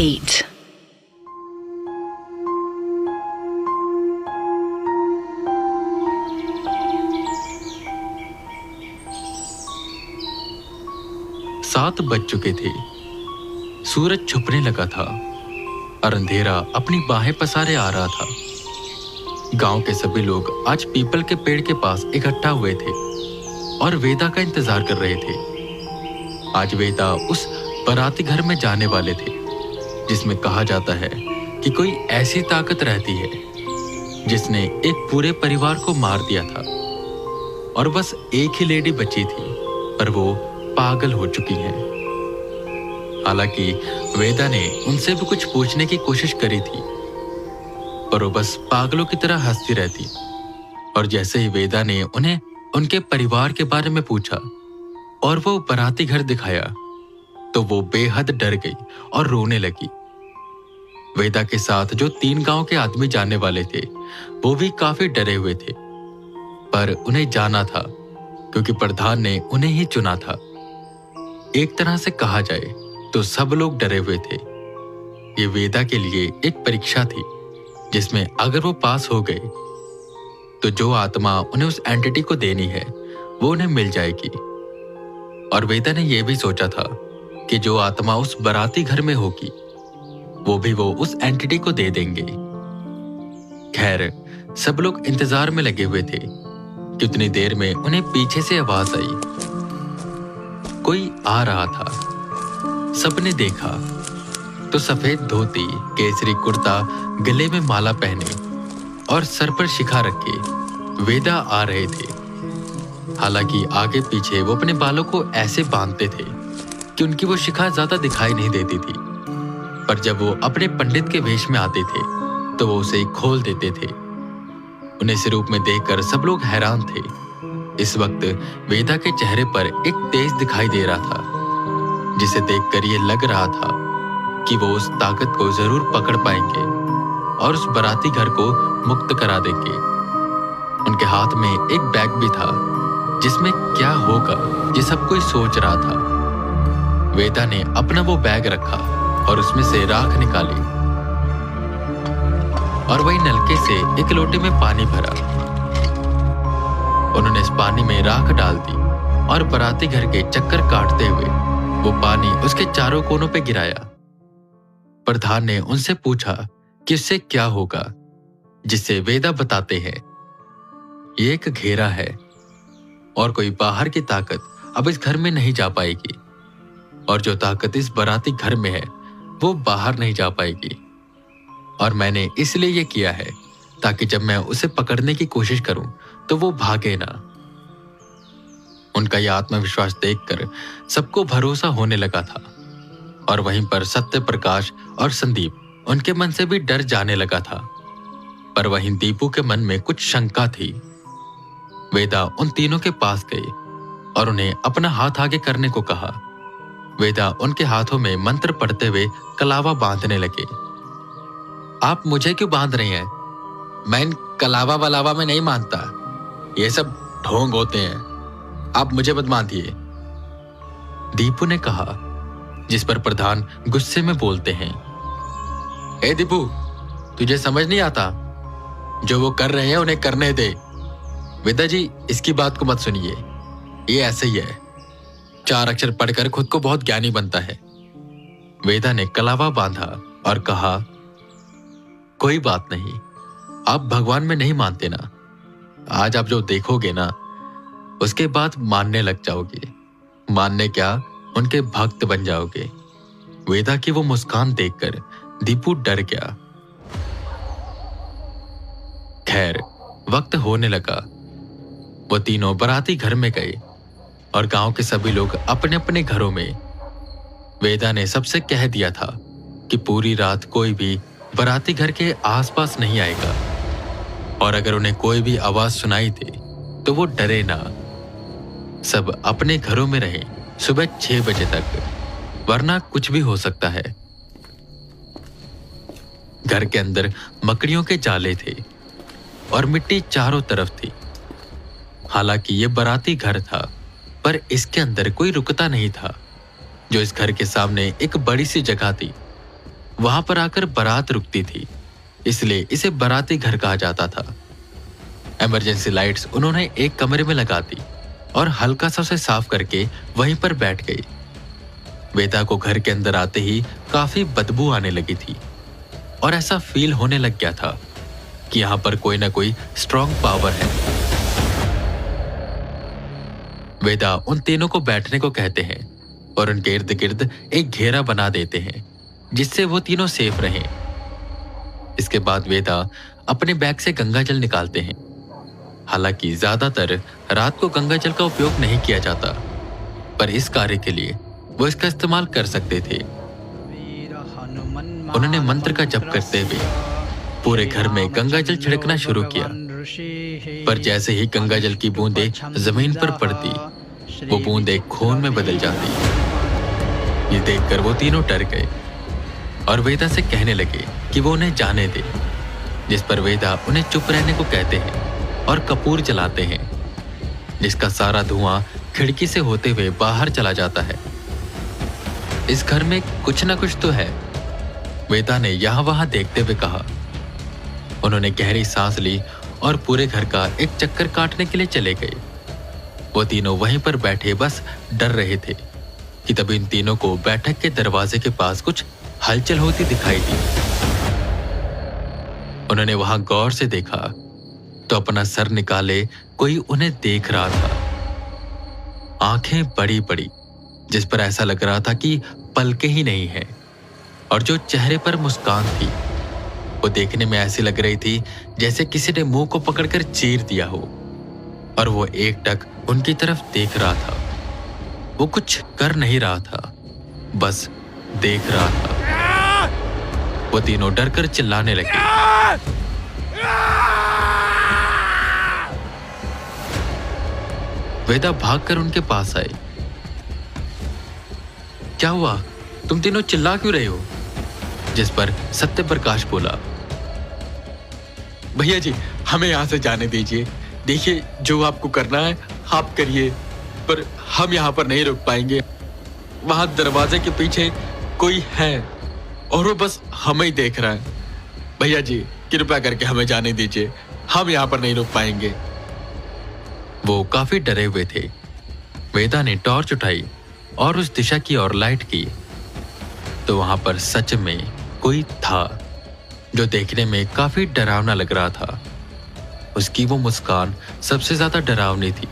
8. सात बज चुके थे। सूरज छुपने लगा था और अंधेरा अपनी बाहें पसारे आ रहा था। गांव के सभी लोग आज पीपल के पेड़ के पास इकट्ठा हुए थे और वेदा का इंतजार कर रहे थे। आज वेदा उस बाराती घर में जाने वाले थे जिसमें कहा जाता है कि कोई ऐसी ताकत रहती है जिसने एक पूरे परिवार को मार दिया था और बस एक ही लेडी बची थी, पर वो पागल हो चुकी है। हालांकि वेदा ने उनसे भी कुछ पूछने की कोशिश करी थी, पर वो बस पागलों की तरह हंसती रहती। और जैसे ही वेदा ने उन्हें उनके परिवार के बारे में पूछा और वो बाराती घर दिखाया, तो वो बेहद डर गई और रोने लगी। वेदा के साथ जो 3 गांव के आदमी जाने वाले थे, वो भी काफी डरे हुए थे, पर उन्हें जाना था क्योंकि प्रधान ने उन्हें ही चुना था। एक तरह से कहा जाए तो सब लोग डरे हुए थे। ये वेदा के लिए एक परीक्षा थी जिसमें अगर वो पास हो गए तो जो आत्मा उन्हें उस एंटिटी को देनी है वो उन्हें मिल जाएगी। और वेदा ने यह भी सोचा था कि जो आत्मा उस बाराती घर में होगी वो उस एंटिटी को दे देंगे। खैर, सब लोग इंतजार में लगे हुए थे कि उतनी देर में उन्हें पीछे से आवाज आई। कोई आ रहा था। सबने देखा तो सफेद धोती, केसरी कुर्ता, गले में माला पहने और सर पर शिखा रखे वेदा आ रहे थे। हालांकि आगे पीछे वो अपने बालों को ऐसे बांधते थे कि उनकी वो शिखा ज्यादा दिखाई नहीं देती थी, पर जब वो अपने पंडित के वेश में आते थे तो वो उसे खोल देते थे। उन्हें इस रूप में देखकर सब लोग हैरान थे। इस वक्त वेदा के चेहरे पर एक तेज दिखाई दे रहा था जिसे देखकर ये लग रहा था कि वो उस ताकत को जरूर पकड़ पाएंगे और उस बाराती घर को मुक्त करा देंगे। उनके हाथ में एक बैग भी था जिसमें क्या होगा ये सब कोई सोच रहा था। वेदा ने अपना वो बैग रखा और उसमें से राख निकाली और वही नलके से एक लोटे में पानी भरा। उन्होंने इस पानी में राख डाल दी और बाराती घर के चक्कर काटते हुए वो पानी उसके चारों कोनों पे गिराया। प्रधान ने उनसे पूछा कि इससे क्या होगा, जिससे वेदा बताते हैं ये एक घेरा है और कोई बाहर की ताकत अब इस घर में नहीं जा पाएगी, और जो ताकत इस बाराती घर में है वो बाहर नहीं जा पाएगी। और मैंने इसलिए ये किया है ताकि जब मैं उसे पकड़ने की कोशिश करूं तो वो भागे ना। उनका यह आत्मविश्वास देखकर सबको भरोसा होने लगा था और वहीं पर सत्य प्रकाश और संदीप उनके मन से भी डर जाने लगा था। पर वहीं दीपू के मन में कुछ शंका थी। वेदा उन तीनों के पास गए और उन्हें अपना हाथ आगे करने को कहा। वेदा उनके हाथों में मंत्र पढ़ते हुए कलावा बांधने लगे। आप मुझे क्यों बांध रही हैं? मैं इन कलावा वलावा में नहीं मानता, ये सब ढोंग होते हैं। आप मुझे मत बांधिए, दीपू ने कहा, जिस पर प्रधान गुस्से में बोलते हैं, ए दीपू, तुझे समझ नहीं आता? जो वो कर रहे हैं उन्हें करने दे। वेदा जी, इसकी बात को मत सुनिए, ये ऐसे ही है। 4 अक्षर पढ़कर खुद को बहुत ज्ञानी बनता है। वेदा ने कलावा बांधा और कहा, कोई बात नहीं, आप भगवान में नहीं मानते ना। आज आप जो देखोगे ना उसके बाद मानने लग जाओगे। मानने क्या, उनके भक्त बन जाओगे। वेदा की वो मुस्कान देखकर दीपू डर गया। खैर, वक्त होने लगा। वो तीनों बाराती घर में गए और गांव के सभी लोग अपने अपने घरों में। वेदा ने सबसे कह दिया था कि पूरी रात कोई भी बाराती घर के आसपास नहीं आएगा, और अगर उन्हें कोई भी आवाज सुनाई दे तो वो डरे ना। सब अपने घरों में रहें सुबह 6 बजे तक, वरना कुछ भी हो सकता है। घर के अंदर मकड़ियों के जाले थे और मिट्टी चारों तरफ थी। हालांकि ये बाराती घर था, पर इसके अंदर कोई रुकता नहीं था। जो इस घर के सामने एक बड़ी सी जगह थी वहां पर आकर बारात रुकती थी, इसलिए इसे बाराती घर कहा जाता था। इमरजेंसी लाइट्स उन्होंने एक कमरे में लगा दी और हल्का सा उसे साफ करके वहीं पर बैठ गई। वेदा को घर के अंदर आते ही काफी बदबू आने लगी थी और ऐसा फील होने लग गया था कि यहां पर कोई ना कोई स्ट्रॉन्ग पावर है। वेदा उन तीनों को बैठने को कहते हैं और उनके इर्द गिर्द एक घेरा बना देते हैं जिससे वो तीनों सेफ रहें। इसके बाद वेदा अपने बैग से गंगाजल निकालते हैं। हालांकि ज्यादातर रात को गंगाजल का उपयोग नहीं किया जाता, पर इस कार्य के लिए वो इसका इस्तेमाल कर सकते थे। उन्होंने मंत्र का जप करते हुए पूरे घर में गंगाजल छिड़कना शुरू किया, पर जैसे ही गंगाजल की बूंदें जमीन पर पड़ती, वो बूंदें खून में बदल जाती। ये देखकर वो तीनों डर गए और वेदा से कहने लगे कि वो उन्हें जाने दे, जिस पर वेदा उन्हें चुप रहने को कहते हैं और कपूर जलाते हैं, जिसका सारा धुआं खिड़की से होते हुए बाहर चला जाता है। इस घर में कुछ ना कुछ तो है, वेदा ने यहां वहां देखते हुए कहा। उन्होंने गहरी सांस ली और पूरे घर का एक चक्कर काटने के लिए चले गए। वो तीनों वहीं पर बैठे बस डर रहे थे कि तभी इन तीनों को बैठक के दरवाजे के पास कुछ हलचल होती दिखाई दी। उन्होंने वहां गौर से देखा तो अपना सर निकाले कोई उन्हें देख रहा था। आंखें बड़ी बड़ी, जिस पर ऐसा लग रहा था कि पलकें ही नहीं है, और जो चेहरे पर मुस्कान थी वो देखने में ऐसी लग रही थी जैसे किसी ने मुंह को पकड़कर चीर दिया हो, और वो एकटक उनकी तरफ देख रहा था। वो कुछ कर नहीं रहा था, बस देख रहा था। वो तीनों डरकर चिल्लाने लगे। वेदा भागकर उनके पास आई। क्या हुआ? तुम तीनों चिल्ला क्यों रहे हो? जिस पर सत्यप्रकाश बोला, भैया जी हमें यहां से जाने दीजिए। देखिए जो आपको करना है आप करिए, पर हम यहां पर नहीं रुक पाएंगे। वहां दरवाजे के पीछे कोई है और वो बस हमें ही देख रहा है। भैया जी कृपया करके हमें जाने दीजिए, हम यहां पर नहीं रुक पाएंगे। वो काफी डरे हुए थे। वेदा ने टॉर्च उठाई और उस दिशा की ओर लाइट की, तो वहां पर सच में कोई था जो देखने में काफी डरावना लग रहा था। उसकी वो मुस्कान सबसे ज्यादा डरावनी थी,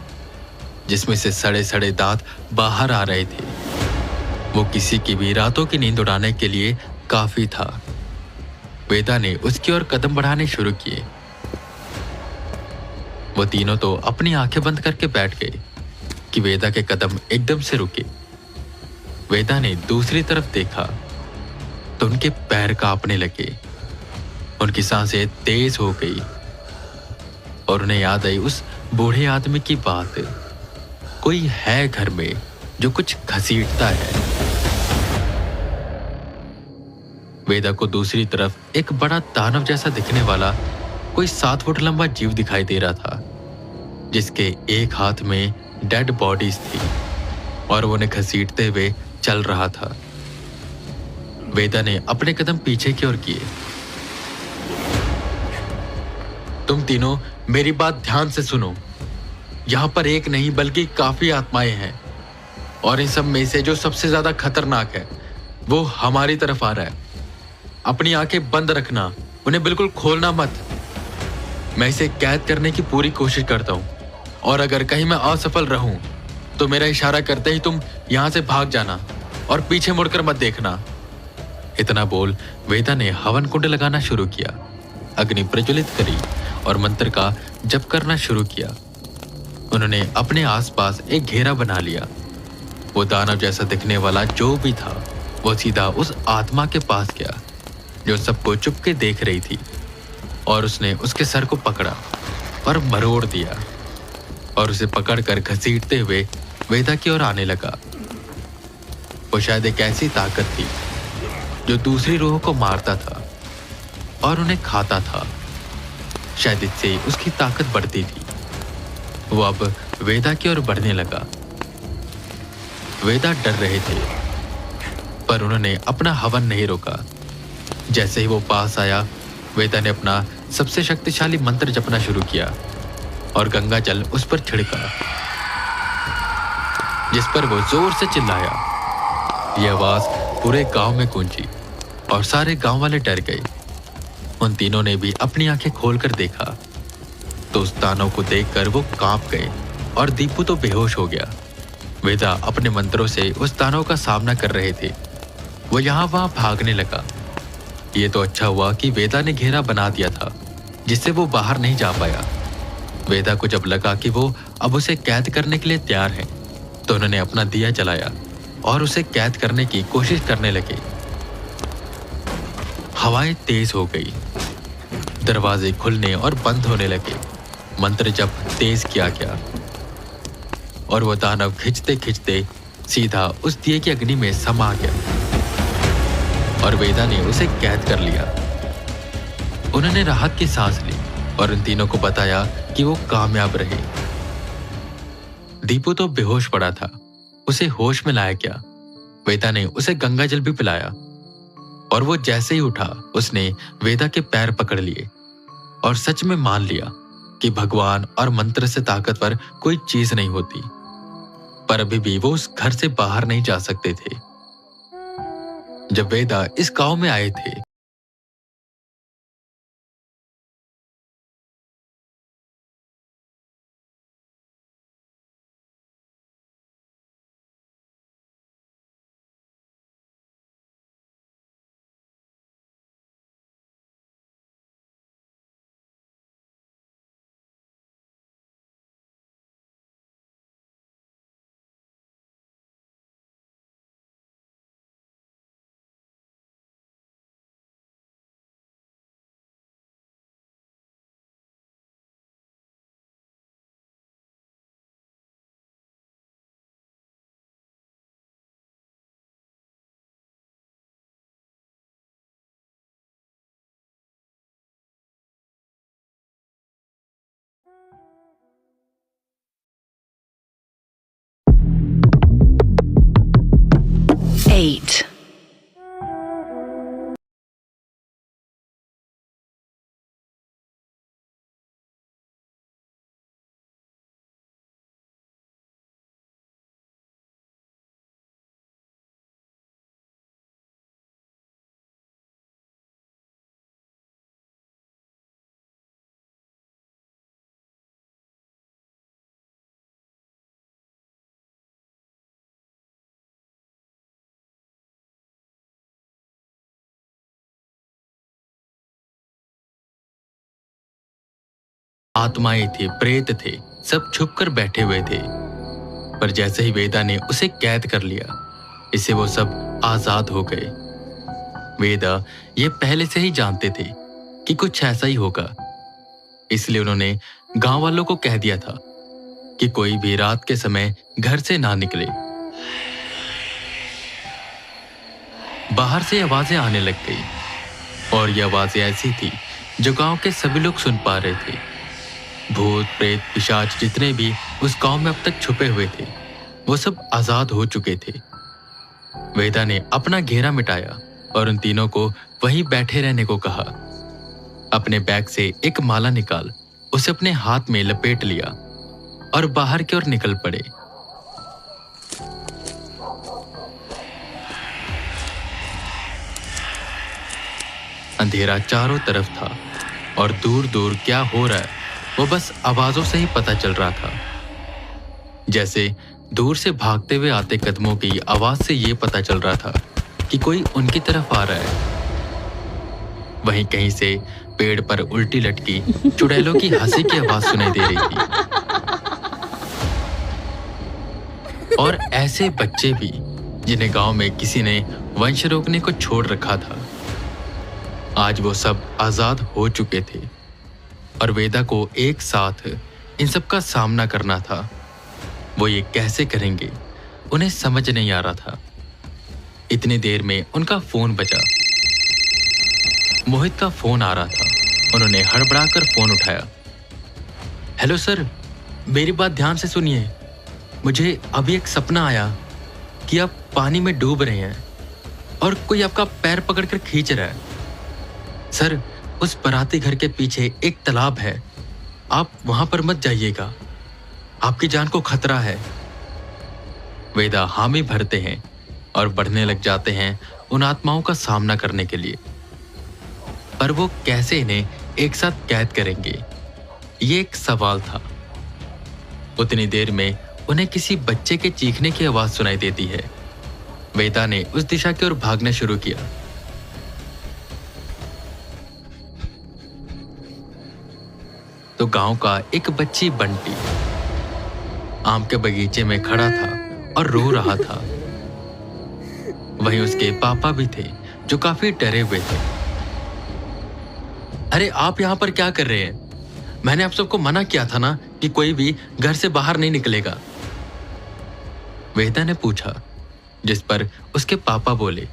जिसमें से सड़े सड़े दांत बाहर आ रहे थे। वो किसी की भी रातों की नींद उड़ाने के लिए काफी था। वेदा ने उसकी ओर कदम बढ़ाने शुरू किए। वो तीनों तो अपनी आंखें बंद करके बैठ गए कि वेदा के कदम एकदम से रुके। वेदा ने दूसरी तरफ देखा तो उनके पैर कांपने लगे, उनकी सांसें तेज हो गई और उन्हें याद आई उस बूढ़े आदमी की बात। कोई है घर में जो कुछ घसीटता है। वेदा को दूसरी तरफ एक बड़ा दानव जैसा दिखने वाला कोई 7 फुट लंबा जीव दिखाई दे रहा था, जिसके एक हाथ में डेड बॉडीज थी और वो उन्हें घसीटते हुए चल रहा था। वेदा ने अपने कदम पीछे की ओर किए। तुम तीनों मेरी बात ध्यान से सुनो। यहां पर एक नहीं बल्कि काफी आत्माएं हैं, और इन सब में से जो सबसे ज्यादा खतरनाक है वो हमारी तरफ आ रहा है। अपनी आंखें बंद रखना, उन्हें बिल्कुल खोलना मत। मैं इसे कैद करने की पूरी कोशिश करता हूं, और अगर कहीं मैं असफल रहूं तो मेरा इशारा करते ही तुम यहां से भाग जाना और पीछे मुड़कर मत देखना। इतना बोल वेदा ने हवन कुंड लगाना शुरू किया, अग्नि प्रज्वलित करी और मंत्र का जप करना शुरू किया। उन्होंने अपने आसपास एक घेरा बना लिया। वो दानव जैसा दिखने वाला जो भी था वो सीधा उस आत्मा के पास गया जो सबको चुपके देख रही थी, और उसने उसके सर को पकड़ा और मरोड़ दिया और उसे पकड़कर घसीटते हुए वेदा की ओर आने लगा। वो शायद एक ऐसी ताकत थी जो दूसरी रूह को मारता था और उन्हें खाता था। शायद इससे उसकी ताकत बढ़ती थी। वो अब वेदा की ओर बढ़ने लगा। वेदा डर रहे थे, पर उन्होंने अपना हवन नहीं रोका। जैसे ही वो पास आया, वेदा ने अपना सबसे शक्तिशाली मंत्र जपना शुरू किया और गंगा जल उस पर छिड़का, जिस पर वो जोर से चिल्लाया। यह आवाज पूरे गांव में गूंजी और सारे गांव वाले डर गए। उन तीनों ने भी अपनी आंखें खोलकर देखा तो उस दानव को देखकर वो कांप गए और दीपू तो बेहोश हो गया। वेदा अपने मंत्रों से उस दानव का सामना कर रहे थे। वो यहाँ वहां भागने लगा। ये तो अच्छा हुआ कि वेदा ने घेरा बना दिया था, जिससे वो बाहर नहीं जा पाया। वेदा को जब लगा कि वो अब उसे कैद करने के लिए तैयार है, तो उन्होंने अपना दिया जलाया और उसे कैद करने की कोशिश करने लगे। हवाएं तेज हो गई, दरवाजे खुलने और बंद होने लगे। मंत्र जब तेज किया गया और वो दानव खिंचते खिंचते सीधा उस दिए की अग्नि में समा गया और वेदा ने उसे कैद कर लिया। उन्होंने राहत की सांस ली और उन तीनों को बताया कि वो कामयाब रहे। दीपू तो बेहोश पड़ा था, उसे होश में लाया गया। वेदा ने उसे गंगा जल भी पिलाया और वो जैसे ही उठा, उसने वेदा के पैर पकड़ लिए और सच में मान लिया कि भगवान और मंत्र से ताकतवर कोई चीज नहीं होती। पर अभी भी वो उस घर से बाहर नहीं जा सकते थे। जब वेदा इस गांव में आए थे, Eight. आत्माएं थी, प्रेत थे, सब छुपकर बैठे हुए थे। पर जैसे ही वेदा ने उसे कैद कर लिया, इससे वो सब आजाद हो गए। वेदा ये पहले से ही जानते थे कि कुछ ऐसा ही होगा, इसलिए उन्होंने गांव वालों को कह दिया था कि कोई भी रात के समय घर से ना निकले। बाहर से आवाजें आने लग गई और ये आवाजें ऐसी थी जो गांव के सभी लोग सुन पा रहे थे। भूत, प्रेत, पिशाच जितने भी उस गांव में अब तक छुपे हुए थे, वो सब आजाद हो चुके थे। वेदा ने अपना घेरा मिटाया और उन तीनों को वहीं बैठे रहने को कहा। अपने बैग से एक माला निकाल उसे अपने हाथ में लपेट लिया और बाहर की ओर निकल पड़े। अंधेरा चारों तरफ था और दूर दूर क्या हो रहा है वो बस आवाजों से ही पता चल रहा था। जैसे दूर से भागते हुए आते कदमों की आवाज से ये पता चल रहा था कि कोई उनकी तरफ आ रहा है। वहीं कहीं से पेड़ पर उल्टी लटकी चुड़ैलों की हंसी की आवाज सुनाई दे रही थी। और ऐसे बच्चे भी जिन्हें गांव में किसी ने वंश रोकने को छोड़ रखा था, आज वो सब आजाद हो चुके थे और वेदा को एक साथ इन सब का सामना करना था। वो ये कैसे करेंगे, उन्हें समझ नहीं आ रहा था। इतनी देर में उनका फोन बजा। मोहित का फोन आ रहा था। उन्होंने हड़बड़ाकर फोन उठाया। हेलो सर, मेरी बात ध्यान से सुनिए। मुझे अभी एक सपना आया कि आप पानी में डूब रहे हैं और कोई आपका पैर पकड़कर खींच रहा है। सर, उस बाराती घर के पीछे एक तालाब है, आप वहां पर मत जाइएगा, आपकी जान को खतरा है। वेदा हामी भरते हैं और बढ़ने लग जाते हैं उन आत्माओं का सामना करने के लिए। पर वो कैसे इन्हें एक साथ कैद करेंगे, ये एक सवाल था। उतनी देर में उन्हें किसी बच्चे के चीखने की आवाज सुनाई देती है। वेदा ने उस दिशा की ओर भागना शुरू किया। तो गांव का एक बच्ची बंटी आम के बगीचे में खड़ा था और रो रहा था। वहीं उसके पापा भी थे जो काफी डरे हुए थे। अरे आप यहां पर क्या कर रहे हैं? मैंने आप सबको मना किया था ना कि कोई भी घर से बाहर नहीं निकलेगा, वेदा ने पूछा, जिस पर उसके पापा बोले,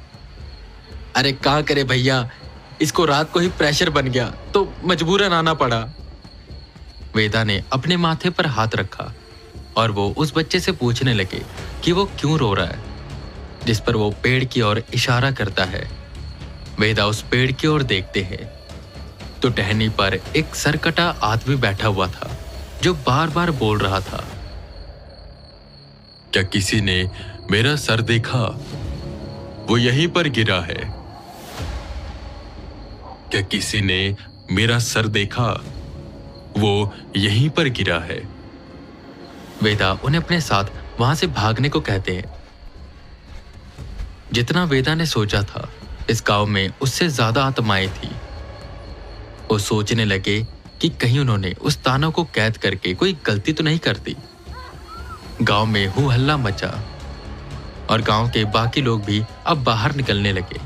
अरे क्या करे भैया, इसको रात को ही प्रेशर बन गया तो मजबूरन आना पड़ा। वेदा ने अपने माथे पर हाथ रखा और वो उस बच्चे से पूछने लगे कि वो क्यों रो रहा है, जिस पर वो पेड़ की ओर इशारा करता है। वेदा उस पेड़ की ओर देखते हैं तो टहनी पर एक सरकटा आदमी बैठा हुआ था जो बार बार बोल रहा था, क्या किसी ने मेरा सर देखा? वो यहीं पर गिरा है। क्या किसी ने मेरा सर देखा? वो यहीं पर गिरा है। वेदा उन्हें अपने साथ वहां से भागने को कहते हैं। जितना वेदा ने सोचा था, इस गांव में उससे ज्यादा आत्माएं थी। वो सोचने लगे कि कहीं उन्होंने उस ताना को कैद करके कोई गलती तो नहीं करती। गांव में हू हल्ला मचा और गांव के बाकी लोग भी अब बाहर निकलने लगे।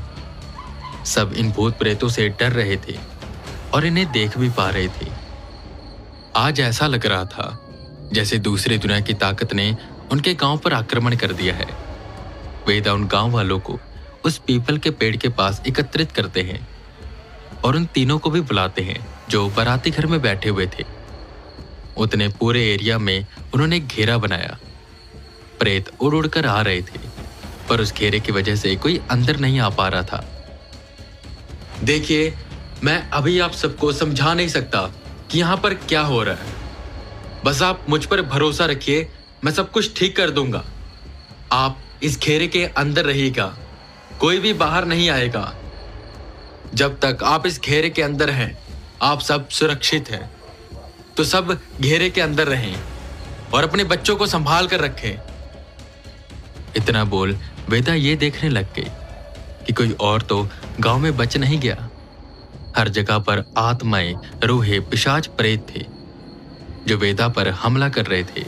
सब इन भूत प्रेतों से डर रहे थे और इन्हें देख भी पा रहे थे। आज ऐसा लग रहा था जैसे दूसरी दुनिया की ताकत ने उनके गांव पर आक्रमण कर दिया है। वेदा उन गांव वालों को उस पीपल के पेड़ के पास एकत्रित करते हैं और उन तीनों को भी बुलाते हैं जो बाराती घर में बैठे हुए थे। उतने पूरे एरिया में उन्होंने एक घेरा बनाया। प्रेत उड़ उड़ कर आ रहे थे, पर उस घेरे की वजह से कोई अंदर नहीं आ पा रहा था। देखिए, मैं अभी आप सबको समझा नहीं सकता कि यहाँ पर क्या हो रहा है। बस आप मुझ पर भरोसा रखिए, मैं सब कुछ ठीक कर दूंगा। आप इस घेरे के अंदर रहिएगा, कोई भी बाहर नहीं आएगा। जब तक आप इस घेरे के अंदर हैं, आप सब सुरक्षित हैं। तो सब घेरे के अंदर रहें और अपने बच्चों को संभाल कर रखें। इतना बोल वेदा ये देखने लग गई कि कोई और तो गांव में बच नहीं गया। हर जगह पर आत्माएं, रूहें, पिशाच, प्रेत थे जो वेदा पर हमला कर रहे थे।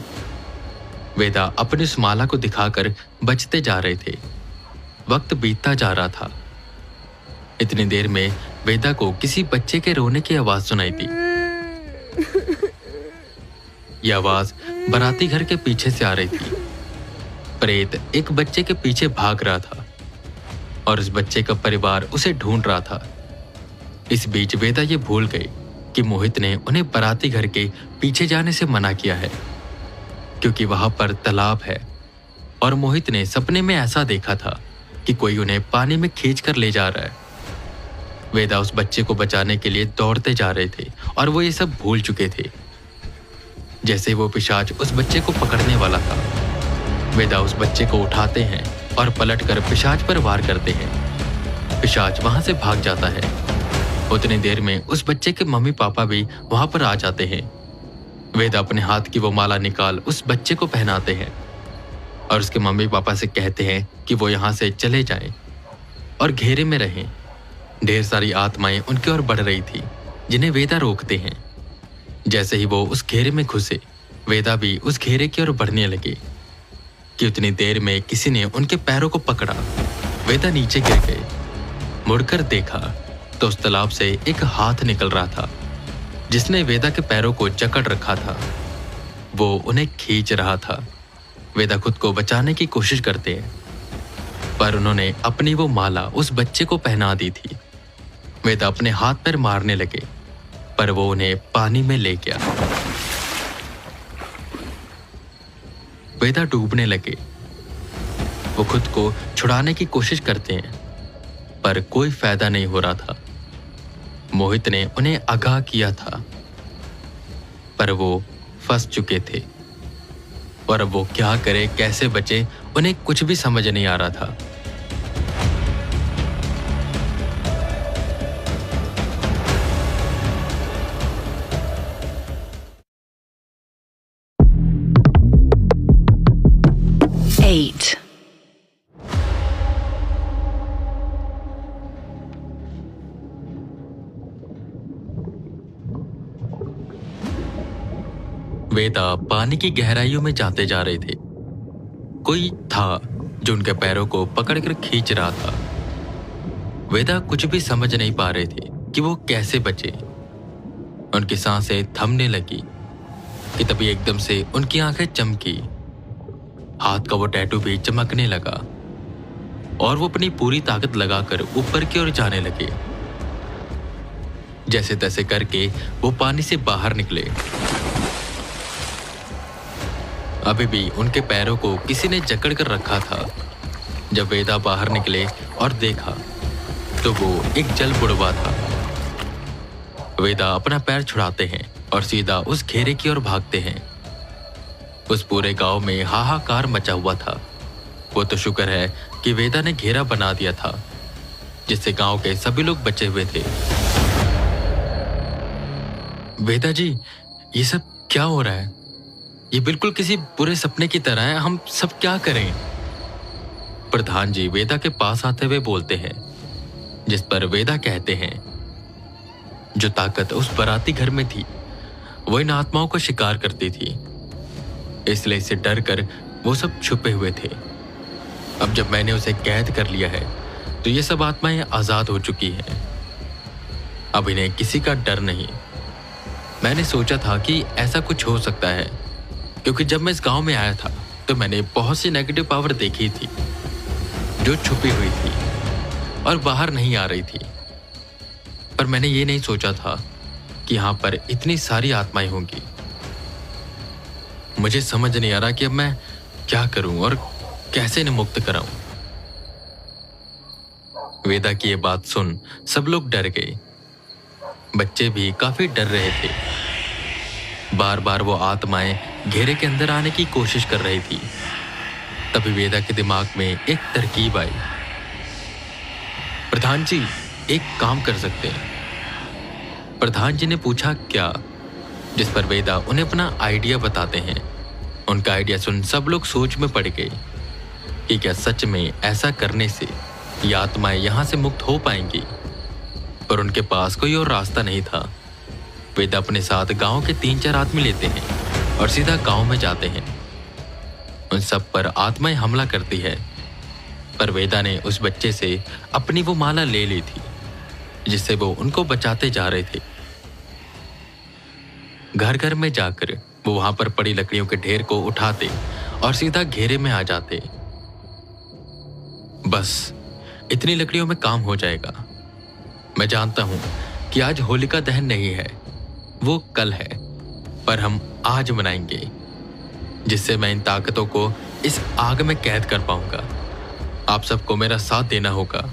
वेदा अपनी उस माला को दिखाकर बचते जा रहे थे। वक्त बीतता जा रहा था। इतनी देर में वेदा को किसी बच्चे के रोने की आवाज सुनाई दी। यह आवाज बाराती घर के पीछे से आ रही थी। प्रेत एक बच्चे के पीछे भाग रहा था और उस बच्चे का परिवार उसे ढूंढ रहा था। इस बीच वेदा ये भूल गई कि मोहित ने उन्हें बाराती घर के पीछे जाने से मना किया है, क्योंकि वहां पर तालाब है और मोहित ने सपने में ऐसा देखा था कि कोई उन्हें पानी में खींच कर ले जा रहा है। वेदा उस बच्चे को बचाने के लिए दौड़ते जा रहे थे और वो ये सब भूल चुके थे। जैसे वो पिशाच उस बच्चे को पकड़ने वाला था, वेदा उस बच्चे को उठाते हैं और पलटकर पिशाच पर वार करते हैं। पिशाच वहां से भाग जाता है। उतनी देर में उस बच्चे के मम्मी पापा भी वहां पर आ जाते हैं। वेदा अपने हाथ की वो माला निकाल उस बच्चे को पहनाते हैं और उसके मम्मी पापा से कहते हैं कि वो यहाँ से चले जाएं और घेरे में रहें। ढेर सारी आत्माएं उनकी ओर बढ़ रही थी, जिन्हें वेदा रोकते हैं। जैसे ही वो उस घेरे में घुसे, वेदा भी उस घेरे की ओर बढ़ने लगे कि उतनी देर में किसी ने उनके पैरों को पकड़ा। वेदा नीचे गिर गए। मुड़कर देखा तो उस तालाब से एक हाथ निकल रहा था, जिसने वेदा के पैरों को जकड़ रखा था। वो उन्हें खींच रहा था। वेदा खुद को बचाने की कोशिश करते हैं, पर उन्होंने अपनी वो माला उस बच्चे को पहना दी थी। वेदा अपने हाथ पैर मारने लगे, पर वो उन्हें पानी में ले गया। वेदा डूबने लगे। वो खुद को छुड़ाने की कोशिश करते हैं, पर कोई फायदा नहीं हो रहा था। मोहित ने उन्हें आगाह किया था, पर वो फंस चुके थे और अब वो क्या करे, कैसे बचे, उन्हें कुछ भी समझ नहीं आ रहा था। Eight. वेदा पानी की गहराइयों में जाते जा रहे थे। कोई था जो उनके पैरों को पकड़कर खींच रहा था। वेदा कुछ भी समझ नहीं पा रहे थे कि वो कैसे बचे। उनकी सांसें थमने लगी कि तभी एकदम से उनकी आंखें चमकी। हाथ का वो टैटू भी चमकने लगा और वो अपनी पूरी ताकत लगाकर ऊपर की ओर जाने लगे। जैसे तैसे करके वो पानी से बाहर निकले। अभी भी उनके पैरों को किसी ने जकड़ कर रखा था। जब वेदा बाहर निकले और देखा तो वो एक जल बुड़वा था। वेदा अपना पैर छुड़ाते हैं और सीधा उस घेरे की ओर भागते हैं। उस पूरे गांव में हाहाकार मचा हुआ था। वो तो शुक्र है कि वेदा ने घेरा बना दिया था, जिससे गांव के सभी लोग बचे हुए थे। वेदा जी, ये सब क्या हो रहा है? ये बिल्कुल किसी बुरे सपने की तरह है। हम सब क्या करें? प्रधान जी वेदा के पास आते हुए बोलते हैं, जिस पर वेदा कहते हैं, जो ताकत उस बाराती घर में थी वो इन आत्माओं को शिकार करती थी, इसलिए इससे डर कर वो सब छुपे हुए थे। अब जब मैंने उसे कैद कर लिया है तो ये सब आत्माएं आजाद हो चुकी हैं। अब इन्हें किसी का डर नहीं। मैंने सोचा था कि ऐसा कुछ हो सकता है, क्योंकि जब मैं इस गांव में आया था तो मैंने बहुत सी नेगेटिव पावर देखी थी जो छुपी हुई थी और बाहर नहीं आ रही थी। पर मैंने ये नहीं सोचा था कि यहाँ पर इतनी सारी आत्माएं होंगी। मुझे समझ नहीं आ रहा कि अब मैं क्या करूं और कैसे इन्हें मुक्त कराऊं। वेदा की ये बात सुन सब लोग डर गए। बच्चे भी काफी डर रहे थे। बार बार वो आत्माएं घेरे के अंदर आने की कोशिश कर रही थी। तभी वेदा के दिमाग में एक तरकीब आई। प्रधान जी, एक काम कर सकते हैं। प्रधान जी ने पूछा, क्या? जिस पर वेदा उन्हें अपना आइडिया बताते हैं। उनका आइडिया सुन सब लोग सोच में पड़ गए कि क्या सच में ऐसा करने से ये आत्माएं यहां से मुक्त हो पाएंगी। पर उनके पास कोई और रास्ता नहीं था। वेदा अपने साथ गांव के 3-4 आदमी लेते हैं और सीधा गांव में जाते हैं। उन सब पर आत्माएं हमला करती है, पर वेदा ने उस बच्चे से अपनी वो माला ले ली थी जिससे वो उनको बचाते जा रहे थे। घर घर में जाकर वो वहां पर पड़ी लकड़ियों के ढेर को उठाते और सीधा घेरे में आ जाते। बस इतनी लकड़ियों में काम हो जाएगा। मैं जानता हूं कि आज होलिका दहन नहीं है, वो कल है, पर हम आज मनाएंगे, जिससे मैं इन ताकतों को इस आग में कैद कर पाऊंगा। आप सबको मेरा साथ देना होगा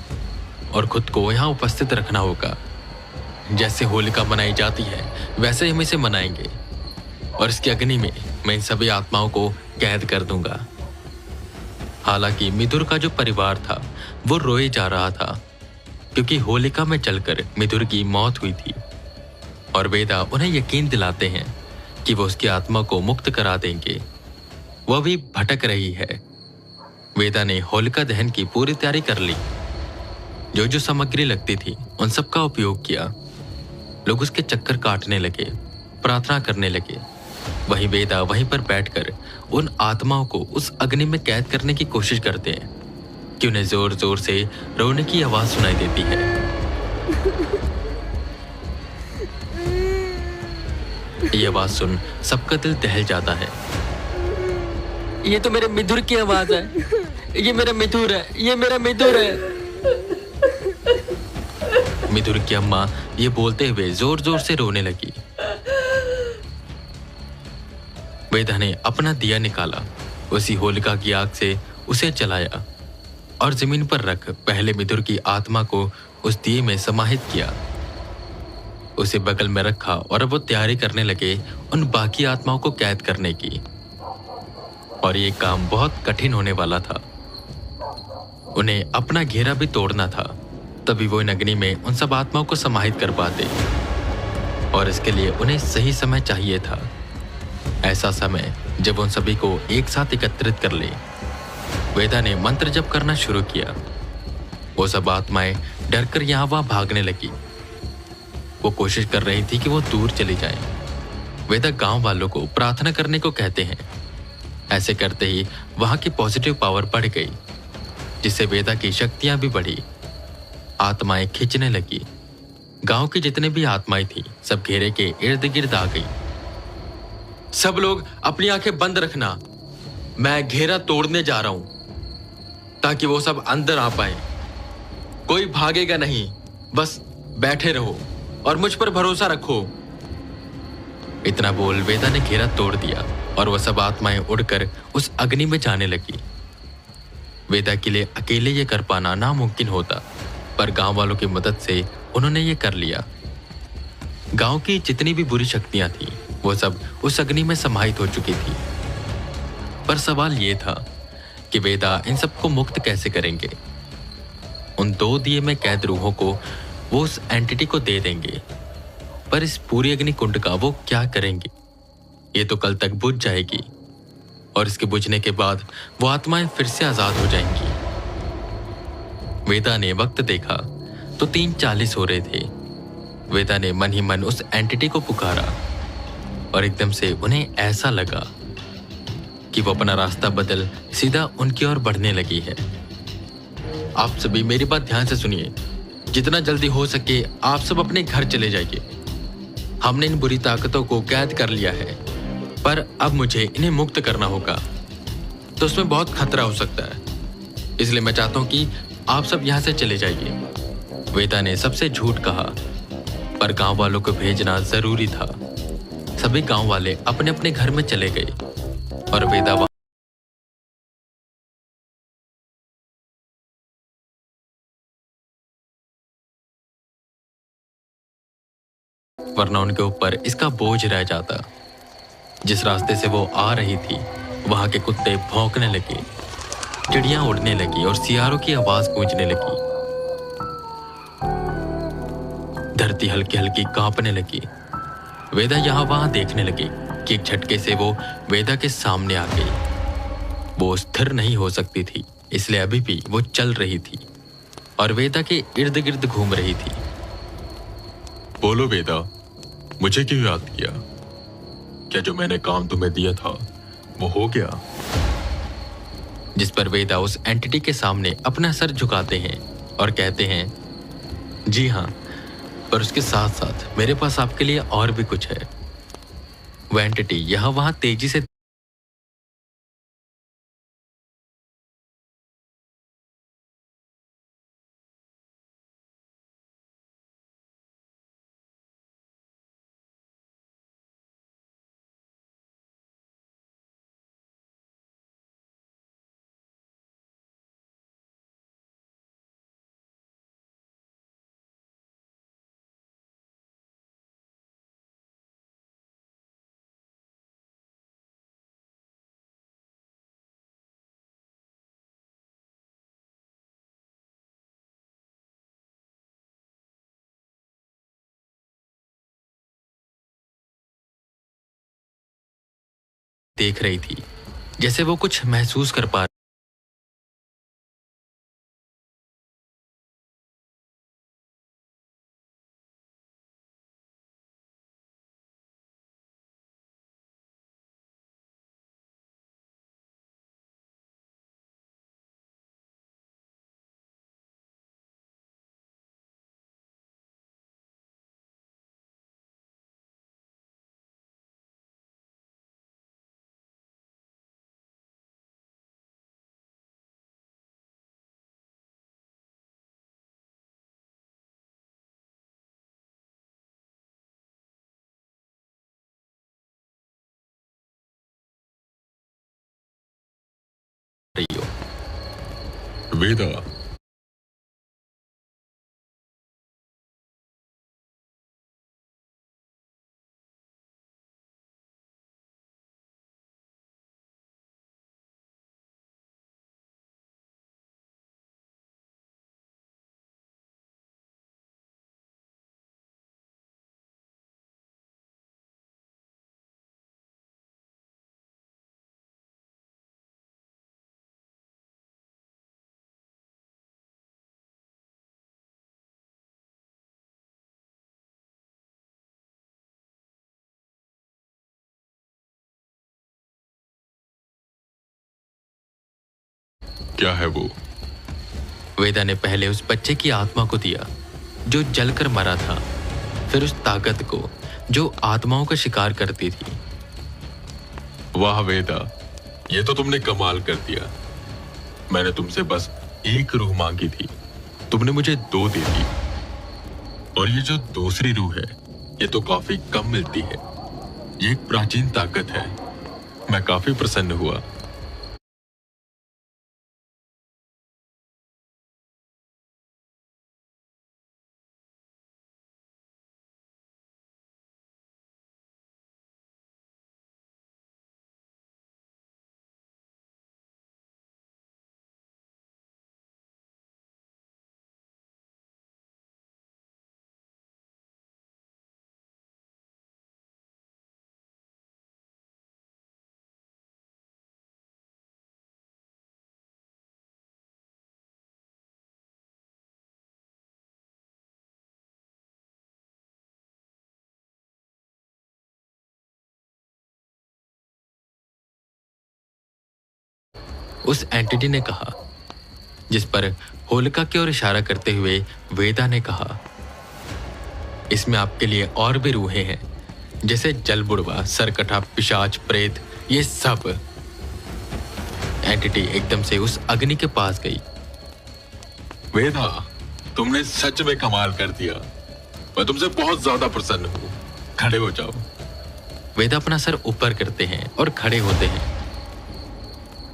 और खुद को यहां उपस्थित रखना होगा। जैसे होलिका मनाई जाती है वैसे हम इसे मनाएंगे और इसकी अग्नि में मैं इन सभी आत्माओं को कैद कर दूंगा। हालांकि मिथुर का जो परिवार था वो रोए जा रहा था, क्योंकि होलिका में जलकर मिथुर की मौत हुई थी। और वेदा उन्हें यकीन दिलाते हैं कि वो उसकी आत्मा को मुक्त करा देंगे। वह भी भटक रही है। वेदा ने होलिका दहन की पूरी तैयारी कर ली। जो जो सामग्री लगती थी उन सब का उपयोग किया। लोग उसके चक्कर काटने लगे, प्रार्थना करने लगे। वहीं वेदा वहीं पर बैठकर उन आत्माओं को उस अग्नि में कैद करने की कोशिश करते हैं कि उन्हें जोर जोर से रोने की आवाज सुनाई देती है। ये आवाज सुन सबका दिल दहल जाता है। ये तो मेरे मिथुर की आवाज है। ये मेरा मिथुर है, ये मेरा मिथुर है। मिथुर की अम्मा ये बोलते हुए जोर जोर से रोने लगी। वेदा ने अपना दिया निकाला, उसी होलिका की आग से उसे जलाया और जमीन पर रख पहले मिथुर की आत्मा को उस दिए में समाहित किया। उसे बगल में रखा और अब वो तैयारी करने लगे उन बाकी आत्माओं को कैद करने की। और ये काम बहुत कठिन होने वाला था। उन्हें अपना घेरा भी तोड़ना था, तभी वो इन अग्नि में उन सब आत्माओं को समाहित कर पाते। और इसके लिए उन्हें सही समय चाहिए था, ऐसा समय जब उन सभी को एक साथ एकत्रित कर ले। वेदा ने मंत्र जप करना शुरू किया। वो सब आत्माएं डरकर यहां वहां भागने लगी। वो कोशिश कर रही थी कि वो दूर चली जाएं। वेदा गांव वालों को प्रार्थना करने को कहते हैं। ऐसे करते ही वहां की पॉजिटिव पावर बढ़ गई, जिससे वेदा की शक्तियां भी बढ़ी। आत्माएं खींचने लगी। गांव की जितने भी आत्माएं थी सब घेरे के इर्द गिर्द आ गई। सब लोग अपनी आंखें बंद रखना, मैं घेरा तोड़ने जा रहा हूं ताकि वो सब अंदर आ पाए। कोई भागेगा नहीं, बस बैठे रहो और मुझ पर भरोसा रखो। इतना बोल वेदा ने घेरा तोड़ दिया और वह सब आत्माएं उड़कर उस अग्नि में जाने लगी। वेदा के लिए अकेले ये कर पाना नामुमकिन होता, पर गांव वालों की मदद से उन्होंने ये कर लिया। गांव की जितनी भी बुरी शक्तियां थी वो सब उस अग्नि में समाहित हो चुकी थी। पर सवाल ये था कि वेदा इन सबको मुक्त कैसे करेंगे। उन 2 दिए में कैद रूहों को वो उस एंटिटी को दे देंगे, पर इस पूरी अग्नि कुंड का वो क्या करेंगे? ये तो कल तक बुझ जाएगी और इसके बुझने के बाद वो आत्माएं फिर से आजाद हो जाएंगी। वेदा ने वक्त देखा तो 3:40 हो रहे थे। वेदा ने मन ही मन उस एंटिटी को पुकारा और एकदम से उन्हें ऐसा लगा कि वो अपना रास्ता बदल सीधा उनकी ओर बढ़ने लगी है। आप सभी मेरी बात ध्यान से सुनिए। जितना जल्दी हो सके आप सब अपने घर चले जाइए। हमने इन बुरी ताकतों को कैद कर लिया है, पर अब मुझे इन्हें मुक्त करना होगा, तो उसमें बहुत खतरा हो सकता है। इसलिए मैं चाहता हूं कि आप सब यहां से चले जाइए। वेदा ने सबसे झूठ कहा, पर गांव वालों को भेजना जरूरी था। सभी गांव वाले अपने अपने घर में चले गए और वेदा वरना उनके ऊपर इसका बोझ रह जाता। जिस रास्ते से वो आ रही थी वहां के कुत्ते भौंकने लगे, चिड़ियां उड़ने लगी और सियारों की आवाज गूंजने लगी। धरती हल्की हल्की कांपने लगी। वेदा यहां वहां देखने लगी कि एक झटके से वो वेदा के सामने आ गई। वो स्थिर नहीं हो सकती थी, इसलिए अभी भी वो चल रही थी और वेदा के इर्द गिर्द घूम रही थी। बोलो वेदा, मुझे क्यों याद किया? क्या जो मैंने काम तुम्हें दिया था वो हो गया? जिस पर वेदा उस एंटिटी के सामने अपना सर झुकाते हैं और कहते हैं, जी हाँ, पर उसके साथ साथ मेरे पास आपके लिए और भी कुछ है। वह एंटिटी यहां वहां तेजी से देख रही थी, जैसे वो कुछ महसूस कर पा रही हो। वेदा, क्या है वो? वेदा ने पहले उस बच्चे की आत्मा को दिया जो जलकर मरा था, फिर उस ताकत को जो आत्माओं का शिकार करती थी। वाह वेदा, ये तो तुमने कमाल कर दिया। मैंने तुमसे बस एक रूह मांगी थी, तुमने मुझे 2 दे दी। और ये जो दूसरी रूह है, ये तो काफी कम मिलती है। ये एक प्राचीन ताकत है। मैं काफी प्रसन्न हुआ। उस एंटिटी ने कहा, जिस पर होलिका की ओर इशारा करते हुए वेदा ने कहा, इसमें आपके लिए और भी रूहें हैं, जैसे जलबुड़वा, सरकटा, पिशाच, प्रेत, ये सब। एंटिटी एकदम से उस अग्नि के पास गई। वेदा, तुमने सच में कमाल कर दिया। मैं तुमसे बहुत ज्यादा प्रसन्न हूँ। खड़े हो जाओ। वेदा अपना सर ऊपर करते हैं और खड़े होते हैं।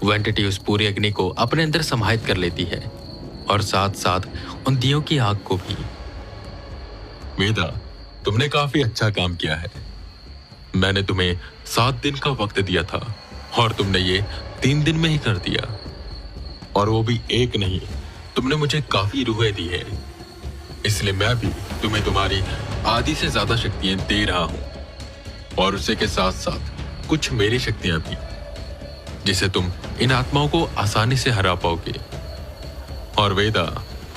वो एंटिटी उस पूरी अग्नि को अपने अंदर समाहित कर लेती है और साथ साथ उन दियों की आग को भी। वेदा, तुमने काफी अच्छा काम किया है। मैंने तुम्हें 7 दिन का वक्त दिया था और तुमने ये 3 दिन में ही कर दिया। और वो भी एक नहीं, तुमने मुझे काफी रूहें दी है। इसलिए मैं भी तुम्हें तुम्हारी आधी से ज्यादा शक्तियां दे रहा हूं, और उसी के साथ साथ कुछ मेरी शक्तियां भी, जिसे तुम इन आत्माओं को आसानी से हरा पाओगे। और वेदा,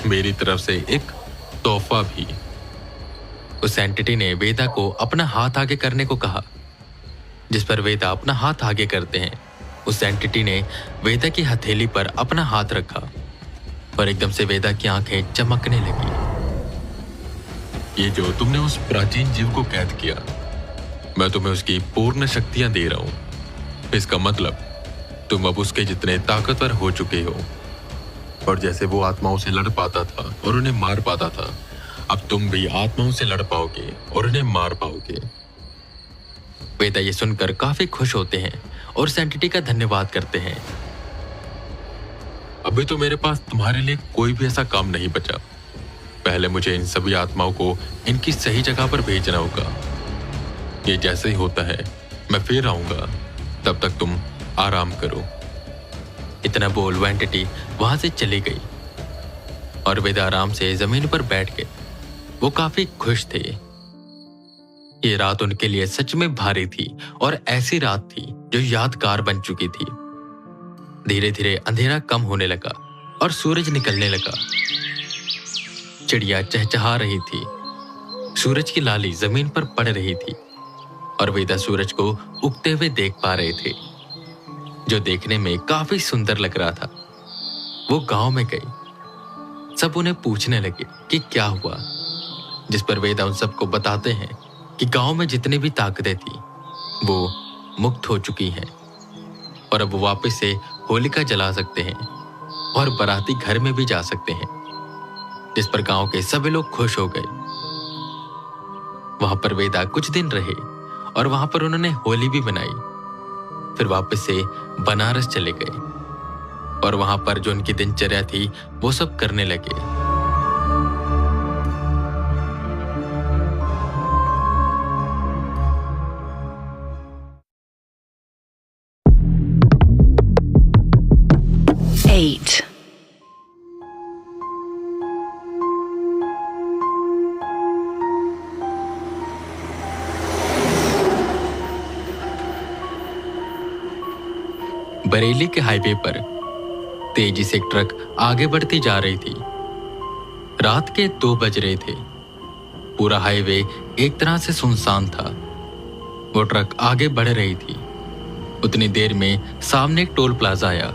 मेरी तरफ से एक तोहफा भी। उस एंटिटी ने वेदा को अपना हाथ आगे करने को कहा, जिस पर वेदा अपना हाथ आगे करते हैं। उस एंटिटी ने वेदा की हथेली पर अपना हाथ रखा और एकदम से वेदा की आंखें चमकने लगी। ये जो तुमने उस प्राचीन जीव को कैद किया, मैं तुम्हें उसकी पूर्ण शक्तियां दे रहा हूं। इसका मतलब तुम अब उसके जितने ताकतवर हो चुके हो। और जैसे वो आत्माओं से लड़ पाता था और उन्हें मार पाता था, अब तुम भी आत्माओं से लड़ पाओगे और उन्हें मार पाओगे। वेदा ये सुनकर काफी खुश होते हैं और उस एंटिटी का धन्यवाद करते हैं। अभी तो मेरे पास तुम्हारे लिए कोई भी ऐसा काम नहीं बचा। पहले मुझे इन सभी आत्माओं को इनकी सही जगह पर भेजना होगा। ये जैसे ही होता है मैं फिर आऊंगा। तब तक तुम आराम करो। इतना बोल वो एंटिटी वहां से चली गई और वेदा आराम से जमीन पर बैठ गए। वो काफी खुश थे। ये रात उनके लिए सच में भारी थी और ऐसी रात थी जो यादगार बन चुकी थी। धीरे धीरे अंधेरा कम होने लगा और सूरज निकलने लगा। चिड़िया चहचहा रही थी। सूरज की लाली जमीन पर पड़ रही थी और वेदा सूरज को उगते हुए देख पा रहे थे, जो देखने में काफी सुंदर लग रहा था। वो गांव में गई। सब उन्हें पूछने लगे कि क्या हुआ, जिस पर वेदा उन सबको बताते हैं कि गांव में जितनी भी ताकतें थी वो मुक्त हो चुकी हैं और अब वो वापस से होलिका जला सकते हैं और बाराती घर में भी जा सकते हैं, जिस पर गांव के सभी लोग खुश हो गए। वहां पर वेदा कुछ दिन रहे और वहां पर उन्होंने होली भी मनाई। फिर वापस से बनारस चले गए और वहां पर जो उनकी दिनचर्या थी वो सब करने लगे। Eight. बरेली के हाईवे पर तेजी से एक ट्रक आगे बढ़ती जा रही थी। रात के 2 बज रहे थे। पूरा हाईवे एक तरह से सुनसान था। वो ट्रक आगे बढ़ रही थी। उतनी देर में सामने एक टोल प्लाजा आया।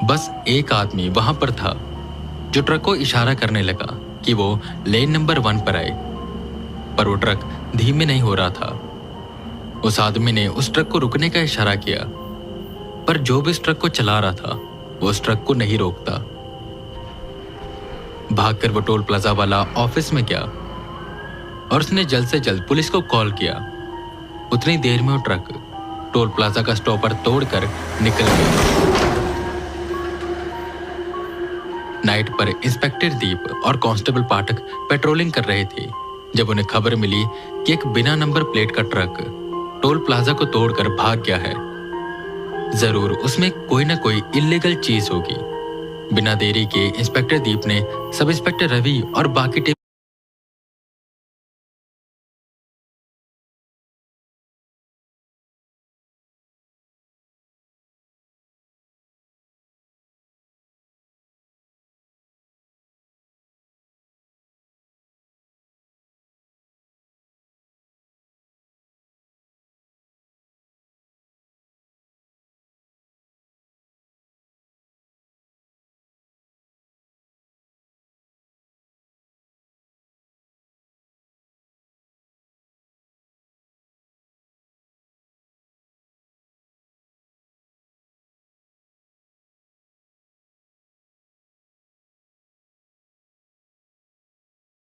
बस एक आदमी वहां पर था जो ट्रक को इशारा करने लगा कि वो लेन नंबर 1 पर आए, पर वो ट्रक धीमे नहीं हो रहा था। उस आदमी ने उस ट्रक को रुकने का इशारा किया, पर जो भी उस ट्रक को चला रहा था वो उस ट्रक को नहीं रोकता। भागकर वो टोल प्लाजा वाला ऑफिस में गया और उसने जल्द से जल्द पुलिस को कॉल किया। उतनी देर में वो ट्रक टोल प्लाजा का स्टॉपर तोड़कर निकल गया। नाइट पर इंस्पेक्टर दीप और कांस्टेबल पाठक पेट्रोलिंग कर रहे थे जब उन्हें खबर मिली कि एक बिना नंबर प्लेट का ट्रक टोल प्लाजा को तोड़कर भाग गया है। जरूर उसमें कोई ना कोई इल्लीगल चीज होगी। बिना देरी के इंस्पेक्टर दीप ने सब इंस्पेक्टर रवि और बाकी टीम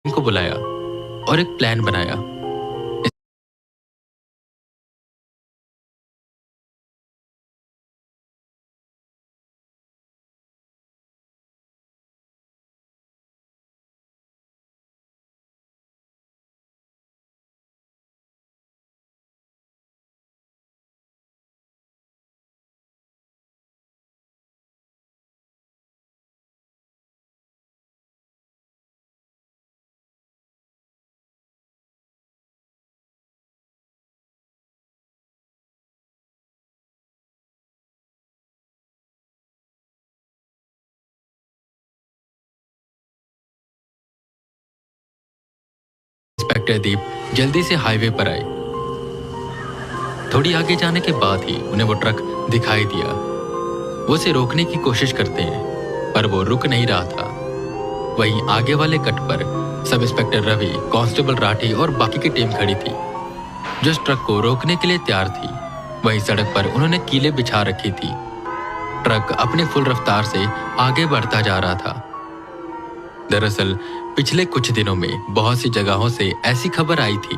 को बुलाया और एक प्लान बनाया। इंस्पेक्टर दीप जल्दी से हाईवे पर आए। थोड़ी आगे जाने के बाद ही उन्हें वो ट्रक दिखाई दिया। वो उसे रोकने की कोशिश करते हैं, पर वो रुक नहीं रहा था। वहीं आगे वाले कट पर sub inspector Ravi, constable Rathi और बाकी की टीम खड़ी थी जो इस ट्रक को रोकने के लिए तैयार थी। वहीं सड़क पर उन्होंने कीलें बिछा रखी थी। ट्रक अपनी फुल रफ्तार से आगे बढ़ता जा रहा था। दरअसल पिछले कुछ दिनों में बहुत सी जगहों से ऐसी खबर आई थी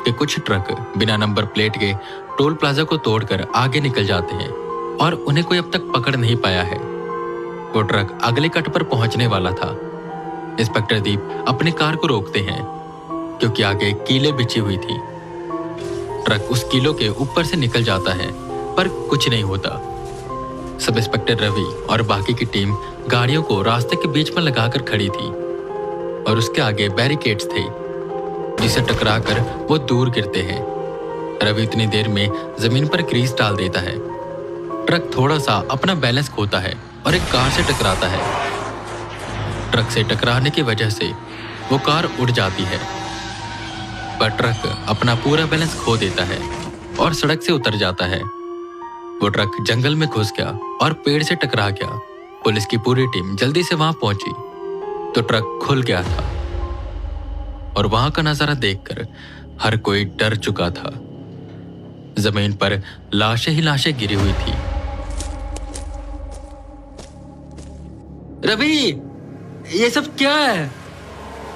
कि कुछ ट्रक बिना नंबर प्लेट के टोल प्लाजा को तोड़कर आगे निकल जाते हैं और उन्हें कोई अब तक पकड़ नहीं पाया है। वो ट्रक अगले कट पर पहुंचने वाला था। इंस्पेक्टर दीप अपनी कार को रोकते हैं क्योंकि आगे कीलें बिछी हुई थी। ट्रक उस कीलों के ऊपर से निकल जाता है, पर कुछ नहीं होता। सब इंस्पेक्टर रवि और बाकी की टीम गाड़ियों को रास्ते के बीच में लगाकर खड़ी थी और उसके आगे बैरिकेड्स थे जिसे टकराकर वो दूर गिरते हैं। रवि इतनी देर में जमीन पर ग्रीस डाल देता है। ट्रक थोड़ा सा अपना बैलेंस खोता है और एक कार से टकराता है। ट्रक से टकराने की वजह से वो कार उड़ जाती है, पर ट्रक अपना पूरा बैलेंस खो देता है और सड़क से उतर जाता है। वो ट्रक जंगल में घुस गया और पेड़ से टकरा गया। पुलिस की पूरी टीम जल्दी से वहां पहुंची तो ट्रक खुल गया था और वहां का नजारा देखकर हर कोई डर चुका था। जमीन पर लाशें ही लाशें गिरी हुई थी। रवि, ये सब क्या है?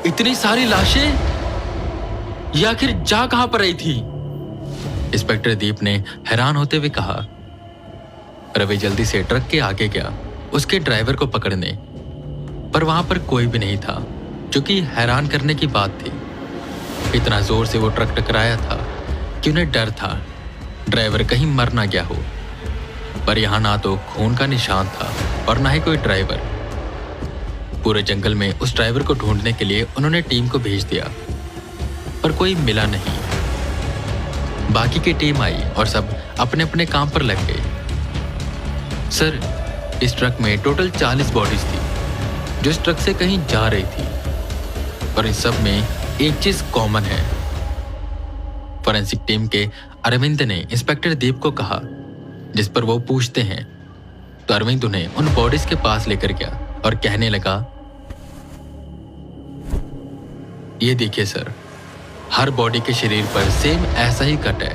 इतनी सारी लाशें? ये आखिर जा कहां पर आई थी? इंस्पेक्टर दीप ने हैरान होते हुए कहा। रवि जल्दी से ट्रक के आगे गया उसके ड्राइवर को पकड़ने, पर वहां पर कोई भी नहीं था, जो कि हैरान करने की बात थी। इतना जोर से वो ट्रक टकराया था कि उन्हें डर था ड्राइवर कहीं मर ना गया हो, पर यहां ना तो खून का निशान था और ना ही कोई ड्राइवर। पूरे जंगल में उस ड्राइवर को ढूंढने के लिए उन्होंने टीम को भेज दिया, पर कोई मिला नहीं। बाकी की टीम आई और सब अपने अपने काम पर लग गए। सर, इस ट्रक में टोटल 40 बॉडीज थी जो इस ट्रक से कहीं जा रही थी, और इन सब में एक चीज कॉमन है। फॉरेंसिक टीम के अरविंद ने इंस्पेक्टर दीप को कहा, जिस पर वो पूछते हैं तो अरविंद उन्हें उन बॉडीज के पास लेकर गया और कहने लगा, ये देखिए सर, हर बॉडी के शरीर पर सेम ऐसा ही कट है।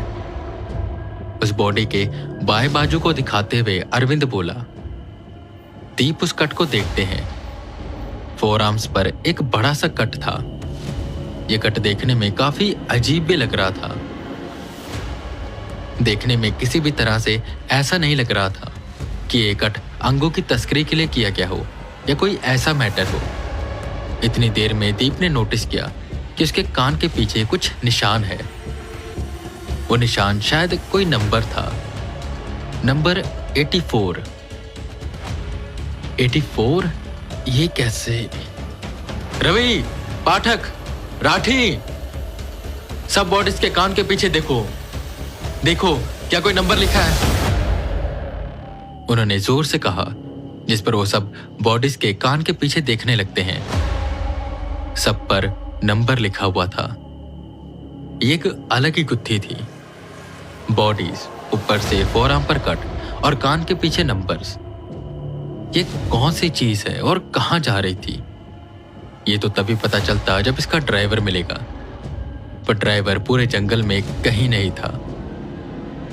उस बॉडी के बाएं बाजू को दिखाते हुए अरविंद बोला। दीप उस कट को देखते हैं। फोर आर्म्स पर एक बड़ा सा कट था। यह कट देखने में काफी अजीब भी लग रहा था। देखने में किसी भी तरह से ऐसा नहीं लग रहा था कि ये कट अंगों की तस्करी के लिए किया गया हो या कोई ऐसा मैटर हो। इतनी देर में दीप ने नोटिस किया कि उसके कान के पीछे कुछ निशान है। वो निशान शायद कोई नंबर था, नंबर 84। 84? ये कैसे? रवि, पाठक, राठी, सब बॉडीज के कान के पीछे देखो, देखो क्या कोई नंबर लिखा है? उन्होंने जोर से कहा, जिस पर वो सब बॉडीज के कान के पीछे देखने लगते हैं। सब पर नंबर लिखा हुआ था। ये एक अलग ही गुत्थी थी। बॉडीज, ऊपर से फोरआर्म पर कट और कान के पीछे नंबर्स। ये कौन सी चीज है और कहां जा रही थी? ये तो तभी पता चलता जब इसका ड्राइवर मिलेगा, पर ड्राइवर पूरे जंगल में कहीं नहीं था।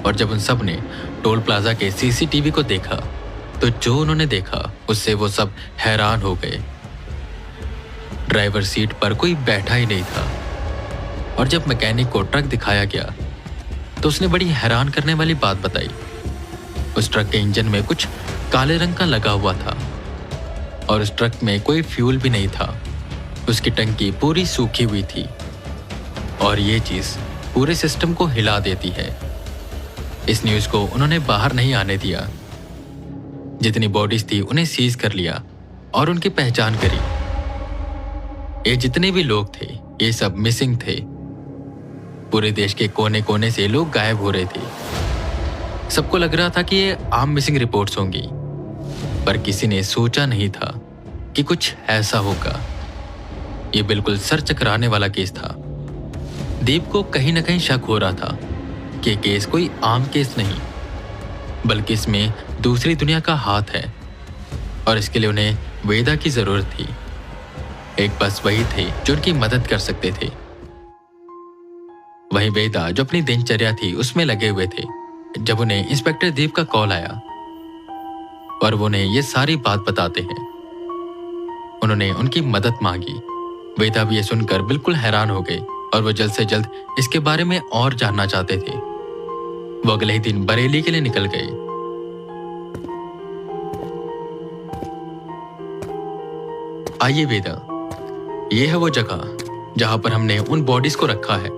और जब उन सब ने टोल प्लाजा के सीसीटीवी को देखा तो जो उन्होंने देखा उससे वो सब हैरान हो गए। ड्राइवर सीट पर कोई बैठा ही नहीं था। और जब मैकेनिक को ट्रक दिखाया गया तो उसने बड़ी हैरान करने वाली बात बताई। उस ट्रक के इंजन में कुछ काले रंग का लगा हुआ था और उस ट्रक में कोई फ्यूल भी नहीं था। उसकी टंकी पूरी सूखी हुई थी और ये चीज पूरे सिस्टम को हिला देती है। इस न्यूज को उन्होंने बाहर नहीं आने दिया। जितनी बॉडीज थी उन्हें सीज कर लिया और उनकी पहचान करी। ये जितने भी लोग थे ये सब मिसिंग थे। पूरे देश के कोने कोने से लोग गायब हो रहे थे। सबको लग रहा था कि ये आम मिसिंग रिपोर्ट्स होंगी, पर किसी ने सोचा नहीं था कि कुछ ऐसा होगा। ये बिल्कुल सर चकराने वाला केस था। दीप को कहीं ना कहीं शक हो रहा था कि केस कोई आम केस नहीं, बल्कि इसमें दूसरी दुनिया का हाथ है और इसके लिए उन्हें वेदा की जरूरत थी। एक बस वही थे जो उनकी मदद कर सकते थे। वहीं वेदा जो अपनी दिनचर्या थी उसमें लगे हुए थे जब उन्हें इंस्पेक्टर दीप का कॉल आया और वो उन्हें ये सारी बात बताते हैं। उन्होंने उनकी मदद मांगी। वेदा भी ये सुनकर बिल्कुल हैरान हो गए और वो जल्द से जल्द इसके बारे में और जानना चाहते थे। वो अगले ही दिन बरेली के लिए निकल गए। आइए वेदा, ये है वो जगह जहां पर हमने उन बॉडीज को रखा है।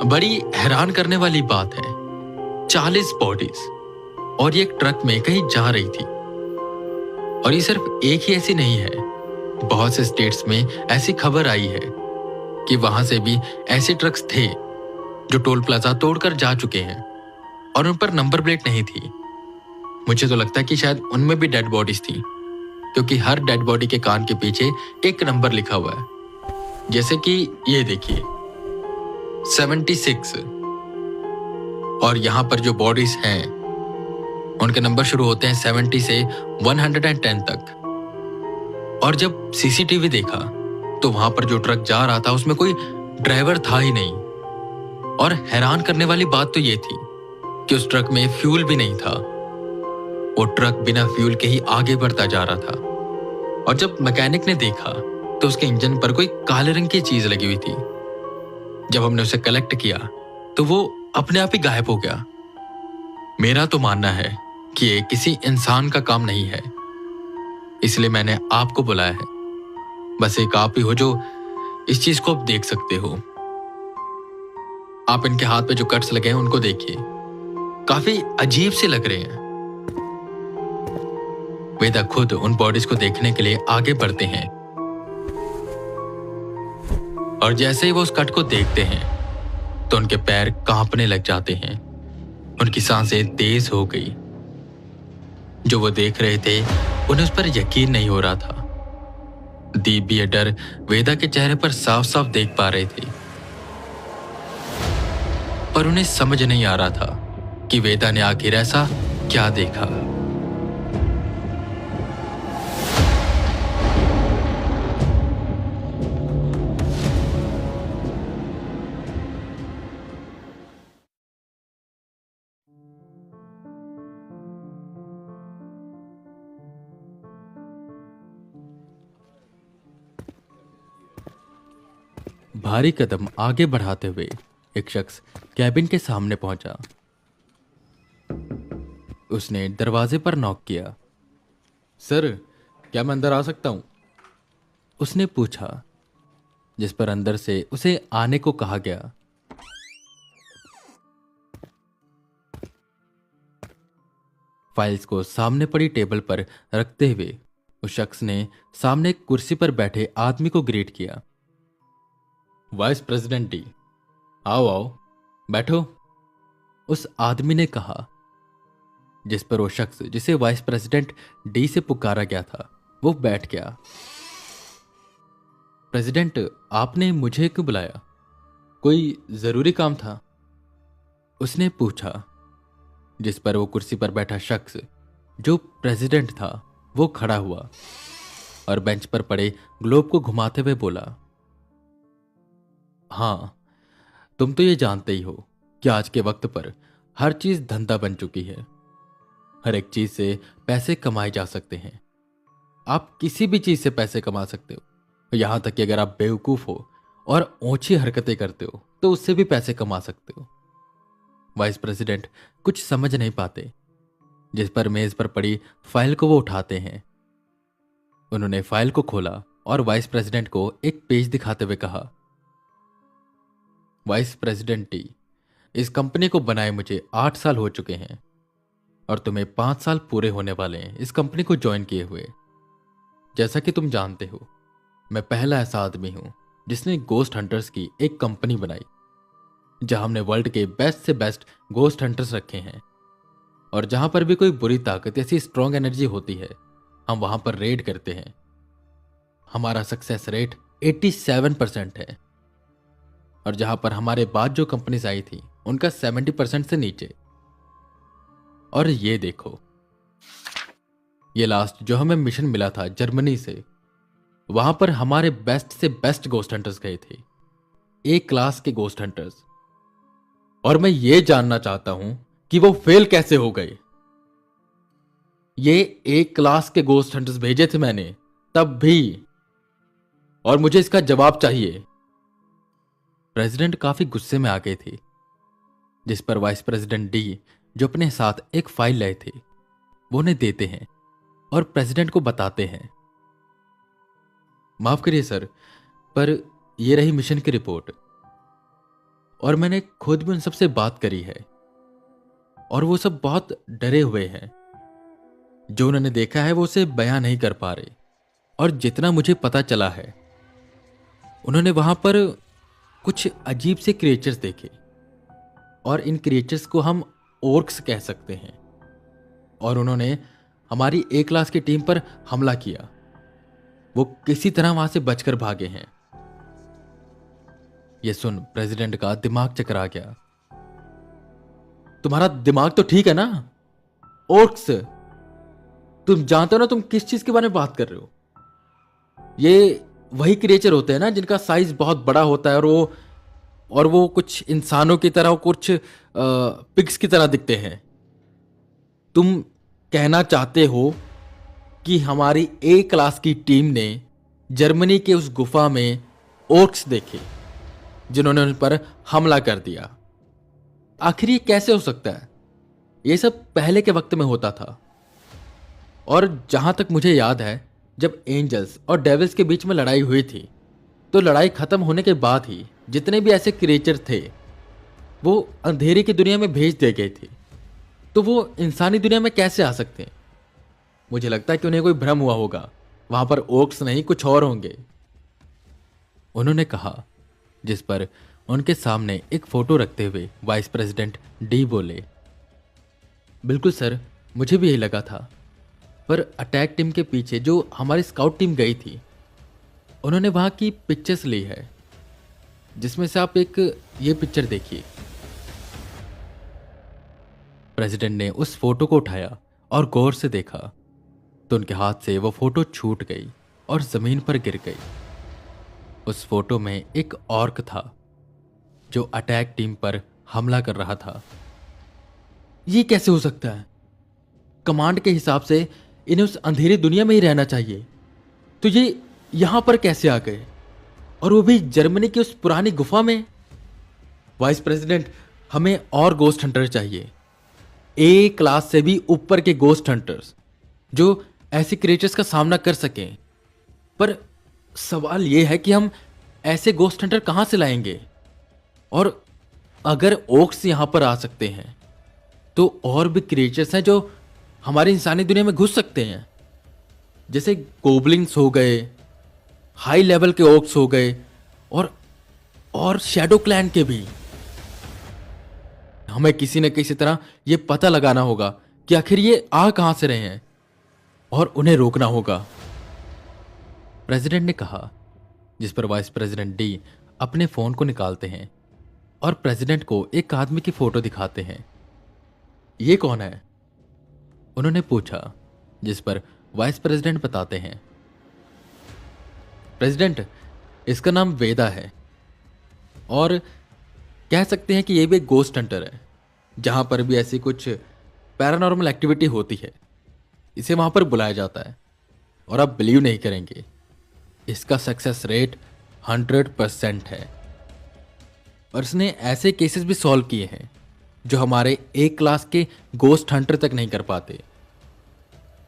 बड़ी हैरान करने वाली बात है, 40 बॉडीज और ये एक ट्रक में कहीं जा रही थी। और ये सिर्फ एक ही ऐसी नहीं है, बहुत से स्टेट्स में ऐसी खबर आई है कि वहां से भी ऐसे ट्रक्स थे जो टोल प्लाजा तोड़कर जा चुके हैं और उन पर नंबर प्लेट नहीं थी। मुझे तो लगता है कि शायद उनमें भी डेड बॉडीज थी, क्योंकि हर डेड बॉडी के कान के पीछे एक नंबर लिखा हुआ है। जैसे कि ये देखिए 76। और यहां पर जो बॉडीज हैं उनके नंबर शुरू होते हैं 70 से 110 तक। और जब सीसीटीवी देखा तो वहां पर जो ट्रक जा रहा था उसमें कोई ड्राइवर था ही नहीं। और हैरान करने वाली बात तो ये थी कि उस ट्रक में फ्यूल भी नहीं था। वो ट्रक बिना फ्यूल के ही आगे बढ़ता जा रहा था। और जब मैकेनिक ने देखा तो उसके इंजन पर कोई काले रंग की चीज लगी हुई थी। जब हमने उसे कलेक्ट किया तो वो अपने आप ही गायब हो गया। मेरा तो मानना है कि ये किसी इंसान का काम नहीं है, इसलिए मैंने आपको बुलाया है। बस एक आप ही हो जो इस चीज को आप देख सकते हो। आप इनके हाथ पे जो कट्स लगे हैं उनको देखिए, काफी अजीब से लग रहे हैं। वेदा खुद उन बॉडीज को देखने के लिए आगे बढ़ते हैं और जैसे ही वो उस कट को देखते हैं तो उनके पैर कांपने लग जाते हैं। उनकी सांसें तेज हो गई। जो वो देख रहे थे उन्हें उस पर यकीन नहीं हो रहा था। दीप भी ये डर वेदा के चेहरे पर साफ साफ देख पा रहे थे, पर उन्हें समझ नहीं आ रहा था कि वेदा ने आखिर ऐसा क्या देखा। भारी कदम आगे बढ़ाते हुए एक शख्स कैबिन के सामने पहुंचा। उसने दरवाजे पर नॉक किया। सर, क्या मैं अंदर आ सकता हूं? उसने पूछा, जिस पर अंदर से उसे आने को कहा गया। फाइल्स को सामने पड़ी टेबल पर रखते हुए उस शख्स ने सामने एक कुर्सी पर बैठे आदमी को ग्रीट किया। वाइस प्रेसिडेंट डी, आओ आओ, बैठो, उस आदमी ने कहा। जिस पर वो शख्स जिसे वाइस प्रेसिडेंट डी से पुकारा गया था वो बैठ गया। प्रेसिडेंट, आपने मुझे क्यों बुलाया? कोई जरूरी काम था? उसने पूछा। जिस पर वो कुर्सी पर बैठा शख्स जो प्रेसिडेंट था वो खड़ा हुआ और बेंच पर पड़े ग्लोब को घुमाते हुए बोला, हाँ, तुम तो ये जानते ही हो कि आज के वक्त पर हर चीज धंधा बन चुकी है। हर एक चीज से पैसे कमाए जा सकते हैं। आप किसी भी चीज से पैसे कमा सकते हो। यहां तक कि अगर आप बेवकूफ हो और ऊंची हरकतें करते हो तो उससे भी पैसे कमा सकते हो। वाइस प्रेसिडेंट कुछ समझ नहीं पाते, जिस पर मेज पर पड़ी फाइल को वो उठाते हैं। उन्होंने फाइल को खोला और वाइस प्रेसिडेंट को एक पेज दिखाते हुए कहा, वाइस प्रेसिडेंट टी, इस कंपनी को बनाए मुझे 8 साल हो चुके हैं और तुम्हें 5 साल पूरे होने वाले हैं इस कंपनी को ज्वाइन किए हुए। जैसा कि तुम जानते हो, मैं पहला ऐसा आदमी हूं जिसने गोस्ट हंटर्स की एक कंपनी बनाई, जहां हमने वर्ल्ड के बेस्ट से बेस्ट गोस्ट हंटर्स रखे हैं और जहां पर भी कोई बुरी ताकत ऐसी स्ट्रॉन्ग एनर्जी होती है हम वहां पर रेड करते हैं। हमारा सक्सेस रेट 87% है और जहां पर हमारे बाद जो कंपनीज आई थी उनका 70% से नीचे। और ये देखो, ये लास्ट जो हमें मिशन मिला था जर्मनी से, वहां पर हमारे बेस्ट से बेस्ट गोस्ट हंटर्स गए थे, ए क्लास के गोस्ट हंटर्स। और मैं ये जानना चाहता हूं कि वो फेल कैसे हो गए। ये ए क्लास के गोस्ट हंटर्स भेजे थे मैंने तब भी, और मुझे इसका जवाब चाहिए। प्रेसिडेंट काफी गुस्से में आ गए थे, जिस पर वाइस प्रेसिडेंट डी जो अपने साथ एक फाइल लाए थे वो उन्हें देते हैं और प्रेसिडेंट को बताते हैं, माफ करिए सर, पर यह रही मिशन की रिपोर्ट और मैंने खुद भी उन सबसे बात करी है और वो सब बहुत डरे हुए हैं। जो उन्होंने देखा है वो उसे बयां नहीं कर पा रहे और जितना मुझे पता चला है उन्होंने वहां पर कुछ अजीब से क्रिएचर्स देखे और इन क्रिएचर्स को हम ओर्क्स कह सकते हैं और उन्होंने हमारी ए क्लास की टीम पर हमला किया। वो किसी तरह वहां से बचकर भागे हैं। यह सुन प्रेसिडेंट का दिमाग चकरा गया। तुम्हारा दिमाग तो ठीक है ना? ओर्क्स, तुम जानते हो ना तुम किस चीज के बारे में बात कर रहे हो? ये वही क्रिएचर होते हैं ना जिनका साइज बहुत बड़ा होता है और वो कुछ इंसानों की तरह, कुछ पिग्स की तरह दिखते हैं। तुम कहना चाहते हो कि हमारी ए क्लास की टीम ने जर्मनी के उस गुफा में ओर्क्स देखे जिन्होंने उन पर हमला कर दिया? आखिर ये कैसे हो सकता है? ये सब पहले के वक्त में होता था और जहां तक मुझे याद है जब एंजल्स और डेविल्स के बीच में लड़ाई हुई थी तो लड़ाई खत्म होने के बाद ही जितने भी ऐसे क्रिएचर थे वो अंधेरे की दुनिया में भेज दिए गए थे। तो वो इंसानी दुनिया में कैसे आ सकते हैं? मुझे लगता है कि उन्हें कोई भ्रम हुआ होगा, वहां पर ओक्स नहीं कुछ और होंगे, उन्होंने कहा। जिस पर उनके सामने एक फोटो रखते हुए वाइस प्रेसिडेंट डी बोले, बिल्कुल सर, मुझे भी यही लगा था, पर अटैक टीम के पीछे जो हमारी स्काउट टीम गई थी उन्होंने वहां की पिक्चर्स ली है, जिसमें से आप एक ये पिक्चर देखिए। प्रेसिडेंट ने उस फोटो को उठाया और गौर से देखा तो उनके हाथ से वो फोटो छूट गई और जमीन पर गिर गई। उस फोटो में एक ऑर्क था जो अटैक टीम पर हमला कर रहा था। ये कैसे हो सकता है? कमांड के हिसाब से इन्हें उस अंधेरी दुनिया में ही रहना चाहिए, तो ये यहां पर कैसे आ गए? और वो भी जर्मनी की उस पुरानी गुफा में। वाइस प्रेसिडेंट, हमें और गोस्ट हंटर चाहिए, ए क्लास से भी ऊपर के गोस्ट हंटर्स जो ऐसे क्रिएचर्स का सामना कर सकें। पर सवाल यह है कि हम ऐसे गोस्ट हंटर कहां से लाएंगे? और अगर ओक्स यहां पर आ सकते हैं तो और भी क्रिएचर्स हैं जो हमारी इंसानी दुनिया में घुस सकते हैं, जैसे गोबलिंग्स हो गए, हाई लेवल के ओक्स हो गए, और शैडो क्लैन के भी। हमें किसी न किसी तरह यह पता लगाना होगा कि आखिर ये आ कहां से रहे हैं और उन्हें रोकना होगा, प्रेसिडेंट ने कहा। जिस पर वाइस प्रेसिडेंट डी अपने फोन को निकालते हैं और प्रेसिडेंट को एक आदमी की फोटो दिखाते हैं। ये कौन है? उन्होंने पूछा, जिस पर वाइस प्रेसिडेंट बताते हैं, प्रेसिडेंट, इसका नाम वेदा है और कह सकते हैं कि यह भी एक गोस्ट हंटर है। जहां पर भी ऐसी कुछ पैरानॉर्मल एक्टिविटी होती है इसे वहां पर बुलाया जाता है, और आप बिलीव नहीं करेंगे, इसका सक्सेस रेट 100% है। और इसने ऐसे केसेस भी सॉल्व किए हैं जो हमारे ए क्लास के गोस्ट हंटर तक नहीं कर पाते।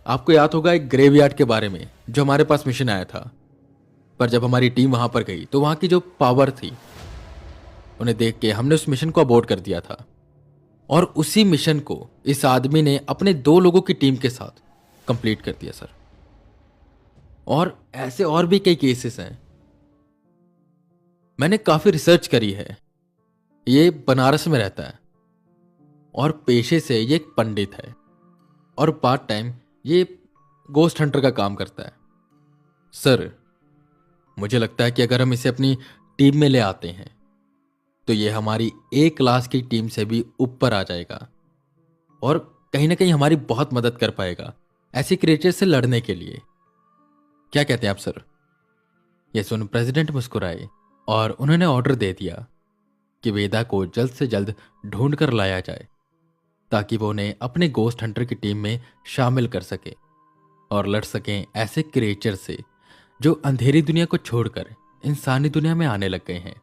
आपको याद होगा एक ग्रेवयार्ड के बारे में जो हमारे पास मिशन आया था, पर जब हमारी टीम वहां पर गई तो वहां की जो पावर थी उन्हें देख के हमने उस मिशन को अबॉर्ट कर दिया था, और उसी मिशन को इस आदमी ने अपने 2 लोगों की टीम के साथ कंप्लीट कर दिया सर। और ऐसे और भी कई केसेस हैं। मैंने काफी रिसर्च करी है। ये बनारस में रहता है और पेशे से ये एक पंडित है, और पार्ट टाइम ये गोस्ट हंटर का काम करता है। सर, मुझे लगता है कि अगर हम इसे अपनी टीम में ले आते हैं तो ये हमारी ए क्लास की टीम से भी ऊपर आ जाएगा और कहीं ना कहीं हमारी बहुत मदद कर पाएगा ऐसी क्रिएचर से लड़ने के लिए। क्या कहते हैं आप सर? यह सुन प्रेसिडेंट मुस्कुराए और उन्होंने ऑर्डर दे दिया कि वेदा को जल्द से जल्द ढूंढ कर लाया जाए ताकि वो उन्हें अपने गोस्ट हंटर की टीम में शामिल कर सके और लड़ सकें ऐसे क्रिएचर से जो अंधेरी दुनिया को छोड़कर इंसानी दुनिया में आने लग गए हैं।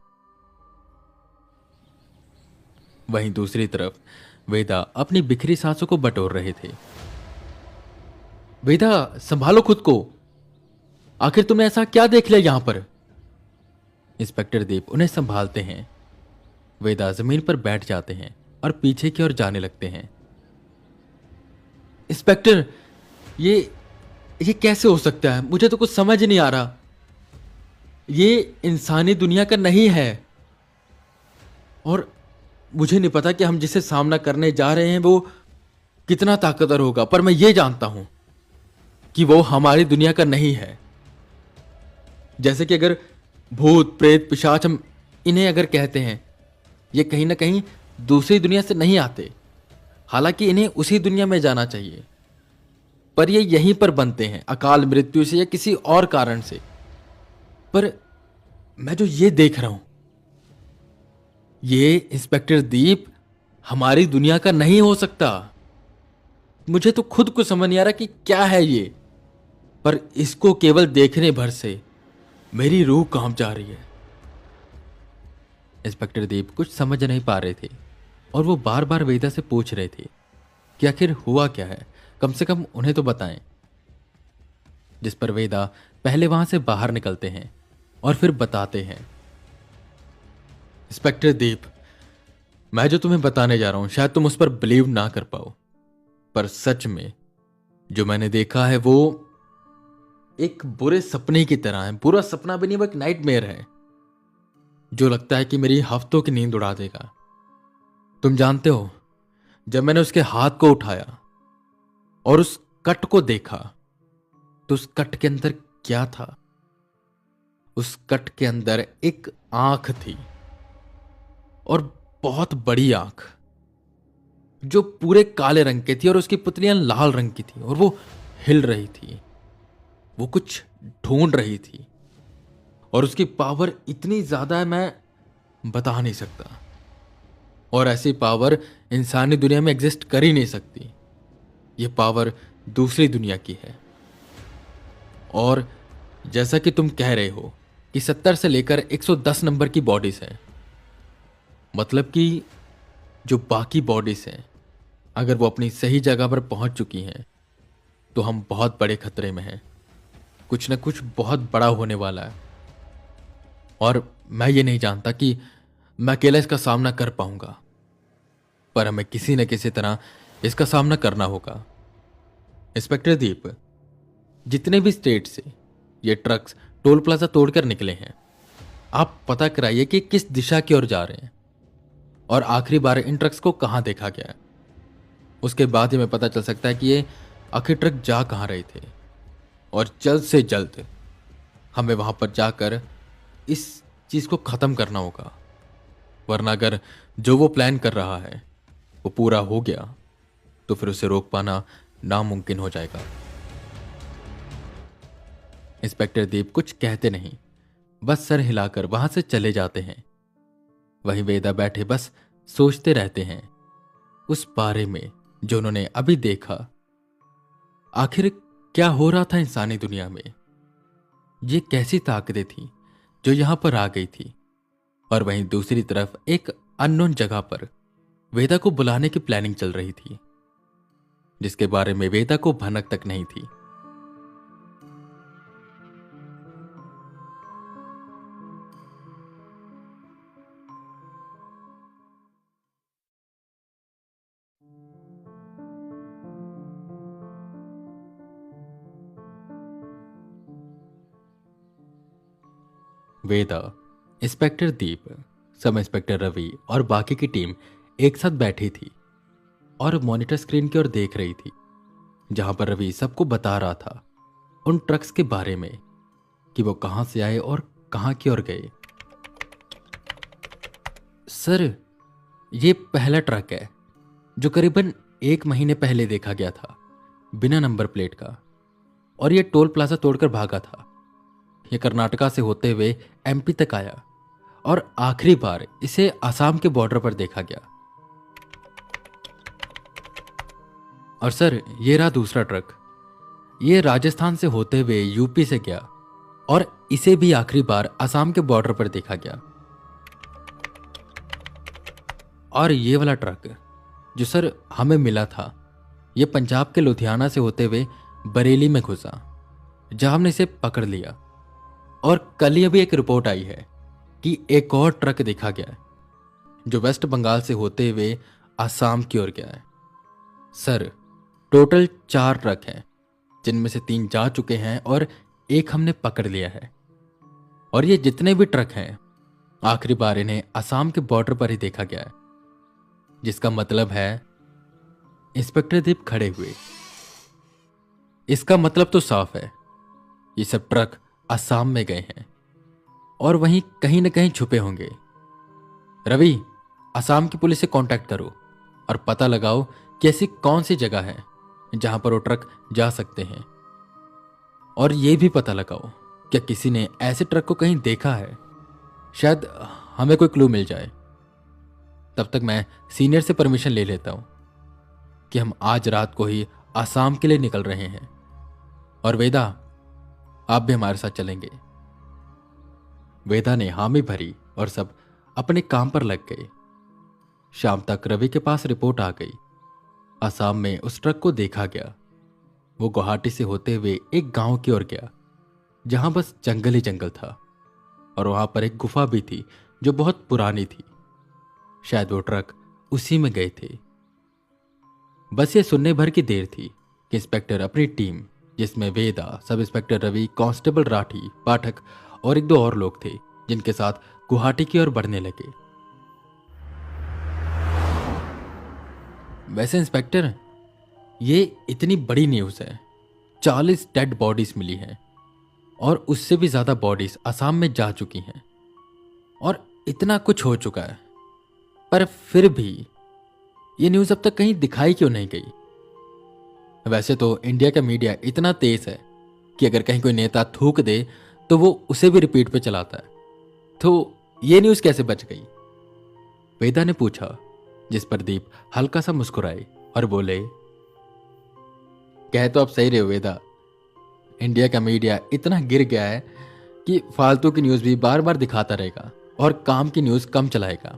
वहीं दूसरी तरफ वेदा अपनी बिखरी सांसों को बटोर रहे थे। वेदा, संभालो खुद को, आखिर तुमने ऐसा क्या देख लिया यहां पर? इंस्पेक्टर दीप उन्हें संभालते हैं। वेदा जमीन पर बैठ जाते हैं और पीछे की ओर जाने लगते हैं। इंस्पेक्टर, ये कैसे हो सकता है? मुझे तो कुछ समझ नहीं आ रहा। ये इंसानी दुनिया का नहीं है, और मुझे नहीं पता कि हम जिसे सामना करने जा रहे हैं वो कितना ताकतवर होगा, पर मैं ये जानता हूं कि वो हमारी दुनिया का नहीं है। जैसे कि अगर भूत प्रेत पिशाच हम इन्हें अगर कहते हैं, ये कहीं ना कहीं दूसरी दुनिया से नहीं आते, हालांकि इन्हें उसी दुनिया में जाना चाहिए, पर ये यहीं पर बनते हैं अकाल मृत्यु से या किसी और कारण से। पर मैं जो ये देख रहा हूं, ये इंस्पेक्टर दीप हमारी दुनिया का नहीं हो सकता। मुझे तो खुद को समझ नहीं आ रहा कि क्या है ये, पर इसको केवल देखने भर से मेरी रूह कांप जा रही है। इंस्पेक्टर दीप कुछ समझ नहीं पा रहे थे और वो बार बार वेदा से पूछ रहे थे कि आखिर हुआ क्या है, कम से कम उन्हें तो बताएं। जिस पर वेदा पहले वहां से बाहर निकलते हैं और फिर बताते हैं, इंस्पेक्टर दीप, मैं जो तुम्हें बताने जा रहा हूं शायद तुम उस पर बिलीव ना कर पाओ, पर सच में जो मैंने देखा है वो एक बुरे सपने की तरह है। बुरा सपना भी नहीं, वो एक नाइटमेयर है जो लगता है कि मेरी हफ्तों की नींद उड़ा देगा। तुम जानते हो, जब मैंने उसके हाथ को उठाया और उस कट को देखा तो उस कट के अंदर क्या था? उस कट के अंदर एक आंख थी, और बहुत बड़ी आंख जो पूरे काले रंग की थी, और उसकी पुतलियां लाल रंग की थी, और वो हिल रही थी, वो कुछ ढूंढ रही थी, और उसकी पावर इतनी ज्यादा है मैं बता नहीं सकता। और ऐसी पावर इंसानी दुनिया में एग्जिस्ट कर ही नहीं सकती। ये पावर दूसरी दुनिया की है, और जैसा कि तुम कह रहे हो कि 70 से लेकर 110 नंबर की बॉडीज हैं। मतलब कि जो बाकी बॉडीज हैं, अगर वो अपनी सही जगह पर पहुंच चुकी हैं तो हम बहुत बड़े खतरे में हैं। कुछ न कुछ बहुत बड़ा होने वाला है और मैं ये नहीं जानता कि मैं अकेला इसका सामना कर पाऊंगा, पर हमें किसी न किसी तरह इसका सामना करना होगा। इंस्पेक्टर दीप, जितने भी स्टेट से ये ट्रक्स टोल प्लाजा तोड़कर निकले हैं, आप पता कराइए कि किस दिशा की ओर जा रहे हैं और आखिरी बार इन ट्रक्स को कहां देखा गया है। उसके बाद ही हमें पता चल सकता है कि ये आखिर ट्रक जा कहां रहे थे, और जल्द से जल्द हमें वहां पर जाकर इस चीज को खत्म करना होगा, वरना अगर जो वो प्लान कर रहा है वो पूरा हो गया तो फिर उसे रोक पाना नामुमकिन हो जाएगा। इंस्पेक्टर दीप कुछ कहते नहीं, बस सर हिलाकर वहां से चले जाते हैं। वहीं वेदा बैठे बस सोचते रहते हैं उस बारे में जो उन्होंने अभी देखा। आखिर क्या हो रहा था इंसानी दुनिया में? ये कैसी ताकतें थी जो यहां पर आ गई थी? और वहीं दूसरी तरफ एक अननोन जगह पर वेदा को बुलाने की प्लानिंग चल रही थी, जिसके बारे में वेदा को भनक तक नहीं थी। वेदा, इंस्पेक्टर दीप, सब इंस्पेक्टर रवि और बाकी की टीम एक साथ बैठी थी और मॉनिटर स्क्रीन की ओर देख रही थी, जहां पर रवि सबको बता रहा था उन ट्रक्स के बारे में कि वो कहां से आए और कहां की ओर गए। सर, ये पहला ट्रक है जो करीबन 1 महीने पहले देखा गया था, बिना नंबर प्लेट का, और ये टोल प्लाजा तोड़कर भागा था। ये कर्नाटका से होते हुए एमपी तक आया और आखिरी बार इसे असम के बॉर्डर पर देखा गया। और सर, ये रहा दूसरा ट्रक। ये राजस्थान से होते हुए यूपी से गया और इसे भी आखिरी बार असम के बॉर्डर पर देखा गया। और ये वाला ट्रक जो सर हमें मिला था, ये पंजाब के लुधियाना से होते हुए बरेली में घुसा, जहां हमने इसे पकड़ लिया। और कल ही अभी एक रिपोर्ट आई है कि एक और ट्रक देखा गया है जो वेस्ट बंगाल से होते हुए असम की ओर गया है। सर, टोटल 4 ट्रक हैं, जिनमें से 3 जा चुके हैं और एक हमने पकड़ लिया है। और ये जितने भी ट्रक हैं, आखिरी बार इन्हें असम के बॉर्डर पर ही देखा गया है, जिसका मतलब है इंस्पेक्टर दीप खड़े हुए। इसका मतलब तो साफ है, ये सब ट्रक असम में गए हैं और वहीं कहीं न कहीं छुपे होंगे। रवि, असम की पुलिस से कांटेक्ट करो और पता लगाओ कि ऐसी कौन सी जगह है जहां पर वो ट्रक जा सकते हैं। और यह भी पता लगाओ क्या किसी ने ऐसे ट्रक को कहीं देखा है, शायद हमें कोई क्लू मिल जाए। तब तक मैं सीनियर से परमिशन ले लेता हूं कि हम आज रात को ही असम के लिए निकल रहे हैं। और वेदा, आप भी हमारे साथ चलेंगे। वेदा ने हामी भरी और सब अपने काम पर लग गए। शाम तक रवि के पास रिपोर्ट आ गई। असम में उस ट्रक को देखा गया। वो गुवाहाटी से होते हुए एक गांव की ओर गया, जहां बस जंगल ही जंगल था, और वहां पर एक गुफा भी थी जो बहुत पुरानी थी। शायद वो ट्रक उसी में गए थे। बस ये सुनने भर की देर थी कि इंस्पेक्टर अपनी टीम, जिसमें वेदा, sub inspector Ravi, constable Rathi, पाठक और 1-2 और लोग थे, जिनके साथ गुवाहाटी की ओर बढ़ने लगे। वैसे इंस्पेक्टर, ये इतनी बड़ी न्यूज है। 40 डेड बॉडीज मिली हैं और उससे भी ज्यादा बॉडीज असम में जा चुकी हैं और इतना कुछ हो चुका है, पर फिर भी ये न्यूज अब तक कहीं दिखाई क्यों नहीं गई? वैसे तो इंडिया का मीडिया इतना तेज है कि अगर कहीं कोई नेता थूक दे तो वो उसे भी रिपीट पे चलाता है, तो ये न्यूज कैसे बच गई? वेदा ने पूछा, जिस पर दीप हल्का सा मुस्कुराए और बोले, कह तो आप सही रहे हो वेदा, इंडिया का मीडिया इतना गिर गया है कि फालतू की न्यूज़ भी बार बार दिखाता रहेगा और काम की न्यूज़ कम चलाएगा।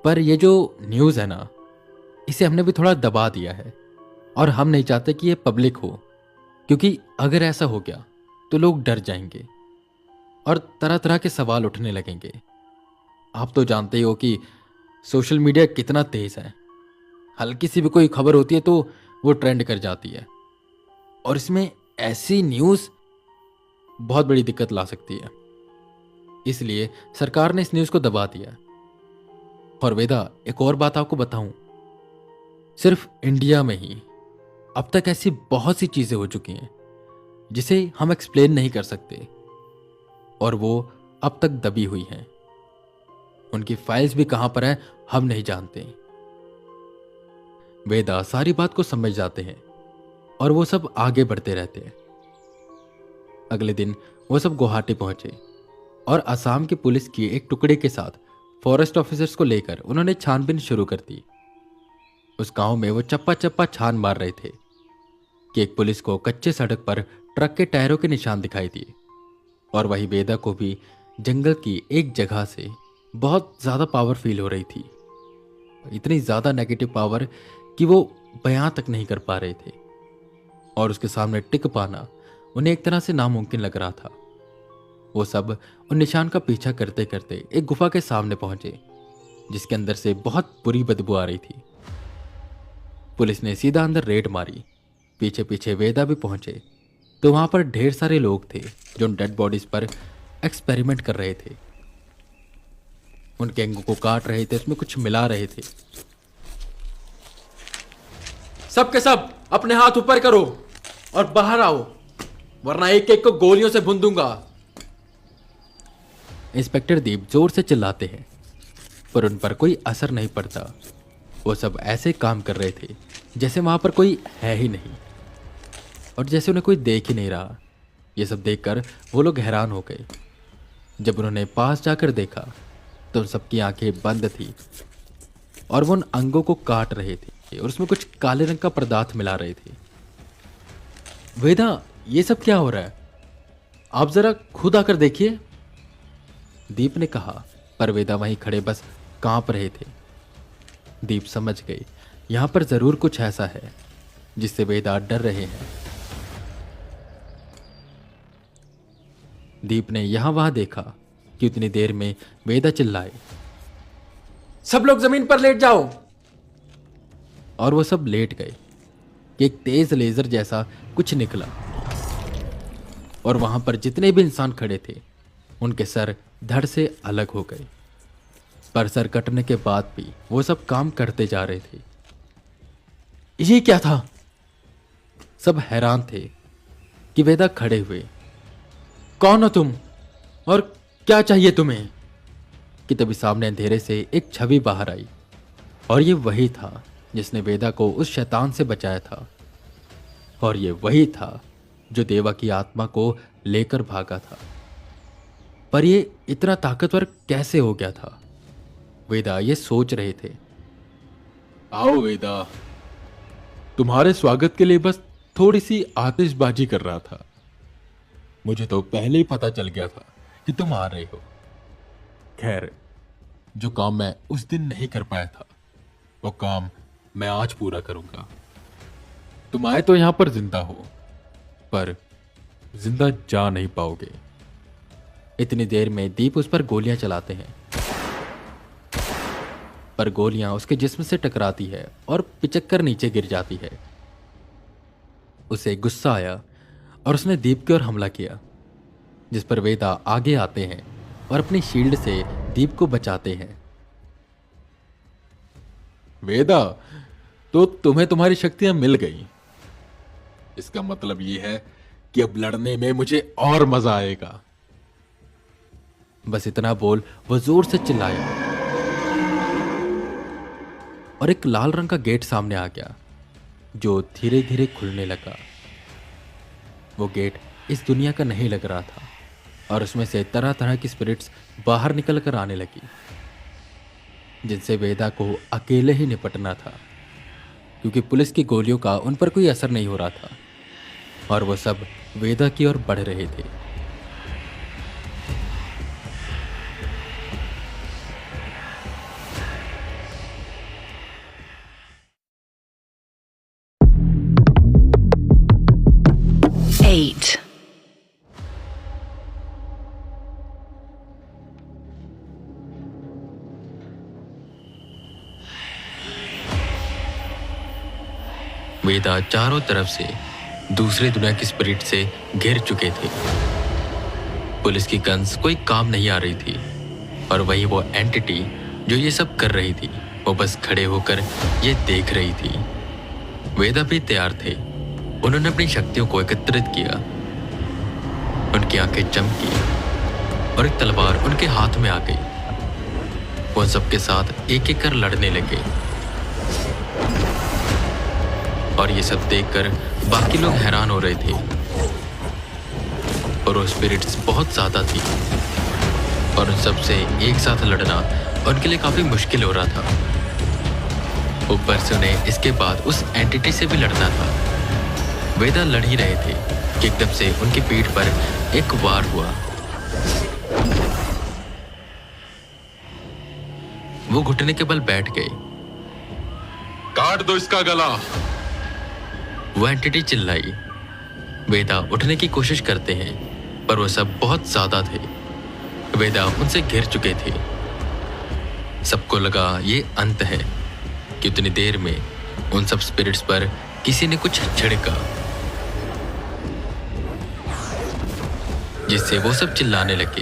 पर ये जो न्यूज़ है ना, इसे हमने भी थोड़ा दबा दिया है और हम नहीं चाहते कि ये पब्लिक हो, क्योंकि अगर ऐसा हो गया तो लोग डर जाएंगे और तरह तरह के सवाल उठने लगेंगे। आप तो जानते ही हो कि सोशल मीडिया कितना तेज है। हल्की सी भी कोई खबर होती है तो वो ट्रेंड कर जाती है और इसमें ऐसी न्यूज़ बहुत बड़ी दिक्कत ला सकती है। इसलिए सरकार ने इस न्यूज़ को दबा दिया। और वेदा, एक और बात आपको बताऊं, सिर्फ इंडिया में ही अब तक ऐसी बहुत सी चीजें हो चुकी हैं जिसे हम एक्सप्लेन नहीं कर सकते और वो अब तक दबी हुई हैं। उनकी फाइल्स भी कहां पर है हम नहीं जानते। वेदा सारी बात को समझ जाते हैं और वो सब आगे बढ़ते रहते हैं। अगले दिन वो सब गुवाहाटी पहुंचे और असम की पुलिस की एक टुकड़े के साथ फॉरेस्ट ऑफिसर्स को लेकर उन्होंने छानबीन शुरू कर दी। उस गांव में वो चप्पा चप्पा छान मार रहे थे कि एक पुलिस को कच्चे सड़क पर ट्रक के टायरों के निशान दिखाई दिए और वही वेदा को भी जंगल की एक जगह से बहुत ज़्यादा पावर फील हो रही थी। इतनी ज़्यादा नेगेटिव पावर कि वो बयां तक नहीं कर पा रहे थे और उसके सामने टिक पाना उन्हें एक तरह से नामुमकिन लग रहा था। वो सब उन निशान का पीछा करते करते एक गुफा के सामने पहुंचे जिसके अंदर से बहुत बुरी बदबू आ रही थी। पुलिस ने सीधा अंदर रेड मारी। पीछे पीछे वेदा भी पहुंचे तो वहां पर ढेर सारे लोग थे जो डेड बॉडीज पर एक्सपेरिमेंट कर रहे थे। उनके अंगों को काट रहे थे, उसमें कुछ मिला रहे थे। सब के सब अपने हाथ ऊपर करो और बाहर आओ, वरना एक एक को गोलियों से भून दूंगा। इंस्पेक्टर दीप जोर से चिल्लाते हैं पर उन पर कोई असर नहीं पड़ता। वो सब ऐसे काम कर रहे थे जैसे वहां पर कोई है ही नहीं और जैसे उन्हें कोई देख ही नहीं रहा। ये सब देखकर वो लोग हैरान हो गए। जब उन्होंने पास जाकर देखा तो उन सबकी आंखें बंद थी और वो उन अंगों को काट रहे थे और उसमें कुछ काले रंग का पदार्थ मिला रहे थे। वेदा, ये सब क्या हो रहा है? आप जरा खुद आकर देखिए, दीप ने कहा। पर वेदा वहीं खड़े बस कांप रहे थे। दीप समझ गए यहां पर जरूर कुछ ऐसा है जिससे वेदा डर रहे हैं। दीप ने यहां वहां देखा कि उतनी देर में वेदा चिल्लाए, सब लोग जमीन पर लेट जाओ। और वो सब लेट गए कि एक तेज लेजर जैसा कुछ निकला और वहां पर जितने भी इंसान खड़े थे उनके सर धड़ से अलग हो गए। पर सर कटने के बाद भी वो सब काम करते जा रहे थे। ये क्या था? सब हैरान थे कि वेदा खड़े हुए। कौन हो तुम और क्या चाहिए तुम्हें? कि तभी सामने अंधेरे से एक छवि बाहर आई और ये वही था जिसने वेदा को उस शैतान से बचाया था और ये वही था जो देवा की आत्मा को लेकर भागा था। पर ये इतना ताकतवर कैसे हो गया था? वेदा ये सोच रहे थे। आओ वेदा, तुम्हारे स्वागत के लिए बस थोड़ी सी आतिशबाजी कर रहा था। मुझे तो पहले ही पता चल गया था कि तुम आ रहे हो। खैर, जो काम मैं उस दिन नहीं कर पाया था वो काम मैं आज पूरा करूंगा। तुम आए तो यहां पर जिंदा हो, पर जिंदा जा नहीं पाओगे। इतनी देर में दीप उस पर गोलियां चलाते हैं पर गोलियां उसके जिस्म से टकराती है और पिचक कर नीचे गिर जाती है। उसे गुस्सा आया और उसने दीप की ओर हमला किया, जिस पर वेदा आगे आते हैं और अपनी शील्ड से दीप को बचाते हैं। वेदा, तो तुम्हें तुम्हारी शक्तियां मिल गई। इसका मतलब यह है कि अब लड़ने में मुझे और मजा आएगा। बस इतना बोल वो जोर से चिल्लाया और एक लाल रंग का गेट सामने आ गया जो धीरे धीरे खुलने लगा। वो गेट इस दुनिया का नहीं लग रहा था और उसमें से तरह तरह की स्पिरिट्स बाहर निकल कर आने लगी जिनसे वेदा को अकेले ही निपटना था, क्योंकि पुलिस की गोलियों का उन पर कोई असर नहीं हो रहा था और वो सब वेदा की ओर बढ़ रहे थे। 8, वेदा चारों तरफ से दूसरी दुनिया की स्पिरिट से घिर चुके थे। पुलिस की गन्स कोई काम नहीं आ रही थी और वही वो एंटिटी जो ये सब कर रही थी वो बस खड़े होकर ये देख रही थी। वेदा भी तैयार थे। उन्होंने अपनी शक्तियों को एकत्रित किया। उनकी आंखें चमकी और एक तलवार उनके हाथ में आ गई। वो सबके साथ एक एक कर लड़ने लगे और ये सब देखकर बाकी लोग हैरान हो रहे थे। और वो स्पिरिट्स बहुत ज्यादा थी और उन सब से एक साथ लड़ना उनके लिए काफी मुश्किल हो रहा था। ऊपर से उन्हें इसके बाद उस एंटिटी से भी लड़ना था। वेदा लड़ ही रहे थे कि एकदम से उनकी पीठ पर एक वार हुआ। वो घुटने के बल बैठ गए। काट दो इसका गला। वो एंटिटी चिल्लाई। वेदा उठने की कोशिश करते हैं पर वो सब बहुत ज्यादा थे। वेदा उनसे घिर चुके थे। सबको लगा ये अंत है कि उतनी देर में उन सब स्पिरिट्स पर किसी ने कुछ छिड़का जिससे वो सब चिल्लाने लगे।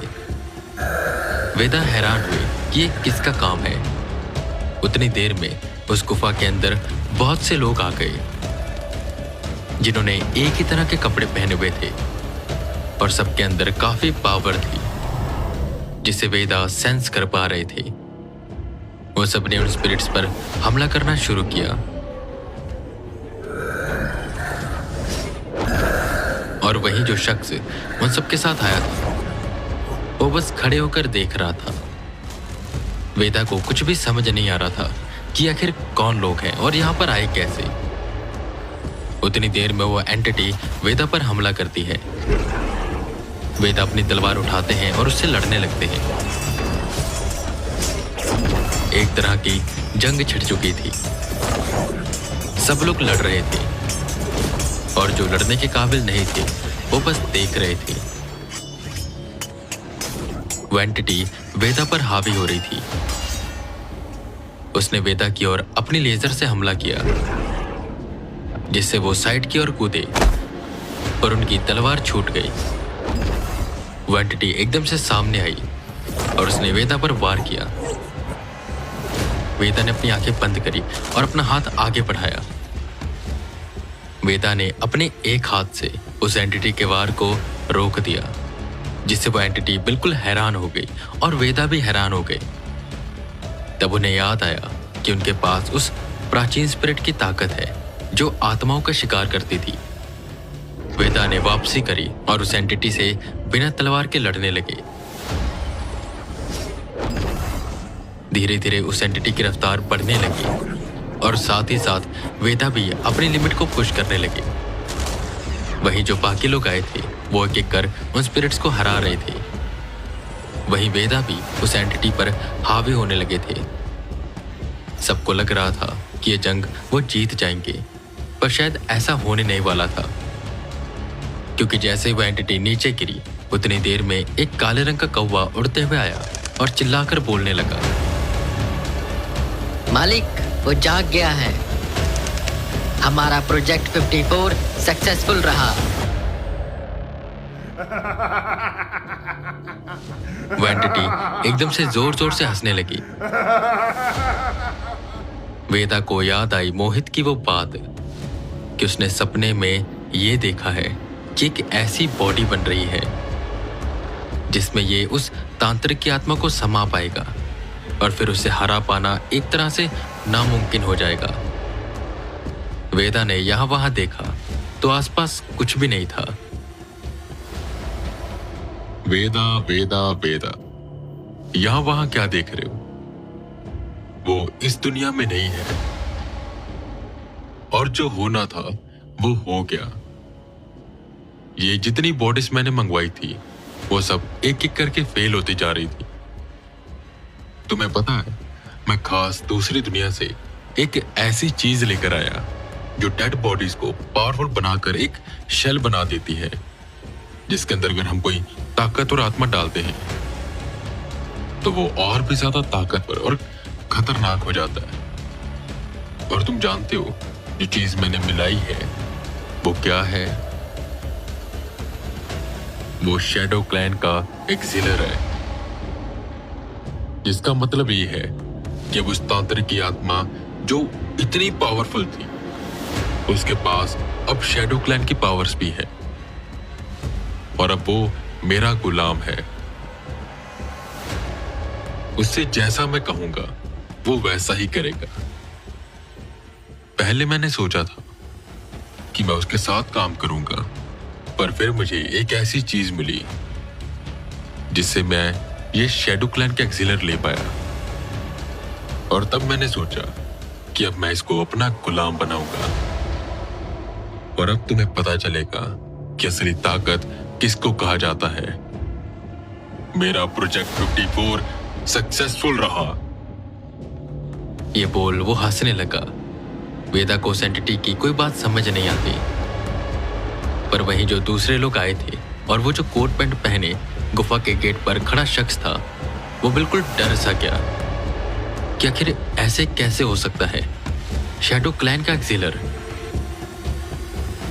वेदा हैरान हुए कि ये किसका काम है। उतनी देर में उस गुफा के अंदर बहुत से लोग आ गए जिन्होंने एक ही तरह के कपड़े पहने हुए थे और सबके अंदर काफी पावर थी जिसे वेदा सेंस कर पा रहे थे। वो सब ने उन स्पिरिट्स पर हमला करना शुरू किया और वही जो शख्स उन सबके साथ आया था वो बस खड़े होकर देख रहा था। वेदा को कुछ भी समझ नहीं आ रहा था कि आखिर कौन लोग हैं और यहाँ पर आए कैसे। उतनी देर में वो एंटिटी वेदा पर हमला करती है। वेदा अपनी तलवार उठाते हैं और उससे लड़ने लगते हैं। एक तरह की जंग छिड़ चुकी थी। सब लोग लड़ रहे थे और जो लड़ने के काबिल नहीं थे वो बस देख रहे थे। वो एंटिटी वेदा पर हावी हो रही थी। उसने वेदा की ओर अपनी लेजर से हमला किया जिससे वो साइड की ओर कूदे और उनकी तलवार छूट गई। वो एंटिटी एकदम से सामने आई और उसने वेदा पर वार किया। वेदा ने अपनी आंखें बंद करी और अपना हाथ आगे बढ़ाया। वेदा ने अपने एक हाथ से उस एंटिटी के वार को रोक दिया जिससे वो एंटिटी बिल्कुल हैरान हो गई और वेदा भी हैरान हो गए। तब उन्हें याद आया कि उनके पास उस प्राचीन स्पिरिट की ताकत है जो आत्माओं का शिकार करती थी। वेदा ने वापसी करी और उस एंटिटी से बिना तलवार के लड़ने लगे। धीरे धीरे उस एंटिटी की रफ्तार बढ़ने लगी और साथ ही साथ वेदा भी अपनी लिमिट को पुश करने लगे। वहीं जो बाकी लोग आए थे वो एक एक कर उन स्पिरिट्स को हरा रहे थे। वहीं वेदा भी उस एंटिटी पर हावी होने लगे थे। सबको लग रहा था कि ये जंग वो जीत जाएंगे पर शायद ऐसा होने नहीं वाला था क्योंकि जैसे ही वो एंटिटी नीचे गिरी उतनी देर में एक काले रंग का कौवा उड़ते हुए आया और चिल्लाकर बोलने लगा, मालिक वो जाग गया है। हमारा प्रोजेक्ट 54 सक्सेसफुल रहा। वो एंटिटी एकदम से जोर जोर से हंसने लगी। वेदा को याद आई मोहित की वो बात कि उसने सपने में ये देखा है कि एक ऐसी बॉडी बन रही है जिसमें ये उस तांत्रिक की आत्मा को समा पाएगा और फिर उसे हरा पाना एक तरह से नामुमकिन हो जाएगा। वेदा ने यहां वहां देखा तो आसपास कुछ भी नहीं था। वेदा वेदा वेदा, यहां वहां क्या देख रहे हो? वो इस दुनिया में नहीं है और जो होना था वो हो गया। ये जितनी बॉडीज मैंने मंगवाई थी वो सब एक एक करके फेल होती जा रही थी। तुम्हें पता है, मैं खास दूसरी दुनिया से एक ऐसी चीज लेकर आया जो डेड बॉडीज को पावरफुल बनाकर एक शेल बना देती है जिसके अंदर अगर हम कोई ताकत और आत्मा डालते हैं तो वो और भी ज्यादा ताकतवर और खतरनाक हो जाता है। और तुम जानते हो जो चीज मैंने मिलाई है वो क्या है? वो शैडो क्लैन का एक्सिलर है, जिसका मतलब ये है कि अब उस तांत्रिक की आत्मा जो इतनी पावरफुल थी उसके पास अब शैडो क्लैन की पावर्स भी है और अब वो मेरा गुलाम है। उससे जैसा मैं कहूंगा वो वैसा ही करेगा। पहले मैंने सोचा था कि मैं उसके साथ काम करूंगा, पर फिर मुझे एक ऐसी चीज मिली जिससे मैं ये शैडो क्लैन का एक्सिलर ले पाया। और तब मैंने सोचा कि अब मैं इसको अपना गुलाम बनाऊंगा। और अब तुम्हें पता चलेगा कि असली ताकत किसको कहा जाता है। मेरा प्रोजेक्ट 54 सक्सेसफुल रहा। ये बोल वो हंसने लगा। वेदा को उस एंटिटी की कोई बात समझ नहीं आती। पर वहीं जो दूसरे लोग आए थे और वो जो कोट पैंट पहने गुफा के गेट पर खड़ा शख्स था, वो बिल्कुल डर सा गया कि आखिर ऐसे कैसे हो सकता है शैडो क्लैन का एक्सिलर।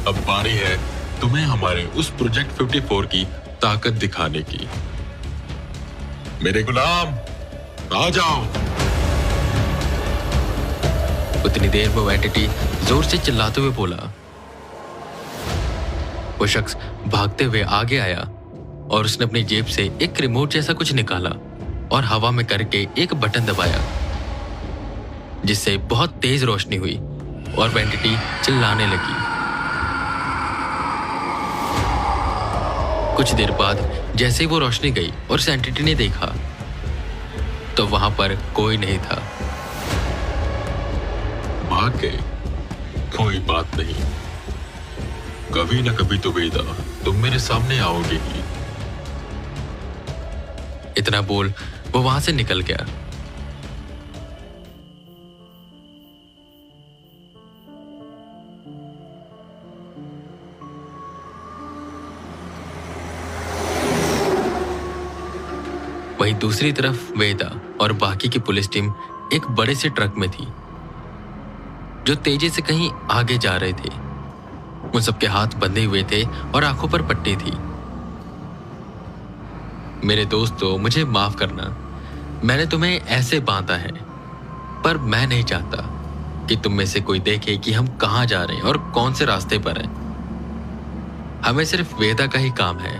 अब बारी है तुम्हें हमारे उस प्रोजेक्ट 54 की ताकत दिखाने की। मेरे गुलाम आ जाओ। उतनी देर में वो एंटिटी जोर से चिल्लाते हुए बोला। वो शख्स भागते हुए आगे आया और उसने अपनी जेब से एक रिमोट जैसा कुछ निकाला और हवा में करके एक बटन दबाया, जिससे बहुत तेज रोशनी हुई और वह एंटिटी चिल्लाने लगी। कुछ देर बाद जैसे ही वो रोशनी गई और उस एंटिटी ने देखा तो वहां पर कोई नहीं था। भाग गए? कोई बात नहीं, कभी ना कभी तो वेदा तुम मेरे सामने आओगे ही। इतना बोल वो वहां से निकल गया। वहीं दूसरी तरफ वेदा और बाकी की पुलिस टीम एक बड़े से ट्रक में थी जो तेजी से कहीं आगे जा रहे थे। उन सबके हाथ बंधे हुए थे और आंखों पर पट्टी थी। मेरे दोस्तों, मुझे माफ करना, मैंने तुम्हें ऐसे बांधा है, पर मैं नहीं चाहता कि तुम में से कोई देखे कि हम कहां जा रहे हैं और कौन से रास्ते पर हैं। हमें सिर्फ वेदा का ही काम है,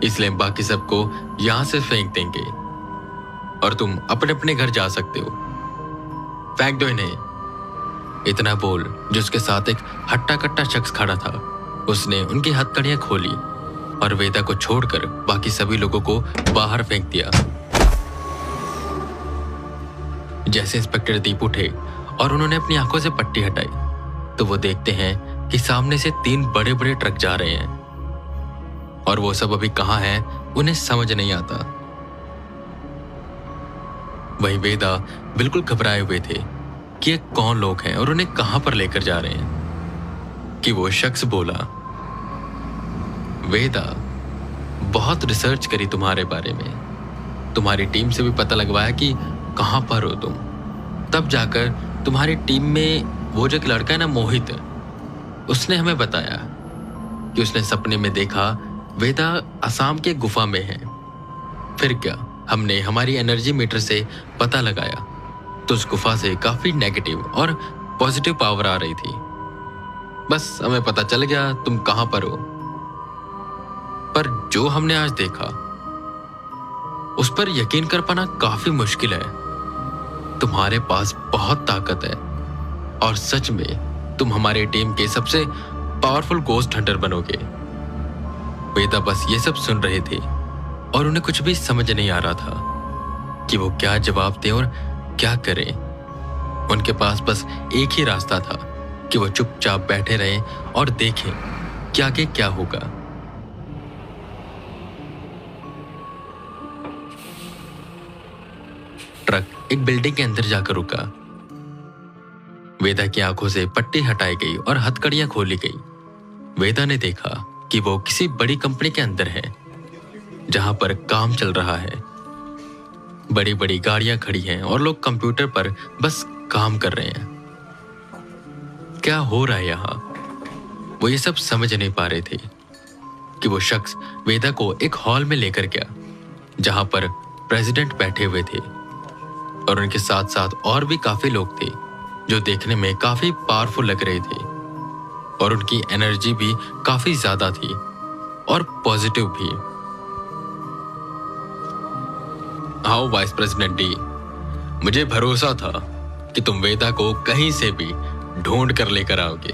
इसलिए हम बाकी सबको यहां से फेंक देंगे और तुम अपने अपने घर जा सकते हो। फेंक दो इन्हें। इतना बोल जो उसके साथ एक हट्टा कट्टा शख्स खड़ा था, उसने उनकी हथकड़ियां खोली और वेदा को छोड़कर बाकी सभी लोगों को बाहर फेंक दिया। जैसे इंस्पेक्टर दीप उठे और उन्होंने अपनी आंखों से पट्टी हटाई तो वो देखते हैं कि सामने से 3 बड़े बड़े ट्रक जा रहे हैं और वो सब अभी कहां हैं उन्हें समझ नहीं आता। वहीं वेदा बिल्कुल घबराए हुए थे कि ये कौन लोग हैं और उन्हें कहां पर लेकर जा रहे हैं कि वो शख्स बोला, वेदा, बहुत रिसर्च करी तुम्हारे बारे में, तुम्हारी टीम से भी पता लगवाया कि कहां पर हो तुम। तब जाकर तुम्हारी टीम में वो जो एक लड़का है ना, मोहित, उसने हमें बताया कि उसने सपने में देखा वेदा असम के गुफा में है। फिर क्या, हमने हमारी एनर्जी मीटर से पता लगाया तो उस गुफा से काफी नेगेटिव और पॉजिटिव पावर आ रही थी। बस हमें पता चल गया तुम कहां पर हो। पर जो हमने आज देखा उस पर यकीन कर पाना काफी मुश्किल है। तुम्हारे पास बहुत ताकत है और सच में तुम हमारी टीम के सबसे पावरफुल गोस्ट हंटर बनोगे। वेदा बस ये सब सुन रहे थे और उन्हें कुछ भी समझ नहीं आ रहा था कि वो क्या जवाब दें और क्या करें। उनके पास बस एक ही रास्ता था कि वो चुपचाप बैठे रहें और देखें कि आगे क्या होगा। ट्रक एक बिल्डिंग के अंदर जाकर रुका। वेदा की आंखों से पट्टी हटाई गई और हथकड़ियां खोली गई। वेदा ने देखा कि वो किसी बड़ी कंपनी के अंदर है जहां पर काम चल रहा है। बड़ी बड़ी गाड़ियां खड़ी हैं और लोग कंप्यूटर पर बस काम कर रहे हैं। क्या हो रहा है यहाँ? वो ये सब समझ नहीं पा रहे थे कि वो शख्स वेदा को एक हॉल में लेकर गया जहां पर प्रेसिडेंट बैठे हुए थे और उनके साथ साथ और भी काफी लोग थे जो देखने में काफी पावरफुल लग रहे थे और उनकी एनर्जी भी काफी ज्यादा थी और पॉजिटिव भी। आओ वाइस प्रेसिडेंट डी, मुझे भरोसा था कि तुम वेदा को कहीं से भी ढूंढ कर लेकर आओगे।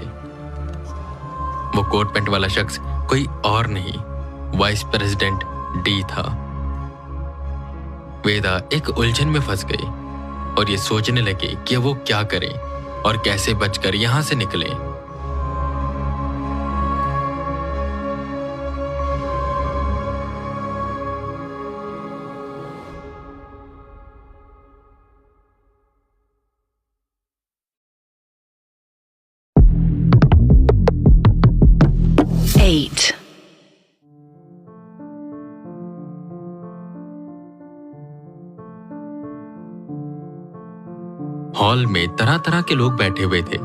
वो कोट पैंट वाला शख्स कोई और नहीं, वाइस प्रेसिडेंट डी था। वेदा एक उलझन में फंस गई और ये सोचने लगे कि वो क्या करें और कैसे बचकर यहां से निकले। Eight. हॉल में तरह तरह के लोग बैठे हुए थे,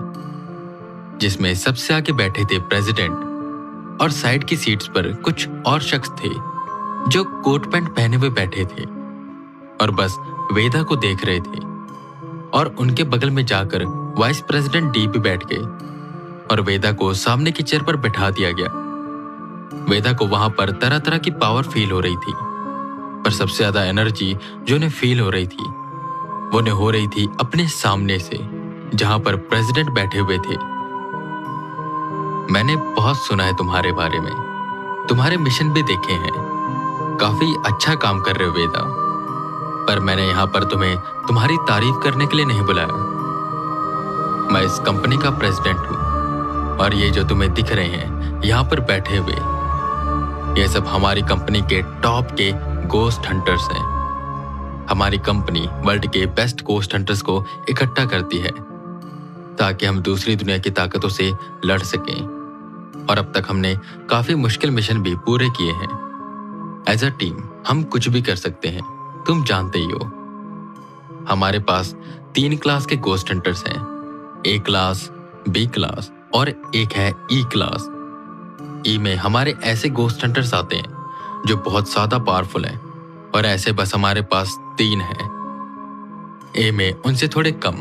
जिसमें सबसे आगे बैठे थे प्रेसिडेंट और साइड की सीट्स पर कुछ और शख्स थे जो कोट पैंट पहने हुए बैठे थे और बस वेदा को देख रहे थे। और उनके बगल में जाकर वाइस प्रेसिडेंट डी भी बैठ गए और वेदा को सामने की चेयर पर बैठा दिया गया। वेदा को वहां पर तरह तरह की पावर फील हो रही थी, पर सबसे ज्यादा एनर्जी जो उन्हें फील हो रही थी वो उन्हें हो रही थी अपने सामने से, जहां पर प्रेसिडेंट बैठे हुए थे। मैंने बहुत सुना है तुम्हारे बारे में, तुम्हारे मिशन भी देखे हैं, काफी अच्छा काम कर रहे हो वेदा, पर मैंने यहाँ पर तुम्हें तुम्हारी तारीफ करने के लिए नहीं बुलाया। मैं इस कंपनी का प्रेसिडेंट हूँ और ये जो तुम्हें दिख रहे हैं यहाँ पर बैठे हुए, ये सब हमारी कंपनी के टॉप के गोस्ट हंटर्स हैं। हमारी कंपनी वर्ल्ड के बेस्ट गोस्ट हंटर्स को इकट्ठा करती है ताकि हम दूसरी दुनिया की ताकतों से लड़ सकें, और अब तक हमने काफी मुश्किल मिशन भी पूरे किए हैं। एज अ टीम हम कुछ भी कर सकते हैं, तुम जानते ही हो। हमारे पास 3 क्लास के गोस्ट हंटर्स हैं, ए क्लास, बी क्लास और एक है ई क्लास। ई में हमारे ऐसे गोस्ट हंटर्स आते हैं जो बहुत ज्यादा पावरफुल हैं, और ऐसे बस हमारे पास 3 हैं। ए में उनसे थोड़े कम,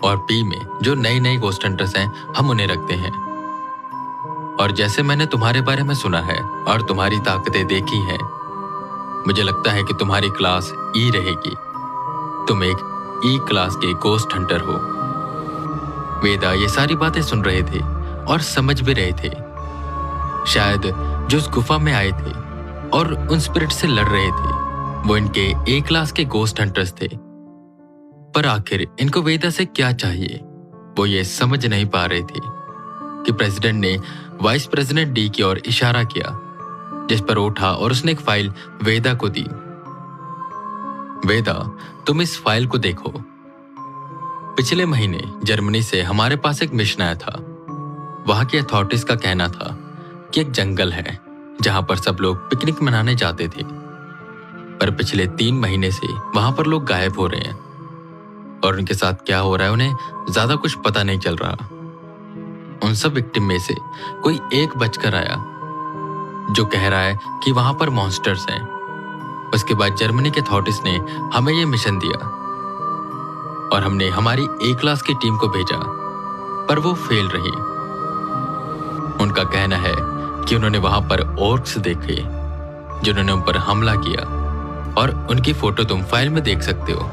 और बी में जो नए नए गोस्ट हंटर्स हैं हम उन्हें रखते हैं। और जैसे मैंने तुम्हारे बारे में सुना है और तुम्हारी ताकतें देखी हैं, मुझे लगता है कि तुम्हारी क्लास ई रहेगी। तुम एक ई क्लास के गोस्ट हंटर हो। वेदा ये सारी बातें सुन रहे थे और समझ भी रहे थे। शायद जो उस गुफा में आए थे और उन स्पिरिट से लड़ रहे थे वो इनके ए क्लास के गोस्ट हंटर्स थे, पर आखिर इनको वेदा से क्या चाहिए वो ये समझ नहीं पा रहे थे कि प्रेसिडेंट ने वाइस प्रेसिडेंट डी की ओर इशारा किया, जिस पर उठा और उसने एक फाइल वेदा को दी। वेदा, तुम इस फाइल को देखो। पिछले महीने जर्मनी से हमारे पास एक मिशन आया था। वहां की अथॉरिटीज का कहना था कि एक जंगल है जहां पर सब लोग पिकनिक मनाने जाते थे, पर पिछले 3 महीने से वहां पर लोग गायब हो रहे हैं और उनके साथ क्या हो रहा है उन्हें ज्यादा कुछ पता नहीं चल रहा। उन सब विक्टिम में से कोई एक बचकर आया जो कह रहा है कि वहां पर मॉन्स्टर्स हैं। उसके बाद जर्मनी के अथॉरिटीज ने हमें यह मिशन दिया और हमने हमारी ए क्लास की टीम को भेजा, पर वो फेल रही। उनका कहना है कि उन्होंने वहां पर ऑर्क्स देखे जिन्होंने उन पर हमला किया, और उनकी फोटो तुम फाइल में देख सकते हो।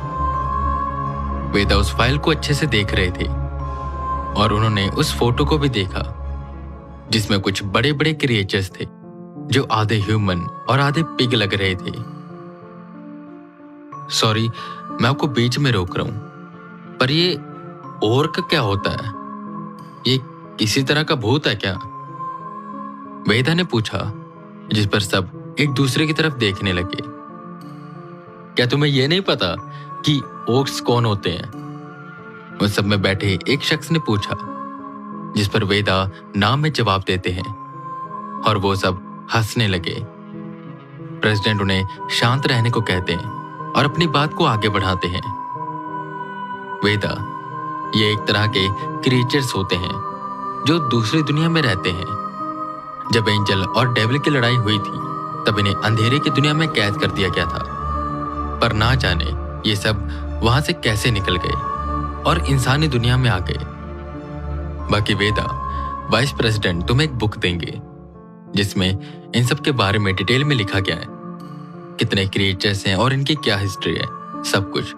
वेदा उस फाइल को अच्छे से देख रहे थे और उन्होंने उस फोटो को भी देखा जिसमें कुछ बड़े बड़े क्रिएचर्स थे जो आधे ह्यूमन और आधे पिग लग रहे थे। सॉरी, मैं आपको बीच में रोक रहा हूं, पर ये ऑर्क क्या होता है? ये किसी तरह का भूत है क्या? वेदा ने पूछा, जिस पर सब एक दूसरे की तरफ देखने लगे। क्या तुम्हें यह नहीं पता कि ऑर्क्स कौन होते हैं? उन सब में बैठे एक शख्स ने पूछा, जिस पर वेदा नाम में जवाब देते हैं। और वो सब हंसने लगे। प्रेसिडेंट उन्हें शांत रहने को कहते हैं और अपनी बात को आगे बढ़ाते हैं। वेदा, ये एक तरह के क्रिएचर्स होते हैं जो दूसरी दुनिया में रहते हैं। जब एंजल और डेविल की लड़ाई हुई थी तब इन्हें अंधेरे की दुनिया में कैद कर दिया गया था, पर ना जाने ये सब वहां से कैसे निकल गए और इंसानी दुनिया में आ गए। बाकी वेदा, वाइस प्रेसिडेंट तुम्हें एक बुक देंगे जिसमें इन सब के बारे में डिटेल में लिखा गया है, कितने क्रिएचर्स हैं और इनकी क्या हिस्ट्री है, सब कुछ।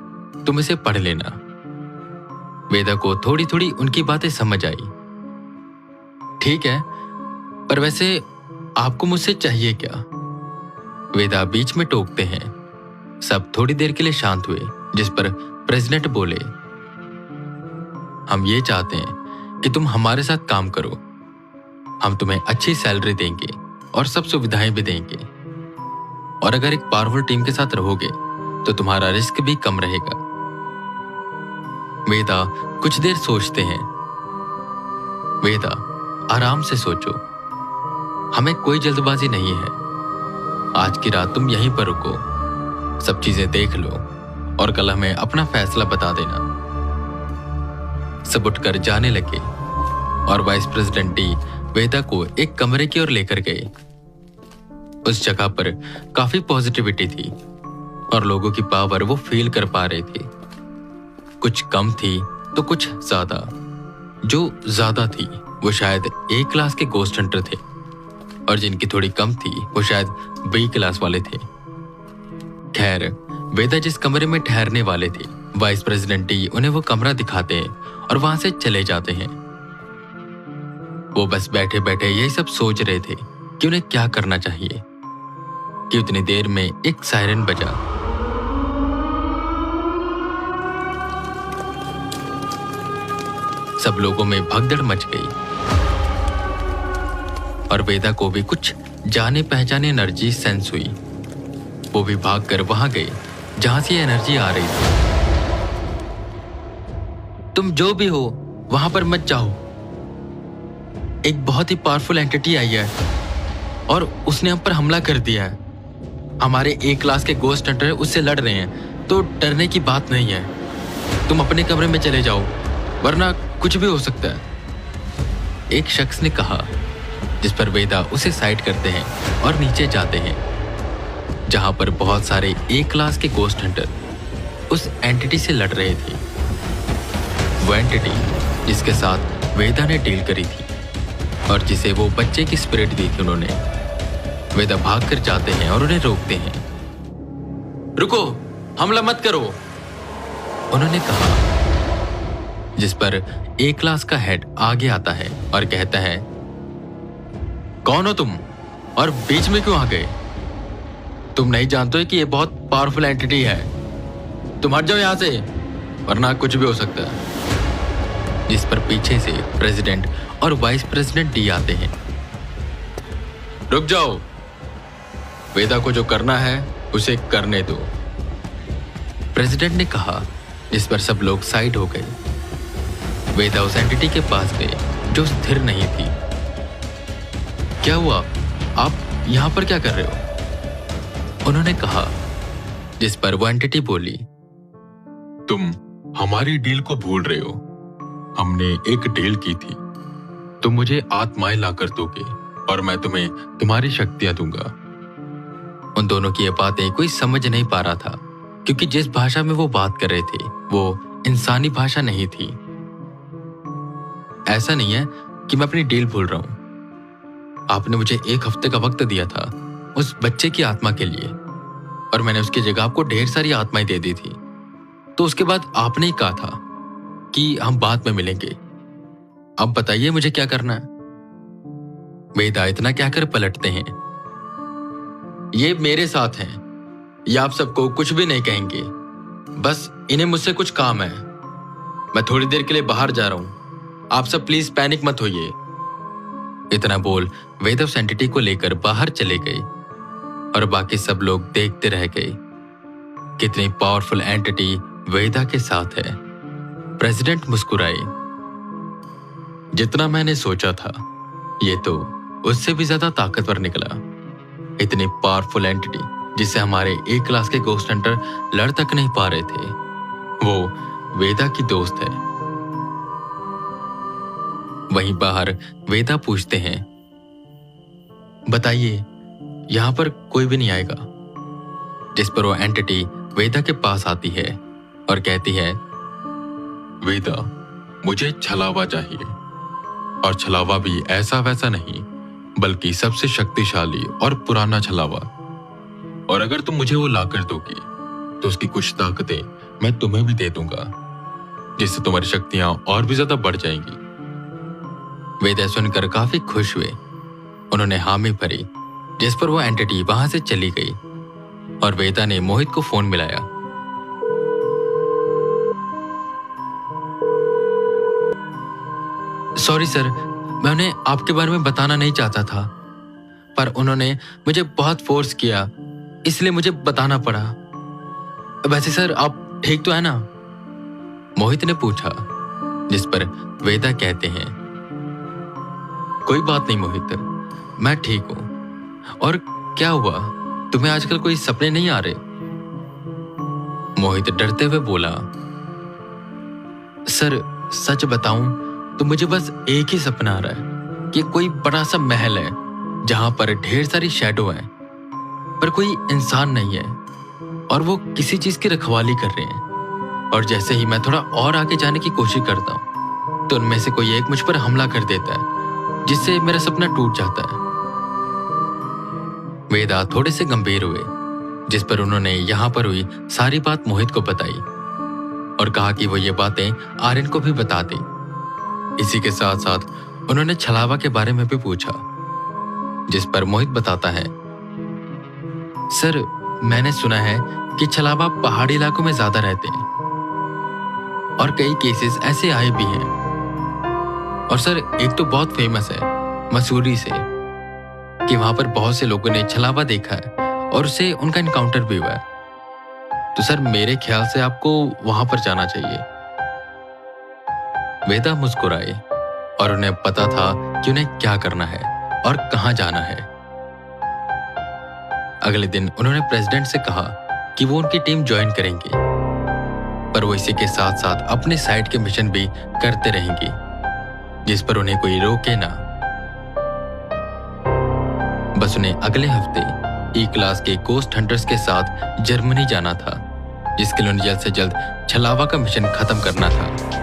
तुम इसे पढ़ लेना। वेदा को थोड़ी थोड़ी उनकी बातें समझ आई। ठीक है, पर वैसे आपको मुझसे चाहिए क्या? वेदा बीच में टोकते हैं। सब थोड़ी देर के लिए शांत हुए, जिस पर प्रेसिडेंट बोले, हम ये चाहते हैं कि तुम हमारे साथ काम करो। हम तुम्हें अच्छी सैलरी देंगे और सब सुविधाएं भी देंगे, और अगर एक पावरफुल टीम के साथ रहोगे तो तुम्हारा रिस्क भी कम रहेगा। वेदा कुछ देर सोचते हैं। वेदा, आराम से सोचो, हमें कोई जल्दबाजी नहीं है। आज की रात तुम यहीं पर रुको, सब चीजें देख लो और कल हमें अपना फैसला बता देना। सब उठकर जाने लगे और वाइस प्रेसिडेंट डी वेदा को एक कमरे की ओर लेकर गए। उस जगह पर काफी पॉजिटिविटी थी और लोगों की पावर वो फील कर पा रहे थे। कुछ कम थी तो कुछ ज्यादा। जो ज्यादा थी वो शायद ए क्लास के गोस्ट हंटर थे, और जिनकी थोड़ी कम थी वो शायद बी क्लास वाले थे। खैर, वेदा जिस कमरे में ठहरने वाले थे, वाइस प्रेसिडेंट डी उन्हें वो कमरा दिखाते हैं और वहां से चले जाते हैं। वो बस बैठे बैठे यही सब सोच रहे थे कि उन्हें क्या करना चाहिए कि उतनी देर में एक सायरन बजा। सब लोगों में भगदड़ मच गई और वेदा को भी कुछ जाने पहचाने एनर्जी सेंस हुई। वो भी भागकर वहां गए जहां से एनर्जी आ रही थी। तुम जो भी हो वहां पर मत जाओ। एक बहुत ही पावरफुल एंटिटी आई है और उसने हम पर हमला कर दिया है। हमारे ए क्लास के गोस्ट हंटर उससे लड़ रहे हैं, तो डरने की बात नहीं है। तुम अपने कमरे में चले जाओ, वरना कुछ भी हो सकता है। एक शख्स ने कहा, जिस पर वेदा उसे साइड करते हैं और नीचे जाते हैं जहां पर बहुत सारे ए क्लास के गोस्ट हंटर उस एंटिटी से लड़ रहे थे। वो एंटिटी जिसके साथ वेदा ने डील करी थी और जिसे वो बच्चे की स्पिरिट दी थी उन्होंने। वेदा भाग कर जाते हैं और उन्हें रोकते हैं। रुको, हमला मत करो, उन्होंने कहा। जिस पर ए क्लास का हेड आगे आता है और कहता है, कौन हो तुम और बीच में क्यों आ गए? तुम नहीं जानते हो कि ये बहुत पावरफुल एंटिटी है। तुम हट जाओ यहां से, वरना कुछ भी हो सकता है। जिस पर पीछे से प्रेसिडेंट और वाइस प्रेसिडेंट डी आते हैं। रुक जाओ, वेदा को जो करना है उसे करने दो, प्रेसिडेंट ने कहा। जिस पर सब लोग साइड हो गए। वेदा उस एंटिटी के पास गए जो स्थिर नहीं थी। क्या हुआ? आप यहां पर क्या कर रहे हो? उन्होंने कहा। जिस पर वो एंटिटी बोली, तुम हमारी डील को भूल रहे हो। हमने एक डील की थी, तुम मुझे आत्माएं लाकर दोगे और मैं तुम्हें तुम्हारी शक्तियां दूंगा। उन दोनों की ये बातें कोई समझ नहीं पा रहा था, क्योंकि जिस भाषा में वो बात कर रहे थे वो इंसानी भाषा नहीं थी। ऐसा नहीं है कि मैं अपनी डील भूल रहा हूं। आपने मुझे 1 हफ्ते का वक्त दिया था उस बच्चे की आत्मा के लिए, और मैंने उसकी जगह आपको ढेर सारी आत्माएं दे दी थी। तो उसके बाद आपने ही कहा था कि हम बाद में मिलेंगे। अब बताइए मुझे क्या करना है? वेदा इतना क्या कर पलटते हैं। ये मेरे साथ हैं, ये आप सबको कुछ भी नहीं कहेंगे। बस इन्हें मुझसे कुछ काम है। मैं थोड़ी देर के लिए बाहर जा रहा हूं, आप सब प्लीज पैनिक मत होइए। इतना बोल वेदा उस एंटिटी को लेकर बाहर चले गए और बाकी सब लोग देखते रह गए। कितनी पावरफुल एंटिटी वेदा के साथ है। प्रेसिडेंट मुस्कुराए। जितना मैंने सोचा था, ये तो उससे भी ज्यादा ताकतवर निकला। इतनी पावरफुल एंटिटी जिससे हमारे एक क्लास के गोस्ट हंटर लड़ तक नहीं पा रहे थे, वो वेदा की दोस्त है। वहीं बाहर वेदा पूछते हैं, बताइए यहां पर कोई भी नहीं आएगा? जिस पर वो एंटिटी वेदा के पास आती है और कहती है, वेदा, मुझे छलावा चाहिए, और छलावा भी ऐसा वैसा नहीं, बल्कि सबसे शक्तिशाली और पुराना छलावा। और अगर तुम मुझे वो लाकर दोगी तो उसकी कुछ ताकतें मैं तुम्हें भी दे दूंगा, जिससे तुम्हारी शक्तियां और भी ज्यादा बढ़ जाएंगी। वेदा सुनकर काफी खुश हुए। उन्होंने हामी भरी, जिस पर वो एंटिटी वहां से चली गई और वेदा ने मोहित को फोन मिलाया। सॉरी सर, मैं उन्हें आपके बारे में बताना नहीं चाहता था, पर उन्होंने मुझे बहुत फोर्स किया, इसलिए मुझे बताना पड़ा। वैसे सर आप ठीक तो है ना? मोहित ने पूछा, जिस पर वेदा कहते हैं, कोई बात नहीं मोहित, मैं ठीक हूं। और क्या हुआ, तुम्हें आजकल कोई सपने नहीं आ रहे? मोहित डरते हुए बोला, सर सच बताऊं तो मुझे बस एक ही सपना आ रहा है कि कोई बड़ा सा महल है जहां पर ढेर सारी शैडो है, पर कोई इंसान नहीं है और वो किसी चीज की रखवाली कर रहे हैं। और जैसे ही मैं थोड़ा और आगे जाने की कोशिश करता हूं तो उनमें से कोई एक मुझ पर हमला कर देता है, जिससे मेरा सपना टूट जाता है। वेदा थोड़े से गंभीर हुए, जिस पर उन्होंने यहां पर हुई सारी बात मोहित को बताई और कहा कि वो ये बातें आर्यन को भी बता दें। इसी के साथ साथ उन्होंने छलावा के बारे में भी पूछा, जिस पर मोहित बताता है, सर मैंने सुना है कि छलावा पहाड़ी इलाकों में ज्यादा रहते हैं और कई केसेस ऐसे आए भी हैं। और सर एक तो बहुत फेमस है मसूरी से, कि वहां पर बहुत से लोगों ने छलावा देखा है और उससे उनका इनकाउंटर भी हुआ है। तो सर मेरे ख्याल से आपको वहां पर जाना चाहिए। वेदा मुस्कुराए और उन्हें पता था कि उन्हें क्या करना है और कहां जाना है। अगले दिन उन्होंने प्रेसिडेंट से कहा कि वो उनकी टीम ज्वाइन करेंगे, पर वो इसी के साथ साथ अपने साइड के मिशन भी करते रहेंगे, जिस पर उन्हें कोई रोके ना। बस उन्हें अगले हफ्ते ई क्लास के गोस्ट हंटर्स के साथ जर्मनी जाना था, जिसके लिए उन्हें जल्द से जल्द छलावा का मिशन खत्म करना था।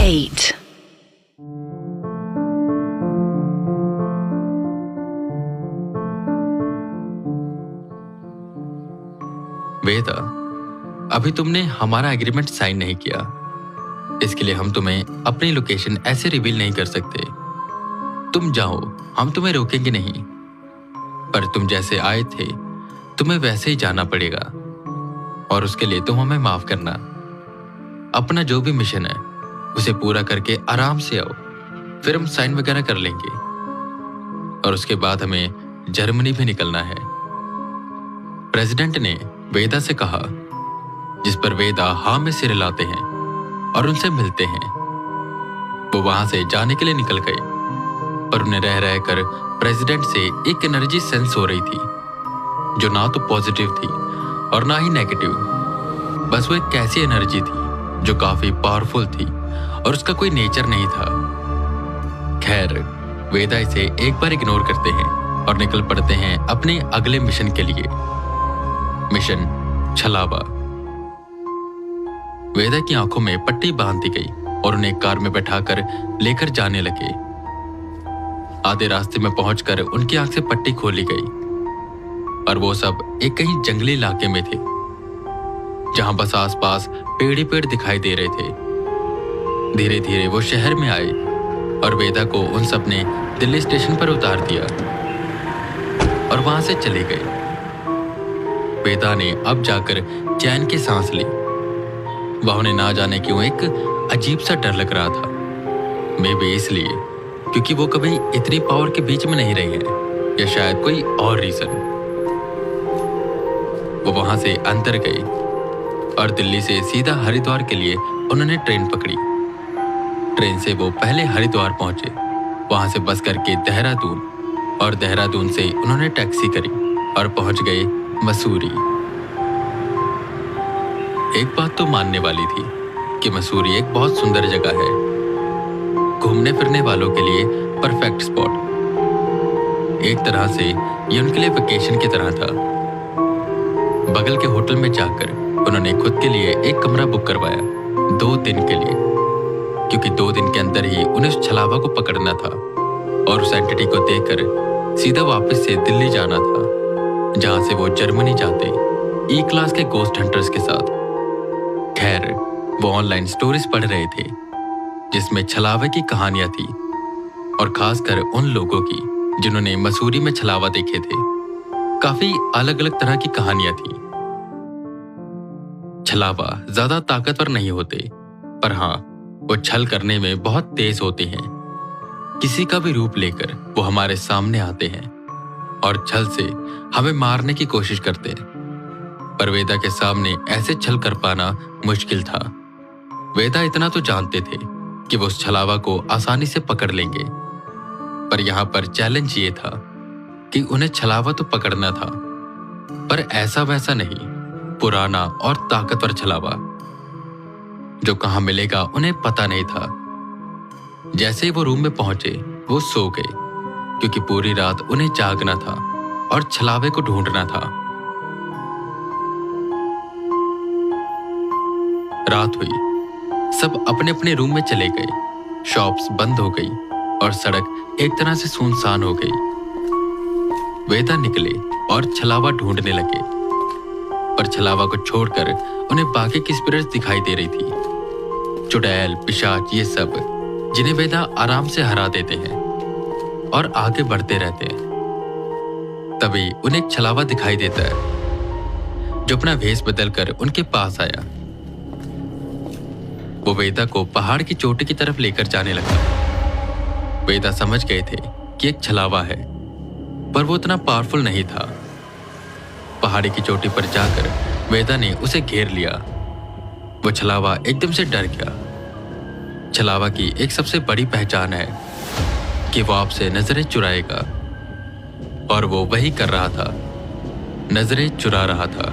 Eight. वेदा, अभी तुमने हमारा एग्रीमेंट साइन नहीं किया, इसके लिए हम तुम्हें अपनी लोकेशन ऐसे रिवील नहीं कर सकते। तुम जाओ, हम तुम्हें रोकेंगे नहीं, पर तुम जैसे आए थे तुम्हें वैसे ही जाना पड़ेगा और उसके लिए तुम हमें माफ करना। अपना जो भी मिशन है उसे पूरा करके आराम से आओ, फिर हम साइन वगैरह कर लेंगे और उसके बाद हमें जर्मनी भी निकलना है। प्रेसिडेंट ने वेदा से कहा, जिस पर वेदा हाँ में सिर हिलाते हैं और उनसे मिलते हैं। वो वहां से जाने के लिए निकल गए, पर उन्हें रह रहकर प्रेसिडेंट से एक एनर्जी सेंस हो रही थी, जो ना तो पॉजिटिव थी और ना ही नेगेटिव। बस वो एक ऐसी एनर्जी थी जो काफी पावरफुल थी और उसका कोई नेचर नहीं था। खैर, वेदा इसे एक बार इग्नोर करते हैं और निकल पड़ते हैं अपने अगले मिशन के लिए, मिशन छलावा। वेदा की आंखों में पट्टी बांध दी गई और उन्हें कार में बैठाकर लेकर जाने लगे। आधे रास्ते में पहुंचकर उनकी आंख से पट्टी खोली गई और वो सब एक कहीं जंगली इलाके में थे, जहां बस आसपास पेड़ ही पेड़ दिखाई दे रहे थे। धीरे धीरे वो शहर में आए और वेदा को उन सब ने दिल्ली स्टेशन पर उतार दिया और वहां से चले गए। वेदा ने अब जाकर चैन की सांस ली। वह उन्हें ना जाने क्यों एक अजीब सा डर लग रहा था। मे बी इसलिए क्योंकि वो कभी इतनी पावर के बीच में नहीं रही है, या शायद कोई और रीजन। वो वहां से अंदर गए और दिल्ली से सीधा हरिद्वार के लिए उन्होंने ट्रेन पकड़ी। ट्रेन से वो पहले हरिद्वार पहुंचे, वहां से बस करके देहरादून, और देहरादून से उन्होंने टैक्सी करी और पहुंच गए मसूरी। एक बात तो मानने वाली थी कि मसूरी एक बहुत सुंदर जगह है, घूमने फिरने वालों के लिए परफेक्ट स्पॉट। एक तरह से ये उनके लिए वेकेशन की तरह था। बगल के होटल में जाकर उन्होंने खुद के लिए एक कमरा बुक करवाया 2 दिन के लिए, क्योंकि 2 दिन के अंदर ही उन्हें उस छलावा को पकड़ना था और उस एंटिटी को देखकर सीधा वापस से दिल्ली जाना था, जहां से वो जर्मनी जाते ई क्लास के गोस्ट हंटर्स के साथ। खैर, वो ऑनलाइन स्टोरीज पढ़ रहे थे जिसमें छलावे की कहानियां थी, और खासकर उन लोगों की जिन्होंने मसूरी में छलावा देखे थे। काफी अलग अलग तरह की कहानियां थी। छलावा ज्यादा ताकतवर नहीं होते, पर हाँ, वो छल करने में बहुत तेज होते हैं। किसी का भी रूप लेकर वो हमारे सामने आते हैं और छल से हमें मारने की कोशिश करते हैं। पर वेदा के सामने ऐसे छल कर पाना मुश्किल था। वेदा इतना तो जानते थे कि वो उस छलावा को आसानी से पकड़ लेंगे, पर यहां पर चैलेंज ये था कि उन्हें छलावा तो पकड़ना था, पर ऐसा वैसा नहीं, पुराना और ताकतवर छलावा जो कहां मिलेगा उन्हें पता नहीं था। जैसे ही वो रूम में पहुंचे वो सो गए, क्योंकि पूरी रात उन्हें जागना था और छलावे को ढूंढना था। रात हुई, सब अपने अपने रूम में चले गए, शॉप्स बंद हो गई और सड़क एक तरह से सुनसान हो गई। वेदा निकले और छलावा ढूंढने लगे, पर छलावा को छोड़कर उन्हें बाकी की स्पिरिट्स दिखाई दे रही थी, चुड़ैल, पिशाच, ये सब जिन्हें वेदा आराम से हरा देते हैं और आगे बढ़ते रहते हैं। तभी उन्हें एक छलावा दिखाई देता है जो अपना भेष बदलकर उनके पास आया। वो वेदा को पहाड़ की चोटी की तरफ लेकर जाने लगा। वेदा समझ गए थे कि एक छलावा है, पर वो इतना पावरफुल नहीं था। पहाड़ी की चोटी पर जाकर वेदा ने उसे घेर लिया। वो छलावा एकदम से डर गया। छलावा की एक सबसे बड़ी पहचान है कि वो आपसे नजरें चुराएगा, और वो वही कर रहा था, नजरें चुरा रहा था।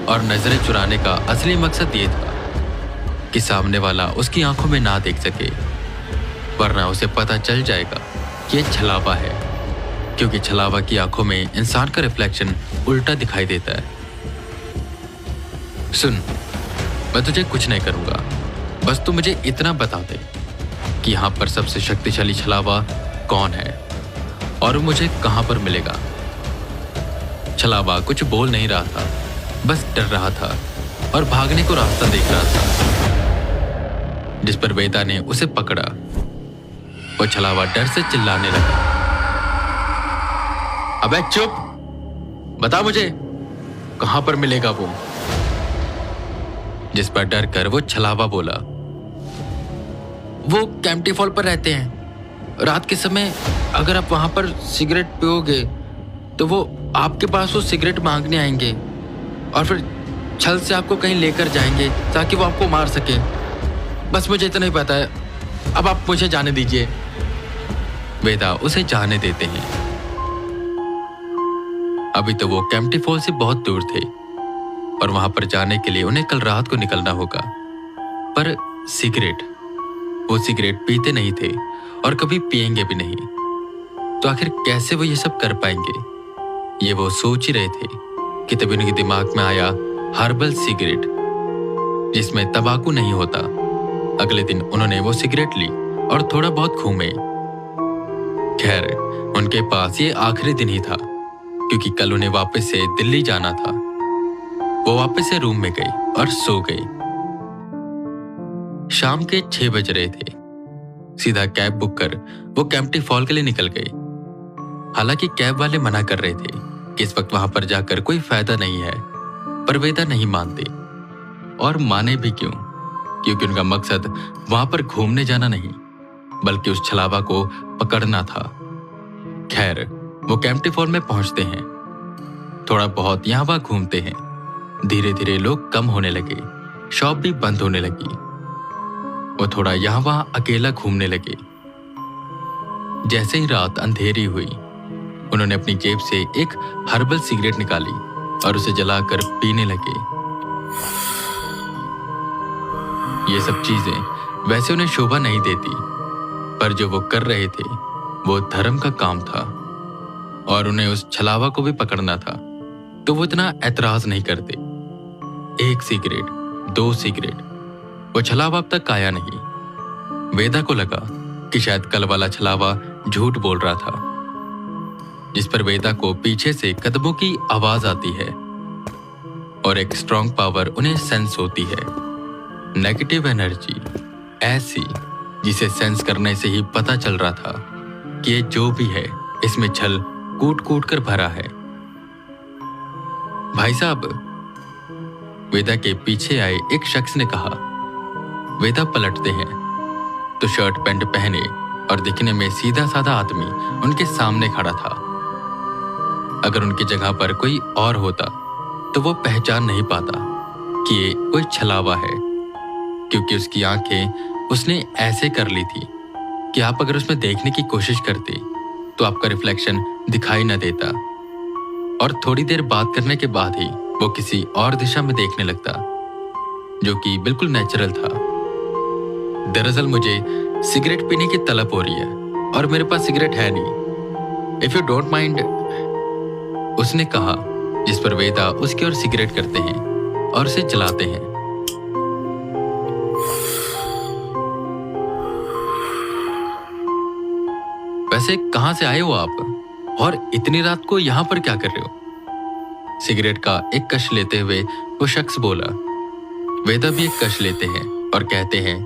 और नजरें चुराने का असली मकसद ये था कि सामने वाला उसकी आंखों में ना देख सके, वरना उसे पता चल जाएगा कि ये छलावा है, क्योंकि छलावा की आंखों में इंसान का रिफ्लेक्शन उल्टा दिखाई देता है। सुन, मैं तुझे कुछ नहीं करूंगा, बस तू मुझे इतना बता दे कि यहाँ पर सबसे शक्तिशाली छलावा कौन है और मुझे कहाँ पर मिलेगा। छलावा कुछ बोल नहीं रहा था, बस डर रहा था और भागने को रास्ता देख रहा था, जिस पर वेदा ने उसे पकड़ा। वो छलावा डर से चिल्लाने लगा, अबे चुप, बता मुझे कहां पर मिलेगा वो। जिस पर डर कर वो छलावा बोला, वो कैंपटी फॉल पर रहते हैं। रात के समय अगर आप वहां पर सिगरेट पियोगे तो वो आपके पास वो सिगरेट मांगने आएंगे और फिर छल से आपको कहीं लेकर जाएंगे ताकि वो आपको मार सके। बस मुझे इतना ही पता है, अब आप मुझे जाने दीजिए। वेदा उसे जाने देते हैं। अभी तो वो कैंपटी फॉल से बहुत दूर थे और वहां पर जाने के लिए उन्हें कल रात को निकलना होगा। पर सिगरेट, वो सिगरेट पीते नहीं थे और कभी पिएंगे भी नहीं, तो आखिर कैसे वो ये सब कर पाएंगे, ये वो सोच ही रहे थे कि तभी उनके दिमाग में आया हर्बल सिगरेट, जिसमें तंबाकू नहीं होता। अगले दिन उन्होंने वो सिगरेट ली और थोड़ा बहुत घूमे। खैर, उनके पास ये आखिरी दिन ही था, क्योंकि कल उन्हें वापस से दिल्ली जाना था। वो वापस से रूम में गई और सो गई। शाम के 6 बज रहे थे। सीधा कैब बुक कर वो कैंपटी फॉल के लिए निकल गई। हालांकि कैब वाले मना कर रहे थे कि इस वक्त वहां पर जाकर कोई फायदा नहीं है, पर वेदा नहीं मानते। और माने भी क्यों, क्योंकि उनका मकसद वहां पर घूमने जाना नहीं, बल्कि उस छलावा को पकड़ना था। खैर, वो कैंपटी फॉल में पहुंचते हैं। थोड़ा बहुत यहाँ वहाँ घूमते हैं। धीरे धीरे लोग कम होने लगे, शॉप भी बंद होने लगी। वो थोड़ा यहाँ वहाँ अकेला घूमने लगे। जैसे ही रात अंधेरी हुई, उन्होंने अपनी जेब से एक हर्बल सिगरेट निकाली और उसे जलाकर पीने लगे। ये सब चीजें वैसे उन्हें शोभा नहीं देती, पर जो वो कर रहे थे वो धर्म का काम था और उन्हें उस छलावा को भी पकड़ना था, तो वो इतना ऐतराज नहीं करते। 1 सिगरेट, 2 सिगरेट, वो छलावा अब तक आया नहीं। वेदा को लगा कि शायद कल वाला छलावा झूठ बोल रहा था, जिस पर वेदा को पीछे से कदमों की आवाज आती है और एक स्ट्रॉन्ग पावर उन्हें सेंस होती है। नेगेटिव एनर्जी, ऐसी जिसे सेंस करने से ही पता चल रहा था कि ये जो भी है इसमें छल कूट कूट कर भरा है। भाई साहब, वेदा के पीछे आए एक शख्स ने कहा। वेदा पलटते हैं तो शर्ट पैंट पहने और दिखने में सीधा साधा आदमी उनके सामने खड़ा था। अगर उनकी जगह पर कोई और होता तो वो पहचान नहीं पाता कि ये कोई छलावा है, क्योंकि उसकी आंखें उसने ऐसे कर ली थी कि आप अगर उसमें देखने की कोशिश करते तो आपका रिफ्लेक्शन दिखाई न देता, और थोड़ी देर बात करने के बाद ही वो किसी और दिशा में देखने लगता, जो कि बिल्कुल नेचुरल था। दरअसल मुझे सिगरेट पीने की तलब हो रही है और मेरे पास सिगरेट है नहीं, इफ यू डोंट माइंड, उसने कहा, जिस पर वेदा उसकी ओर सिगरेट करते हैं और उसे जलाते हैं। वैसे कहां से आए हो आप और इतनी रात को यहां पर क्या कर रहे हो? सिगरेट का एक कश लेते हुए वो शख्स बोला। वेदा भी एक कश लेते हैं और कहते हैं,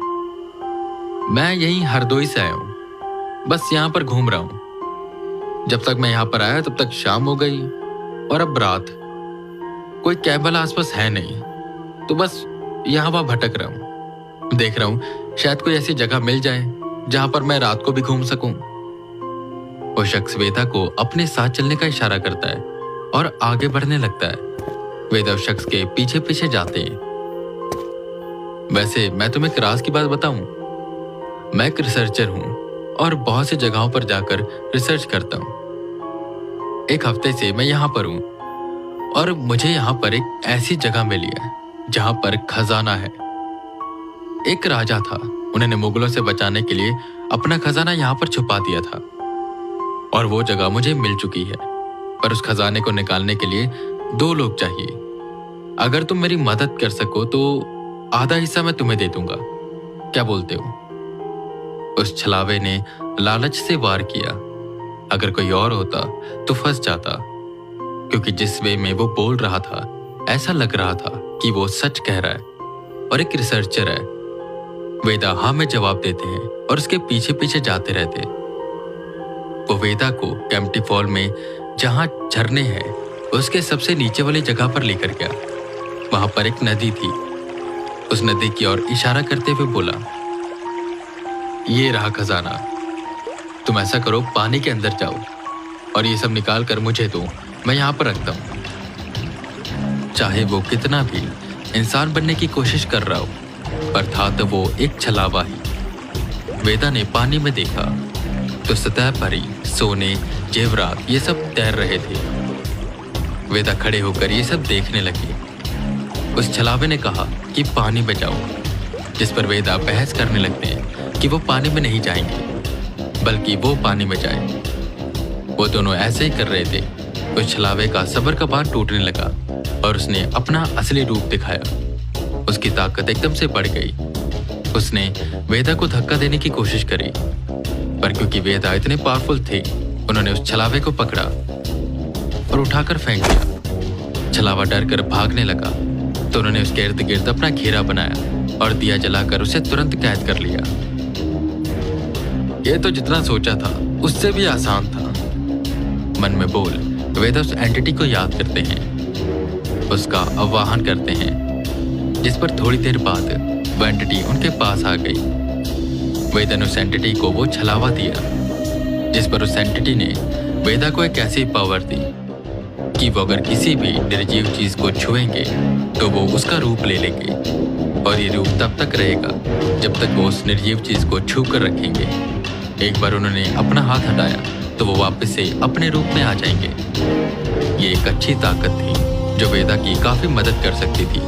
मैं यहीं हरदोई से आया हूं, बस यहां पर घूम रहा हूं। जब तक मैं यहां पर आया तब तक शाम हो गई और अब रात। कोई कैब वाला आसपास है नहीं, तो बस यहां वहां भटक रहा हूं। देख रहा हूं शायद कोई ऐसी जगह मिल जाए जहां पर मैं रात को भी घूम सकूं। वो शख्स वेदा को अपने साथ चलने का इशारा करता है और आगे बढ़ने लगता है। वेदा उस शख्स के पीछे पीछे जाते हैं। वैसे मैं तुम्हें एक राज की बात बताऊं, मैं एक रिसर्चर हूं और बहुत सी जगहों पर जाकर रिसर्च करता हूं। 1 हफ्ते से मैं यहां पर हूं और मुझे यहां पर एक ऐसी जगह मिली है जहां पर खजाना है। एक राजा था, उन्होंने मुगलों से बचाने के लिए अपना खजाना यहां पर छुपा दिया था और वो जगह मुझे मिल चुकी है, पर उस खजाने को निकालने के लिए 2 लोग चाहिए। अगर तुम मेरी मदद कर सको तो आधा हिस्सा मैं तुम्हें दे दूंगा, क्या बोलते हो? उस छलावे ने लालच से वार किया। अगर कोई और होता तो फंस जाता, क्योंकि जिस वे में वो बोल रहा था ऐसा लग रहा था कि वो सच कह रहा है और एक रिसर्चर है। वेदा हाँ में जवाब देते हैं और उसके पीछे पीछे जाते रहते। वो वेदा को कैंपटी फॉल में जहां झरने हैं उसके सबसे नीचे वाली जगह पर लेकर गया। वहां पर एक नदी थी। उस नदी की ओर इशारा करते हुए बोला, ये रहा खजाना, तुम ऐसा करो पानी के अंदर जाओ और ये सब निकाल कर मुझे दो, मैं यहां पर रखता हूं। चाहे वो कितना भी इंसान बनने की कोशिश कर रहा हो, पर था तो वो एक छलावा ही। वेदा ने पानी में देखा तो सतह पर ही सोने, जेवरात ये सब तैर रहे थे। वेदा खड़े होकर ये सब देखने लगे। उस छलावे ने कहा कि पानी में जाओ, जिस पर वेदा बहस करने लगते हैं कि वो पानी में नहीं जाएंगे, बल्कि वो पानी में जाए। वो दोनों ऐसे ही कर रहे थे। उस छलावे का सब्र का बांध टूटने लगा और उसने अपना असली रूप दिखाया। उसकी ताकत एकदम से बढ़ गई। उसने वेदा को धक्का देने की कोशिश करी, पर क्योंकि वेदा इतने पावरफुल थे, उन्होंने उस छलावे को पकड़ा और उठाकर फेंक दिया। छलावा डर कर भागने लगा तो उन्होंने उसके इर्द गिर्द अपना घेरा बनाया और दिया जलाकर उसे तुरंत कैद कर लिया। यह तो जितना सोचा था उससे भी आसान था। मन में बोल वेदा उस एंटिटी को याद करते हैं, उसका आवाहन करते हैं, जिस पर थोड़ी देर बाद वो एंटिटी उनके पास आ गई। वेदा ने उस एंटिटी को वो छलावा दिया, जिस पर उस एंटिटी ने वेदा को एक ऐसी पावर दी कि वो अगर किसी भी निर्जीव चीज को छुएंगे तो वो उसका रूप ले लेंगे, और ये रूप तब तक रहेगा जब तक वो उस निर्जीव चीज को छू कर रखेंगे। एक बार उन्होंने अपना हाथ हटाया तो वो वापस से अपने रूप में आ जाएंगे। ये एक अच्छी ताकत थी जो वेदा की काफी मदद कर सकती थी।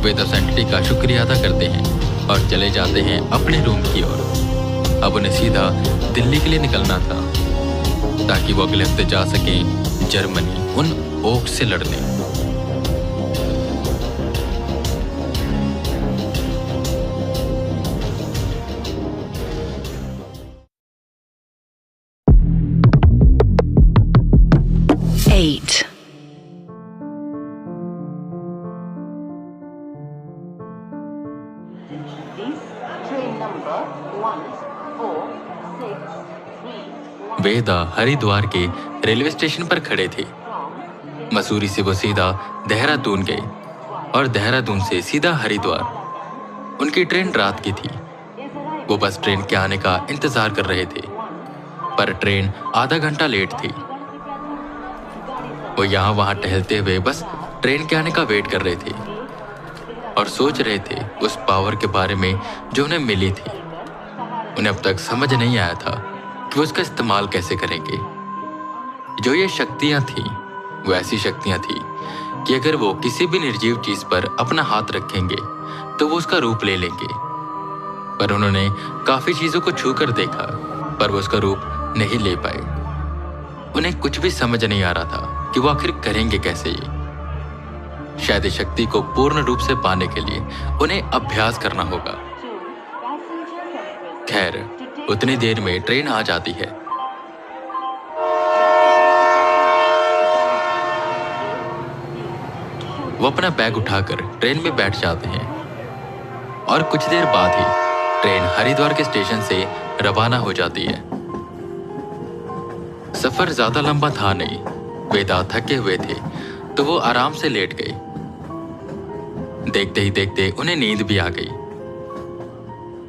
वेदा उस एंटिटी का शुक्रिया अदा करते हैं और चले जाते हैं अपने रूम की ओर। अब उन्हें सीधा दिल्ली के लिए निकलना था ताकि वो अगले हफ्ते जा सकें जर्मनी उन ओक से लड़ने। Eight. वेदा हरिद्वार के रेलवे स्टेशन पर खड़े थे। मसूरी से वो सीधा देहरादून गए और देहरादून से सीधा हरिद्वार। उनकी ट्रेन रात की थी। वो बस ट्रेन के आने का इंतजार कर रहे थे, पर ट्रेन आधा घंटा लेट थी। वो यहाँ वहाँ टहलते हुए बस ट्रेन के आने का वेट कर रहे थे और सोच रहे थे उस पावर के बारे में जो उन्हें मिली थी। उन्हें अब तक समझ नहीं आया था कि वो उसका इस्तेमाल कैसे करेंगे। जो ये शक्तियां थी वो ऐसी शक्तियां थी कि अगर वो किसी भी निर्जीव चीज पर अपना हाथ रखेंगे तो वो उसका रूप ले लेंगे। पर उन्होंने काफी चीजों को छू कर देखा, पर वो उसका रूप नहीं ले पाए। उन्हें कुछ भी समझ नहीं आ रहा था कि वो आखिर करेंगे कैसे ये। शायद इस शक्ति को पूर्ण रूप से पाने के लिए उन्हें अभ्यास करना होगा। खैर, उतनी देर में ट्रेन आ जाती है। वो अपना बैग उठाकर ट्रेन में बैठ जाते हैं और कुछ देर बाद ही ट्रेन हरिद्वार के स्टेशन से रवाना हो जाती है। सफर ज्यादा लंबा था नहीं। वेदा थके हुए थे तो वो आराम से लेट गए। देखते ही देखते उन्हें नींद भी आ गई।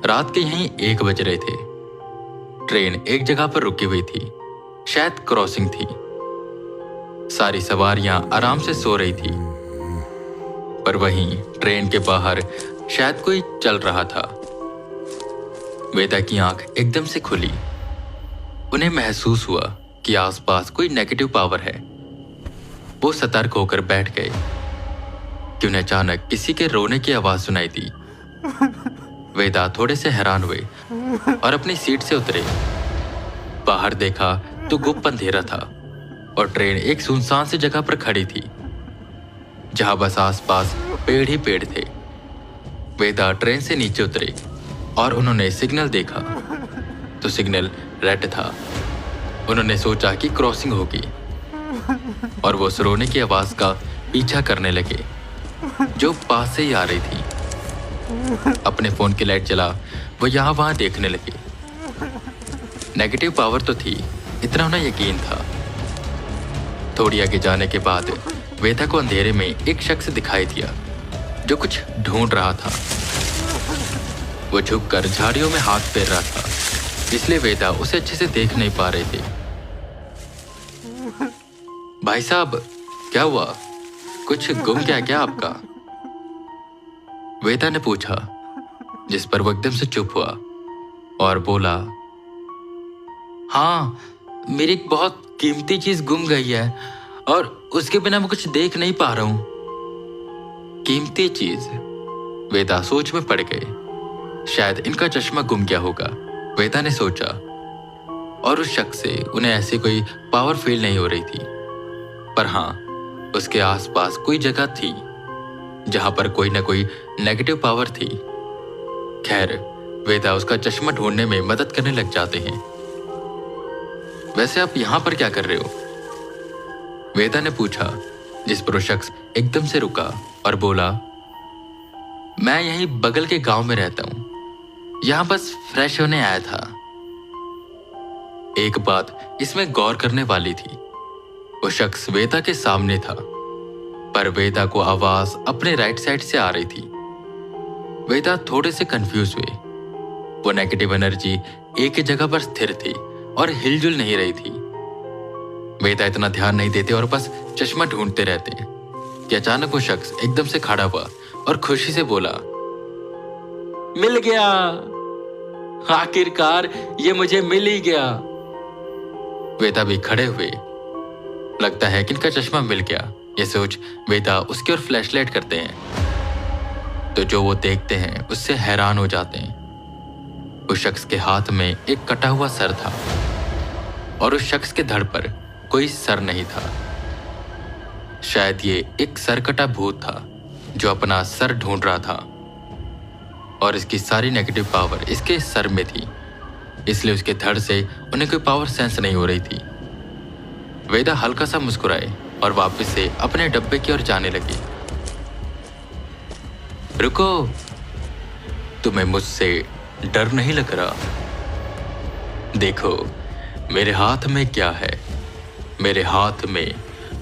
रात के यहीं 1 बज रहे थे। ट्रेन एक जगह पर रुकी हुई थी, शायद क्रॉसिंग थी। सारी सवारियां आराम से सो रही थी, पर वहीं ट्रेन के बाहर शायद कोई चल रहा था। वेदा की आंख एकदम से खुली। उन्हें महसूस हुआ कि आसपास कोई नेगेटिव पावर है। वो सतर्क होकर बैठ गए कि उन्हें अचानक किसी के रोने की आवाज सुनाई दी। वेदा थोड़े से हैरान हुए और अपनी सीट से उतरे। बाहर देखा तो गुप्त अंधेरा था और ट्रेन एक सुनसान सी जगह पर खड़ी थी जहां बस आसपास पेड़ ही पेड़ थे। वेदा ट्रेन से नीचे उतरे और उन्होंने सिग्नल देखा तो सिग्नल रेड था। उन्होंने सोचा कि क्रॉसिंग होगी और वो उस रोने की आवाज का पीछा करने लगे जो पास से ही आ रही थी। अपने फोन की लाइट जला वो यहाँ वहां देखने लगे। नेगेटिव पावर तो थी, इतना उन्हें यकीन था। थोड़ी आगे जाने के बाद वेदा को अंधेरे में एक शख्स दिखाई दिया जो कुछ ढूंढ रहा था। वो झुककर झाड़ियों में हाथ फेर रहा था, इसलिए वेदा उसे अच्छे से देख नहीं पा रहे थे। भाई साहब, क्या हुआ? कुछ गुम गया क्या आपका? वेदा ने पूछा, जिस पर वो एकदम से चुप हुआ और बोला, हाँ, मेरी एक बहुत कीमती चीज गुम गई है और उसके बिना मैं कुछ देख नहीं पा रहा हूं। कीमती चीज? वेदा सोच में पड़ गए। शायद इनका चश्मा गुम गया होगा, वेदा ने सोचा। और उस शख्स से उन्हें ऐसी कोई पावर फील नहीं हो रही थी, पर हाँ, उसके आसपास कोई जगह थी जहां पर कोई ना कोई नेगेटिव पावर थी। खैर, वेदा उसका चश्मा ढूंढने में मदद करने लग जाते हैं। वैसे आप यहां पर क्या कर रहे हो? वेदा ने पूछा, जिस पर वो शख्स एकदम से रुका और बोला, मैं यहीं बगल के गांव में रहता हूं, यहां बस फ्रेश होने आया था। एक बात इसमें गौर करने वाली थी, वो शख्स वेदा के सामने था, पर वेदा को आवाज अपने राइट साइड से आ रही थी। वेदा थोड़े से कंफ्यूज हुए। वो नेगेटिव एनर्जी एक ही जगह पर स्थिर थी और हिलजुल नहीं रही थी। वेदा इतना ध्यान नहीं देते और बस चश्मा ढूंढते रहते हैं कि अचानक वो शख्स एकदम से खड़ा हुआ और खुशी से बोला, मिल गया, आखिरकार ये मुझे मिल ही गया। वेदा भी खड़े हुए। लगता है कि इनका चश्मा मिल गया, ये सोच वेदा उसकी ओर फ्लैशलाइट करते हैं तो जो वो देखते हैं उससे हैरान हो जाते हैं। उस शख्स के हाथ में एक कटा हुआ सर था और उस शख्स के धड़ पर कोई सर नहीं था। शायद ये एक सरकटा भूत था जो अपना सर ढूंढ रहा था और इसकी सारी नेगेटिव पावर इसके सर में थी, इसलिए उसके धड़ से उन्हें कोई पावर सेंस नहीं हो रही थी। वेदा हल्का सा मुस्कुराए और वापस से अपने डब्बे की ओर जाने लगी। रुको, तुम्हें मुझसे डर नहीं लग रहा? देखो मेरे हाथ में क्या है। मेरे हाथ में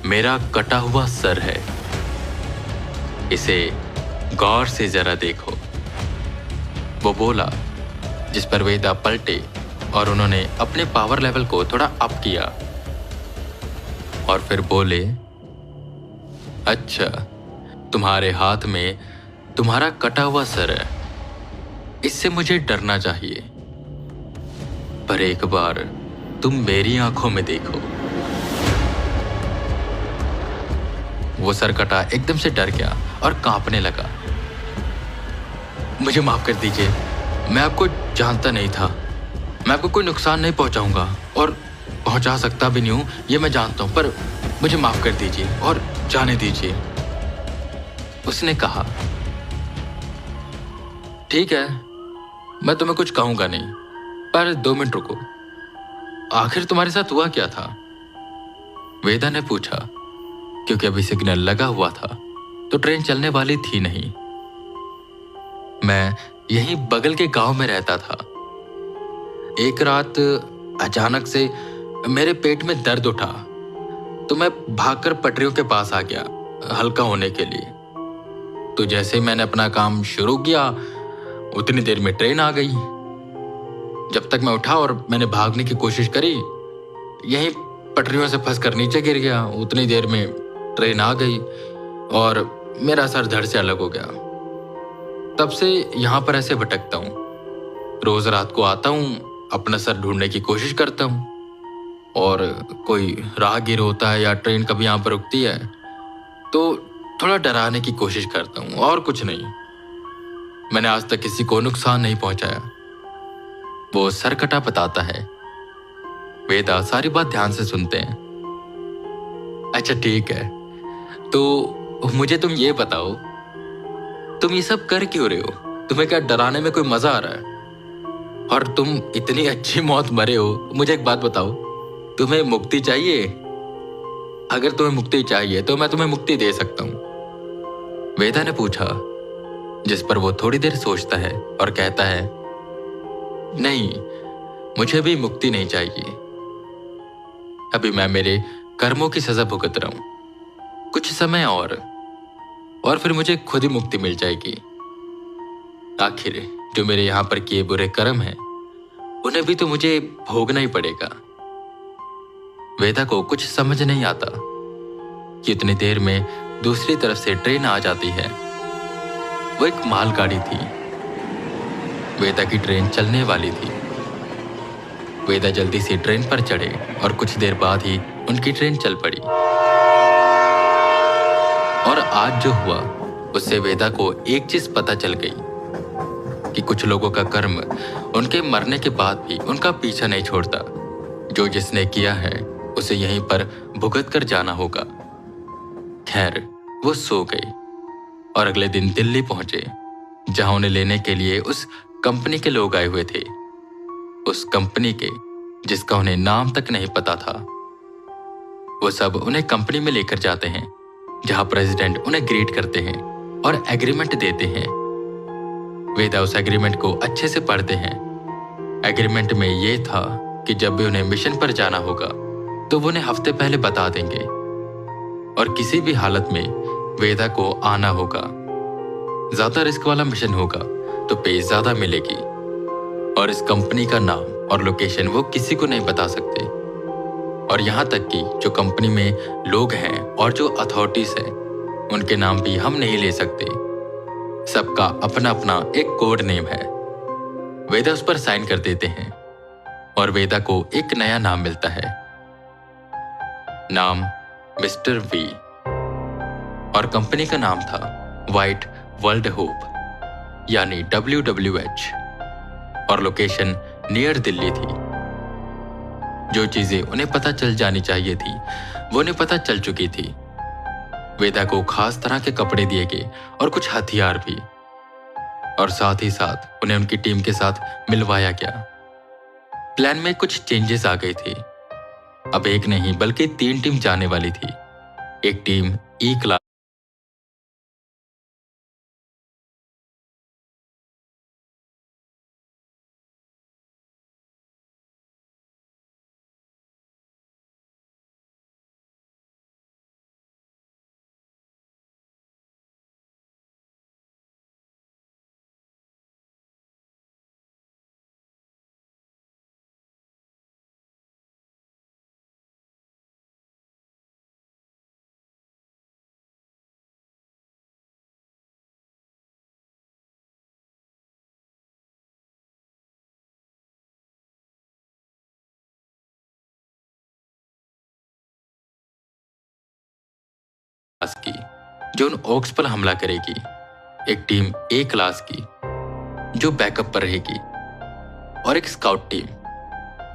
मेरा कटा हुआ सर है, इसे गौर से जरा देखो। वो बोला, जिस पर वेदा पलटे और उन्होंने अपने पावर लेवल को थोड़ा अप किया और फिर बोले, अच्छा, तुम्हारे हाथ में तुम्हारा कटा हुआ सर है, इससे मुझे डरना चाहिए, पर एक बार तुम मेरी आंखों में देखो। वो सरकटा एकदम से डर गया और कांपने लगा। मुझे माफ कर दीजिए, मैं आपको जानता नहीं था। मैं आपको कोई नुकसान नहीं पहुंचाऊंगा और पहुंचा सकता भी नहीं हूं, ये मैं जानता हूं, पर मुझे माफ कर दीजिए और जाने दीजिए। उसने कहा, ठीक है, मैं तुम्हें कुछ कहूंगा नहीं, पर 2 मिनट रुको। आखिर तुम्हारे साथ हुआ क्या था? वेदा ने पूछा, क्योंकि अभी सिग्नल लगा हुआ था तो ट्रेन चलने वाली थी नहीं। मैं यहीं बगल के गांव में रहता था। एक रात अचानक से मेरे पेट में दर्द उठा तो मैं भागकर पटरियों के पास आ गया हल्का होने के लिए। तो जैसे ही मैंने अपना काम शुरू किया उतनी देर में ट्रेन आ गई। जब तक मैं उठा और मैंने भागने की कोशिश करी, यहीं पटरियों से फंसकर नीचे गिर गया। उतनी देर में ट्रेन आ गई और मेरा सर धड़ से अलग हो गया। तब से यहाँ पर ऐसे भटकता हूँ। रोज रात को आता हूँ, अपना सर ढूंढने की कोशिश करता हूँ और कोई राहगीर होता है या ट्रेन कभी यहाँ पर रुकती है तो थोड़ा डराने की कोशिश करता हूँ, और कुछ नहीं। मैंने आज तक किसी को नुकसान नहीं पहुंचाया। वो सरकटा बताता है। वेदा सारी बात ध्यान से सुनते हैं। अच्छा ठीक है, तो मुझे तुम ये बताओ, तुम ये सब कर क्यों रहे हो? तुम्हें क्या डराने में कोई मजा आ रहा है? और तुम इतनी अच्छी मौत मरे हो। मुझे एक बात बताओ, तुम्हें मुक्ति चाहिए? अगर तुम्हें मुक्ति चाहिए तो मैं तुम्हें मुक्ति दे सकता हूं। वेदा ने पूछा, जिस पर वो थोड़ी देर सोचता है और कहता है, नहीं, मुझे भी मुक्ति नहीं चाहिए। अभी मैं मेरे कर्मों की सजा भुगत रहा हूं। कुछ समय और फिर मुझे खुद ही मुक्ति मिल जाएगी। आखिर जो मेरे यहां पर किए बुरे कर्म हैं उन्हें भी तो मुझे भोगना ही पड़ेगा। वेदा को कुछ समझ नहीं आता कि इतनी देर में दूसरी तरफ से ट्रेन आ जाती है। वो एक मालगाड़ी थी। वेदा की ट्रेन चलने वाली थी। वेदा जल्दी से ट्रेन पर चढ़े और कुछ देर बाद ही उनकी ट्रेन चल पड़ी। और आज जो हुआ उससे वेदा को एक चीज पता चल गई कि कुछ लोगों का कर्म उनके मरने के बाद भी उनका पीछा नहीं छोड़ता। जो जिसने किया है उसे यहीं पर भुगत कर जाना होगा। खैर, वो सो गई और अगले दिन दिल्ली पहुंचे, जहां उन्हें लेने के लिए उस कंपनी के लोग आए हुए थे। उस कंपनी के जिसका उन्हें नाम तक नहीं पता था। वो सब उन्हें कंपनी में लेकर जाते हैं, जहां प्रेसिडेंट उन्हें ग्रीट करते हैं और एग्रीमेंट देते हैं। वेदा उस एग्रीमेंट को अच्छे से पढ़ते हैं। एग्रीमेंट में ये था कि जब भी उन्हें मिशन पर जाना होगा तो वो उन्हें हफ्ते पहले बता देंगे और किसी भी हालत में वेदा को आना होगा। ज्यादा रिस्क वाला मिशन होगा तो पे ज्यादा मिलेगी और इस कंपनी का नाम और लोकेशन वो किसी को नहीं बता सकते। और यहाँ तक कि जो कंपनी में लोग हैं और जो अथॉरिटीज हैं उनके नाम भी हम नहीं ले सकते। सबका अपना अपना एक कोड नेम है। वेदा उस पर साइन कर देते हैं और वेदा को एक नया नाम मिलता है, नाम मिस्टर वी, और कंपनी का नाम था व्हाइट वर्ल्ड होप यानी WWH, और लोकेशन नियर दिल्ली थी। जो चीजें उन्हें पता चल जानी चाहिए थी वो उन्हें पता चल चुकी थी। वेदा को खास तरह के कपड़े दिए गए और कुछ हथियार भी, और साथ ही साथ उन्हें उनकी टीम के साथ मिलवाया गया। प्लान में कुछ चेंजेस आ गए थे। अब एक नहीं बल्कि 3 टीम जाने वाली थी। एक टीम E क्लास की जो उन ओक्स पर हमला करेगी, एक टीम A क्लास की जो बैकअप पर रहेगी, और एक स्काउट टीम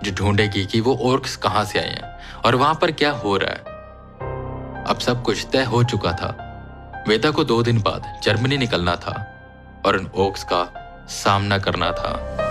जो ढूंढेगी कि वो ओर्क्स कहां से आए हैं और वहां पर क्या हो रहा है। अब सब कुछ तय हो चुका था। वेदा को 2 दिन बाद जर्मनी निकलना था और उन ओक्स का सामना करना था।